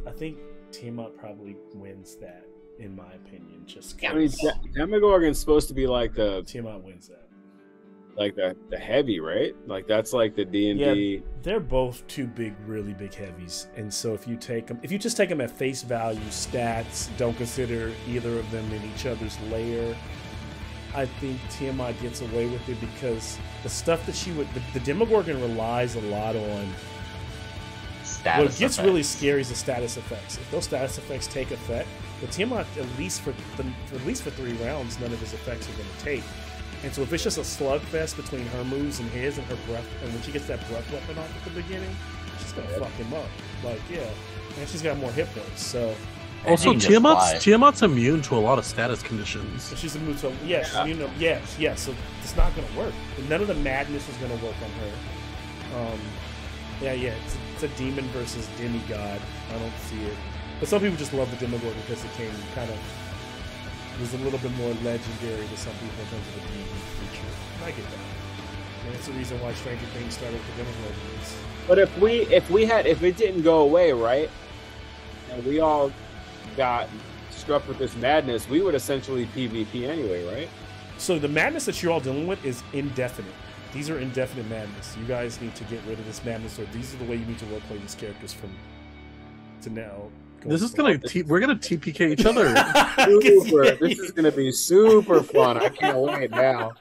I think Tiamat probably wins that, in my opinion. Just I mean, Demogorgon's supposed to be like the Tiamat wins that. the heavy, right? Like that's like the D&D. They're both two really big heavies, and so if you just take them at face value, stats, don't consider either of them in each other's layer, I think Tiamat gets away with it because the stuff that the Demogorgon relies a lot on. Status What gets effects. really scary is the status effects. If those status effects take effect, the Tiamat at least for 3 rounds, none of his effects are going to take. And so if it's just a slugfest between her moves and his and her breath, and when she gets that breath weapon off at the beginning, she's gonna fuck him up. Like, yeah. And she's got more hit points, so Also, And he just flies. Tiamat's immune to a lot of status conditions. she's immune to she's immune to so it's not gonna work. None of the madness is gonna work on her. It's a demon versus demigod. I don't see it. But some people just love the Demogorgon because it was a little bit more legendary to some people in terms of the demon creature. I get that. And it's the reason why Stranger Things started with the Demogorgons. But if it didn't go away, right, and we all got struck with this madness, we would essentially PvP anyway, right? So the madness that you're all dealing with is indefinite. These are indefinite madness. You guys need to get rid of this madness, or these are the way you need to roleplay these characters to now. This is we're gonna TPK each other. This is gonna be super fun. I can't wait now.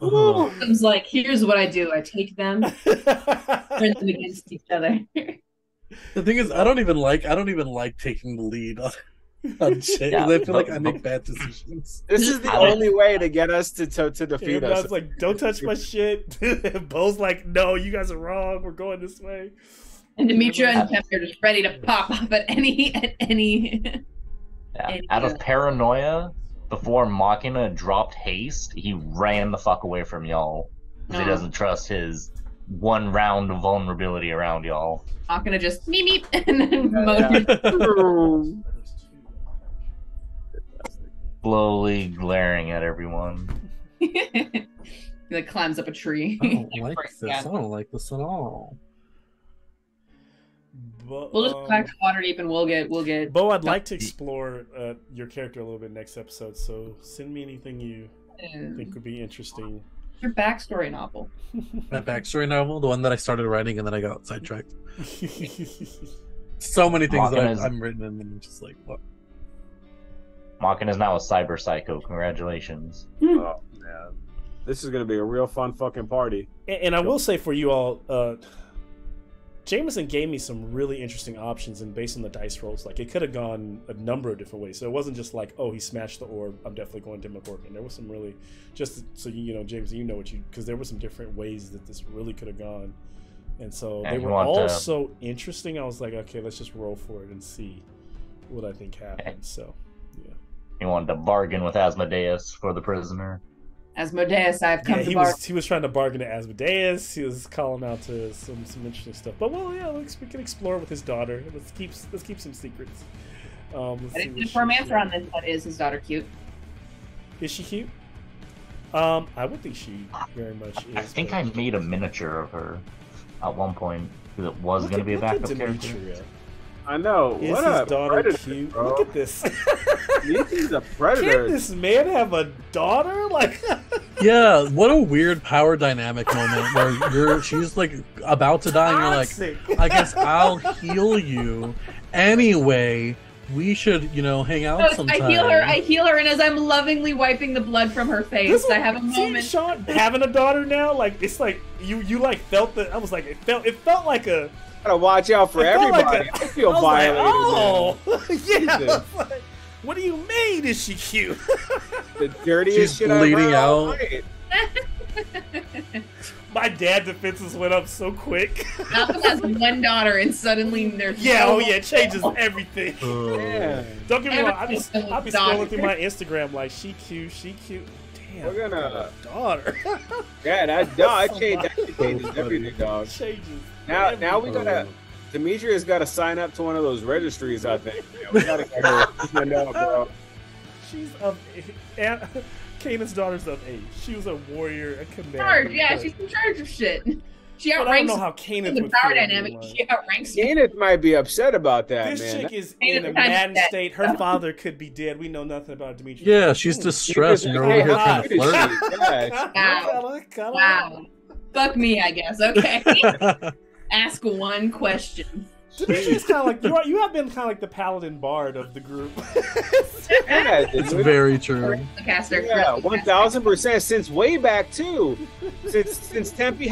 It's like, here's what I do. I take them, turn them against each other. The thing is, I don't even like taking the lead on shit. Yeah, I feel like I make bad decisions. This is the only way to get us to defeat I us. was like, don't touch my shit. Bo's like, no, you guys are wrong. We're going this way. And Demetra and Kevin are just ready to pop off at any. Yeah. Out of paranoia, before Machina dropped haste, he ran the fuck away from y'all. Because he doesn't trust his one round of vulnerability around y'all. Not gonna just meep and then motion. Slowly glaring at everyone. He like climbs up a tree. I don't like this. I don't like this at all. But, We'll just go back to Waterdeep and we'll get. Bo, I'd like to explore your character a little bit next episode. So send me anything you think would be interesting. Your backstory novel. My backstory novel, the one that I started writing and then I got sidetracked. So many things that I'm written in, and I'm just like, what? Mockin is now a cyber psycho. Congratulations. Oh man, this is gonna be a real fun fucking party. And I will say for you all, Jameson gave me some really interesting options, and based on the dice rolls, like it could have gone a number of different ways. So it wasn't just like, oh, he smashed the orb, I'm definitely going Demogorgon. There was some really, just so you know, James, you know what you, because there were some different ways that this really could have gone, and so they were all so interesting. I was like, okay, let's just roll for it and see what I think happens. So yeah, he wanted to bargain with Asmodeus for the prisoner. Asmodeus, I've come to bargain. He was trying to bargain to Asmodeus. He was calling out to some interesting stuff. But well, yeah, we can explore with his daughter. Let's keep some secrets. I didn't get a firm answer on this, but is his daughter cute? Is she cute? I would think she very much is. I think I made a miniature of her at one point because it was going to be a backup character. I know. Is what his a daughter predator, cute? bro. Look at this. He's a predator. Can this man have a daughter? Like, yeah, what a weird power dynamic moment where she's like about to die, and you're like, I guess I'll heal you anyway. We should, hang out sometime. I heal her, and as I'm lovingly wiping the blood from her face, I have a moment. Sean having a daughter now, like it's like you like felt that. I was like, it felt like a. Gotta watch out for everybody. I feel violated. Like, yeah. Like, what do you mean? Is she cute? The dirtiest shit bleeding out. My dad defenses went up so quick. Malcolm has one daughter, and suddenly there's it changes everything. Yeah. Don't get me wrong. I'll be scrolling through my Instagram like she cute. Damn, we're gonna daughter. Yeah, that changes everything, dog. Changes. Now we gotta. Demetrius got to sign up to one of those registries. I think we gotta get her. Bro. She's of Kanan's daughter's of age. She was a warrior, a commander. Charge, yeah, she's in charge of shit. She outranks. I don't know how Kanan would power feel dynamic. She outranks. Kanan might be upset about that. This man. chick is in a maddened state. Her father could be dead. We know nothing about Demetrius. Yeah, she's distressed, and you're over here trying to flirt. Wow. Fuck me, I guess. Okay. Ask one question. Demetrius kind of like you have been kind of like the paladin bard of the group. It's very true. Caster. Yeah, 1000% since way back too. Since Tempe